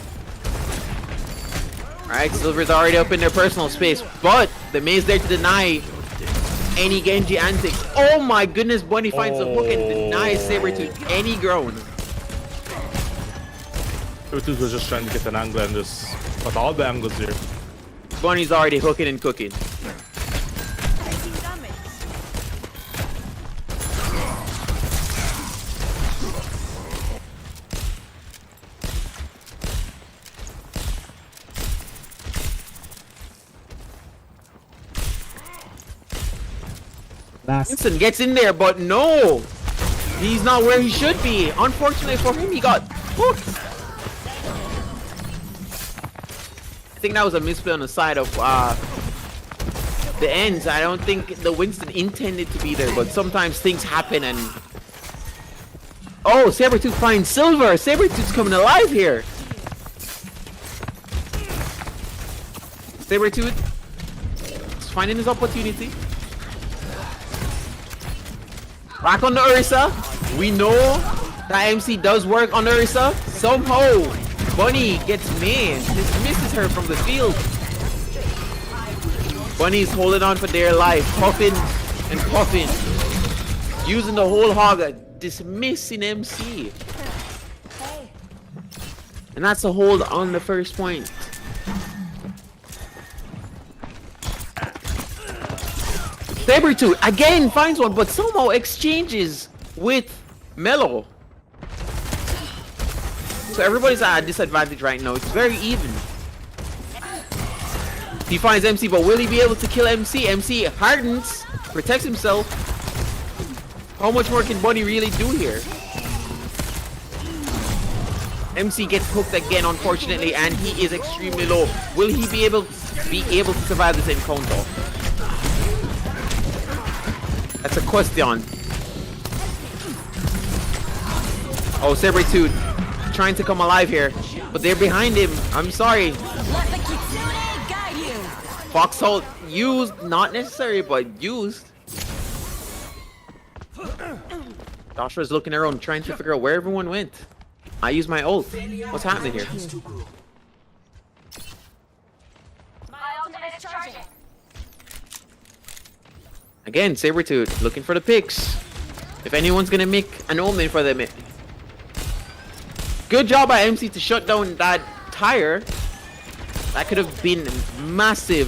Alright, Silver's already up in their personal space, but the Mei's there to deny any Genji antics. Oh my goodness, Bunny finds a hook and denies Sabretooth any ground. Sabretooth was just trying to get an angle and just got all the angles here. Bunny's already hooking and cooking. Winston gets in there, but no! He's not where he should be. Unfortunately for him, he got hooked. I think that was a misplay on the side of the ends. I don't think the Winston intended to be there, but sometimes things happen and... Oh, Sabretooth finds Silver! Sabretooth's coming alive here! Sabretooth is finding his opportunity. Back on the Ursa. We know that MC does work on the Ursa. Somehow, Bunny gets made. Dismisses her from the field. Bunny's holding on for dear life. Puffing and puffing. Using the whole hog. Dismissing MC. And that's a hold on the first point. Sabretooth again finds one, but somehow exchanges with Mellow. So everybody's at a disadvantage right now. It's very even. He finds MC, but will he be able to kill MC? MC hardens, protects himself. How much more can Bunny really do here? MC gets hooked again, unfortunately, and he is extremely low. Will he be able to survive this encounter? That's a question. Oh, Sabretooth trying to come alive here, but they're behind him. I'm sorry. Foxhole used, not necessary, but used. Joshua's looking around, trying to figure out where everyone went. I used my ult. What's happening here? Again, Sabretooth looking for the picks. If anyone's gonna make an omen for them. Good job by MC to shut down that tire. That could have been massive.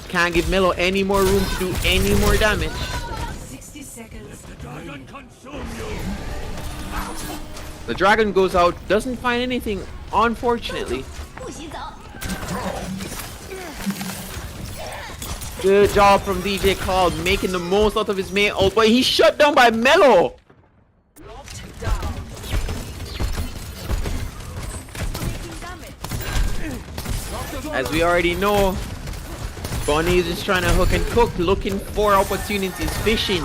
Can't give Mellow any more room to do any more damage. 60 seconds. The dragon goes out, doesn't find anything, unfortunately. Good job from DJ Cloud, making the most out of his main ult, but he's shut down by Mellow. As we already know, Bunny is just trying to hook and cook, looking for opportunities, fishing.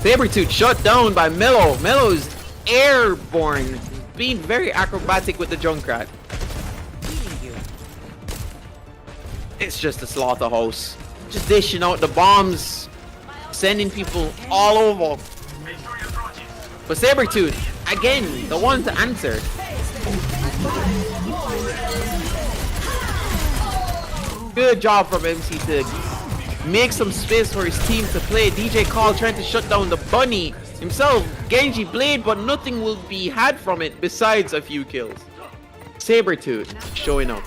Sabretooth shut down by Mellow. Mellow's airborne, being very acrobatic with the Junkrat. It's just a slaughterhouse. Just dishing out the bombs, sending people all over. But Sabretooth, again, the one to answer. Good job from MC to make some space for his team to play. DJ Call trying to shut down the Bunny himself. Genji Blade, but nothing will be had from it besides a few kills. Sabretooth showing up.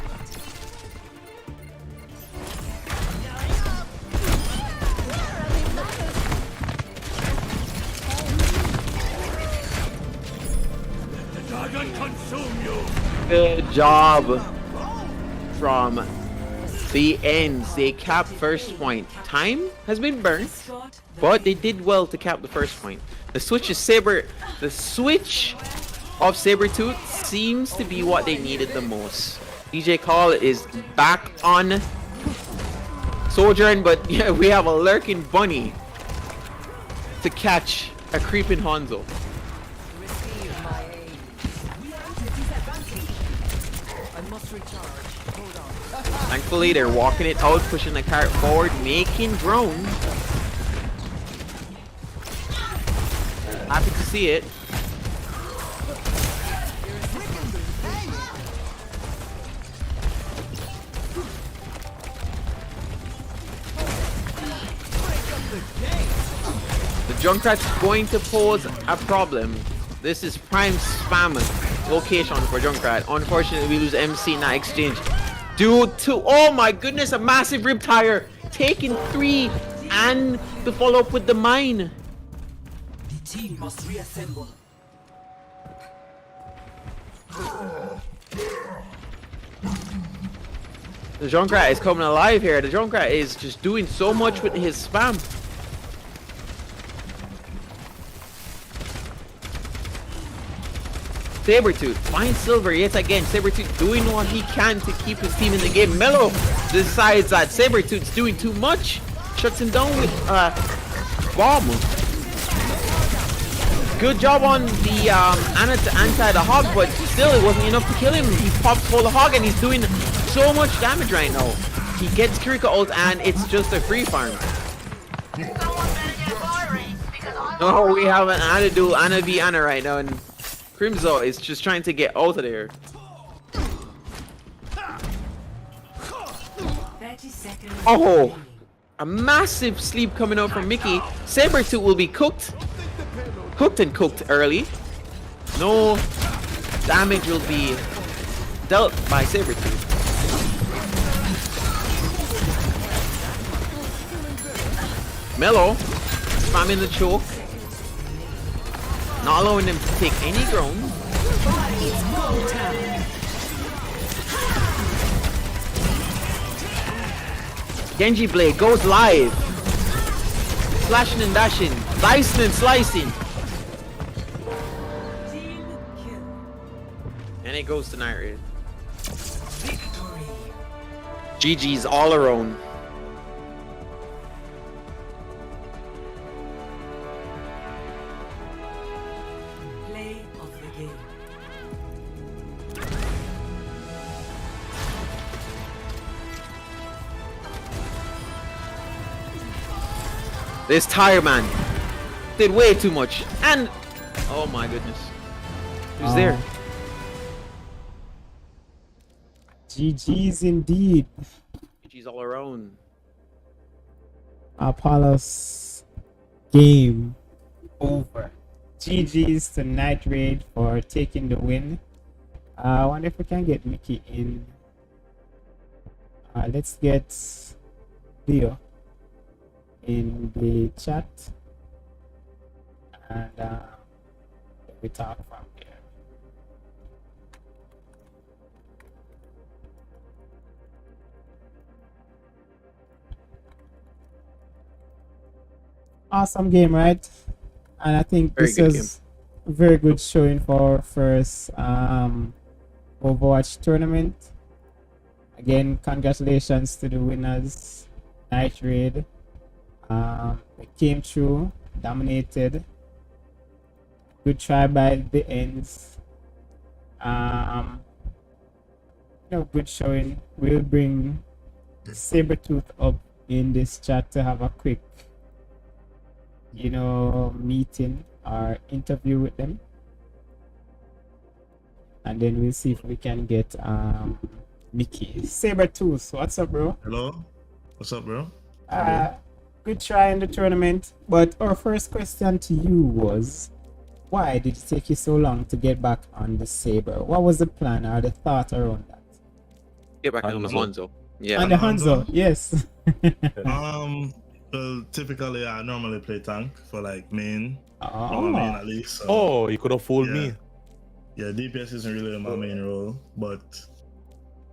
Good job from the ends. They capped first point. Time has been burnt, but they did well to cap the first point. The switch of Sabertooth seems to be what they needed the most. DJ Call is back on Sojourn, but yeah, we have a lurking bunny to catch a creeping Hanzo. Thankfully, they're walking it out, pushing the cart forward, making drones. Happy to see it. The Junkrat's going to pose a problem. This is prime spam location for Junkrat. Unfortunately, we lose MC in that exchange. Due to, oh my goodness, a massive rib tire. Taking 3 and to follow up with the mine. The team must reassemble. The Junkrat is coming alive here. The Junkrat is just doing so much with his spam. Sabertooth finds silver yet again. Sabertooth doing what he can to keep his team in the game. Mello decides that Sabertooth's doing too much. Shuts him down with bomb. Good job on the Anna to anti the hog, but still it wasn't enough to kill him. He pops for the hog and he's doing so much damage right now. He gets Kirika ult and it's just a free farm. No, we have an Anna duel, Anna v Anna right now, and Crimzo is just trying to get out of there. 30 seconds. Oh, a massive sleep coming out from Mickey. Sabertooth will be cooked. Hooked and cooked early. No damage will be dealt by Sabertooth. Mello spamming the choke. Not allowing them to take any ground. Genji Blade goes live. Slashing and dashing. Slicing and slicing. And it goes to Night Raid. GG's all around. Play of the game. This tire man did way too much. And oh my goodness. Who's there? GG's indeed. GG's all around. Apollo's game over. GG's to Night Raid for taking the win. I wonder if we can get Mickey in. Let's get Leo in the chat. And we talk from there. Awesome game, right? And I think this is a very good showing for our first Overwatch tournament. Again, congratulations to the winners, Night Raid. They came through, dominated. Good try by the ends. Good showing. We'll bring Sabertooth up in this chat to have a quick meeting or interview with them, and then we'll see if we can get Mickey. Sabertooth, what's up, bro? Hello, what's up, bro? Good try in the tournament, but our first question to you was, why did it take you so long to get back on the Saber? What was the plan or the thought around that? Get back on the Hanzo. Yeah, on the Hanzo, yes. Well, typically I normally play tank for like main. Oh, main at least. So, oh, you could have fooled me. Yeah, DPS isn't really my main role, but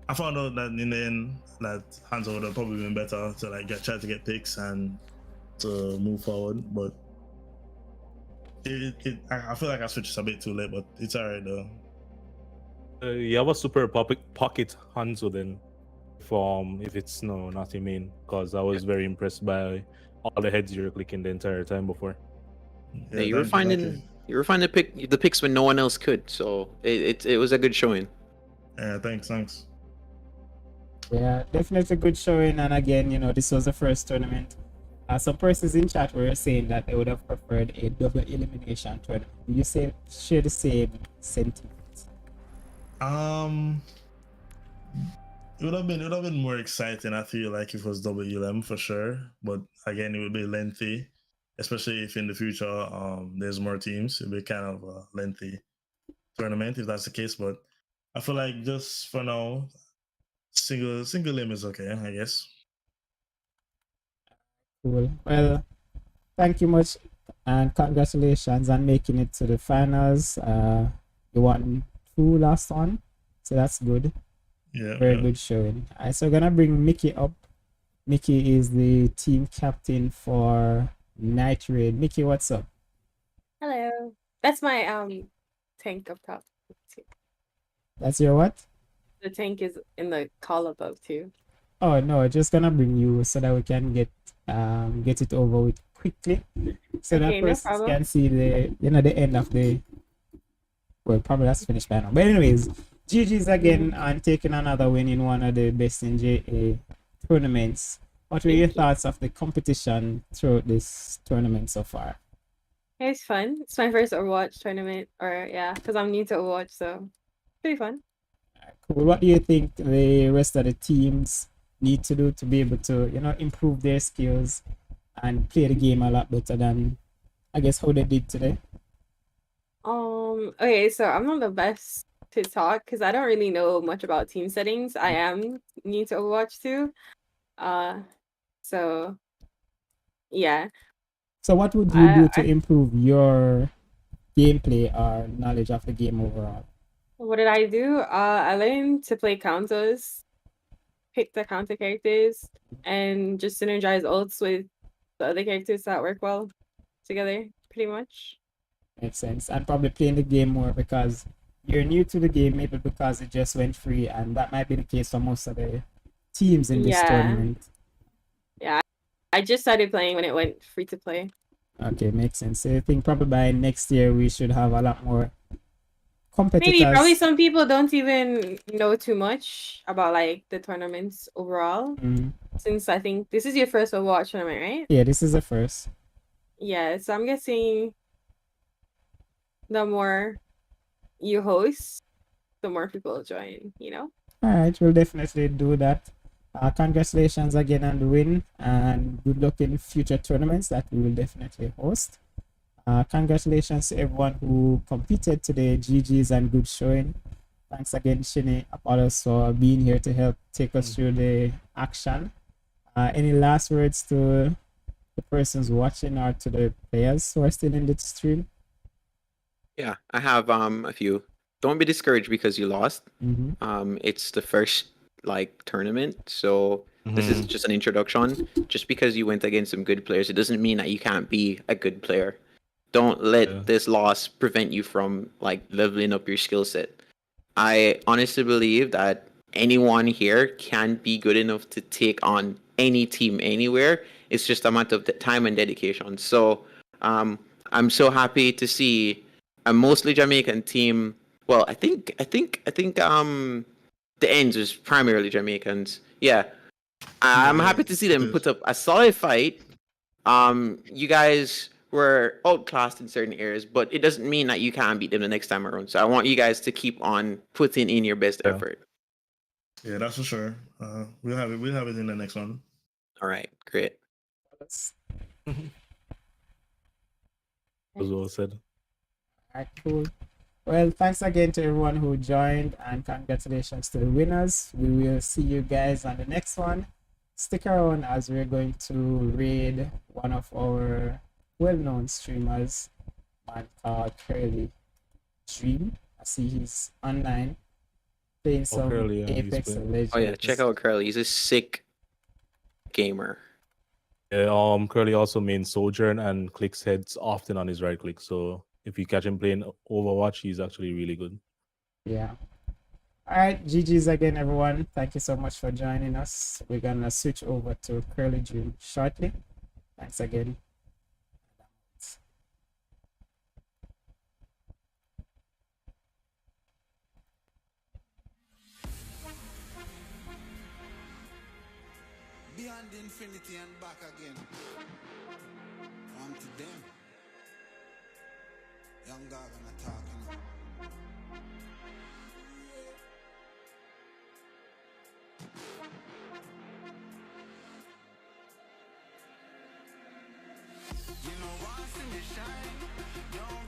I found out that in the end that Hanzo would have probably been better to like try to get picks and to move forward. But I feel like I switched a bit too late, but it's alright though. You have a super pocket Hanzo then, if it's not your main, because I was very impressed by all the heads you were clicking the entire time before. Yeah, you were finding the picks when no one else could, so it was a good showing. Yeah, thanks. Yeah, definitely a good showing. And again, this was the first tournament. Some persons in chat were saying that they would have preferred a double elimination tournament. Do you share the same sentiment? It would have been more exciting, I feel like, if it was double ULM for sure. But again, it would be lengthy, especially if in the future there's more teams. It'll be kind of a lengthy tournament if that's the case. But I feel like just for now, single limb is okay, I guess. Cool. Well, thank you much and congratulations on making it to the finals. You won 2 last one, so that's good. Yeah. Very good showing. Alright, so we're gonna bring Mickey up. Mickey is the team captain for Night Raid. Mickey, what's up? Hello. That's my tank up top too. That's your what? The tank is in the call above too. Oh no, just gonna bring you so that we can get it over with quickly, so that person can see the the end of the. Well, probably that's finished by now. But anyways, GG's again on taking another win in one of the BestInJA tournaments. What were your thoughts of the competition throughout this tournament so far? It's fun. It's my first Overwatch tournament, because I'm new to Overwatch, so pretty fun. Cool. What do you think the rest of the teams need to do to be able to, improve their skills and play the game a lot better than, I guess, how they did today? Okay, so I'm not the best to talk because I don't really know much about team settings. I am new to Overwatch too. So yeah. So what would you do to improve your gameplay or knowledge of the game overall? What did I do? I learned to play counters, pick the counter characters, and just synergize ults with the other characters that work well together, pretty much. Makes sense. And probably playing the game more because you're new to the game, maybe because it just went free, and that might be the case for most of the teams in this tournament. Yeah, I just started playing when it went free to play. Okay, makes sense. So I think probably by next year we should have a lot more competitors. Maybe probably some people don't even know too much about like the tournaments overall. Since I think this is your first Overwatch tournament, right? Yeah, this is the first. Yeah, so I'm guessing the more you host, the more people join, Alright, we'll definitely do that. Congratulations again on the win, and good luck in future tournaments that we will definitely host. Congratulations to everyone who competed today. GG's and good showing. Thanks again, Shini Apollos, for being here to help take us through the action. Any last words to the persons watching or to the players who are still in the stream? Yeah, I have a few. Don't be discouraged because you lost. It's the first tournament, so this is just an introduction. Just because you went against some good players, it doesn't mean that you can't be a good player. Don't let this loss prevent you from leveling up your skill set. I honestly believe that anyone here can be good enough to take on any team anywhere. It's just a matter of the time and dedication. So I'm so happy to see a mostly Jamaican team. Well, I think the ends was primarily Jamaicans. Yeah. I'm happy to see them put up a solid fight. You guys were outclassed in certain areas, but it doesn't mean that you can't beat them the next time around. So I want you guys to keep on putting in your best effort. Yeah, that's for sure. We'll have it in the next one. All right, great. Was well said. Alright, cool. Well, thanks again to everyone who joined, and congratulations to the winners. We will see you guys on the next one. Stick around as we're going to raid one of our well-known streamers, man called Curly Dream. see he's online playing some Curly, yeah, he's Apex playing. Legends. Oh yeah, check out Curly. He's a sick gamer. Yeah, Curly also mains Sojourn and clicks heads often on his right click. So if you catch him playing Overwatch, he's actually really good. Yeah. All right, GG's again, everyone. Thank you so much for joining us. We're gonna switch over to Curly Dream shortly. Thanks again. Beyond infinity and back again. On to them. Young dog and a talking. You know, once in the shine, don't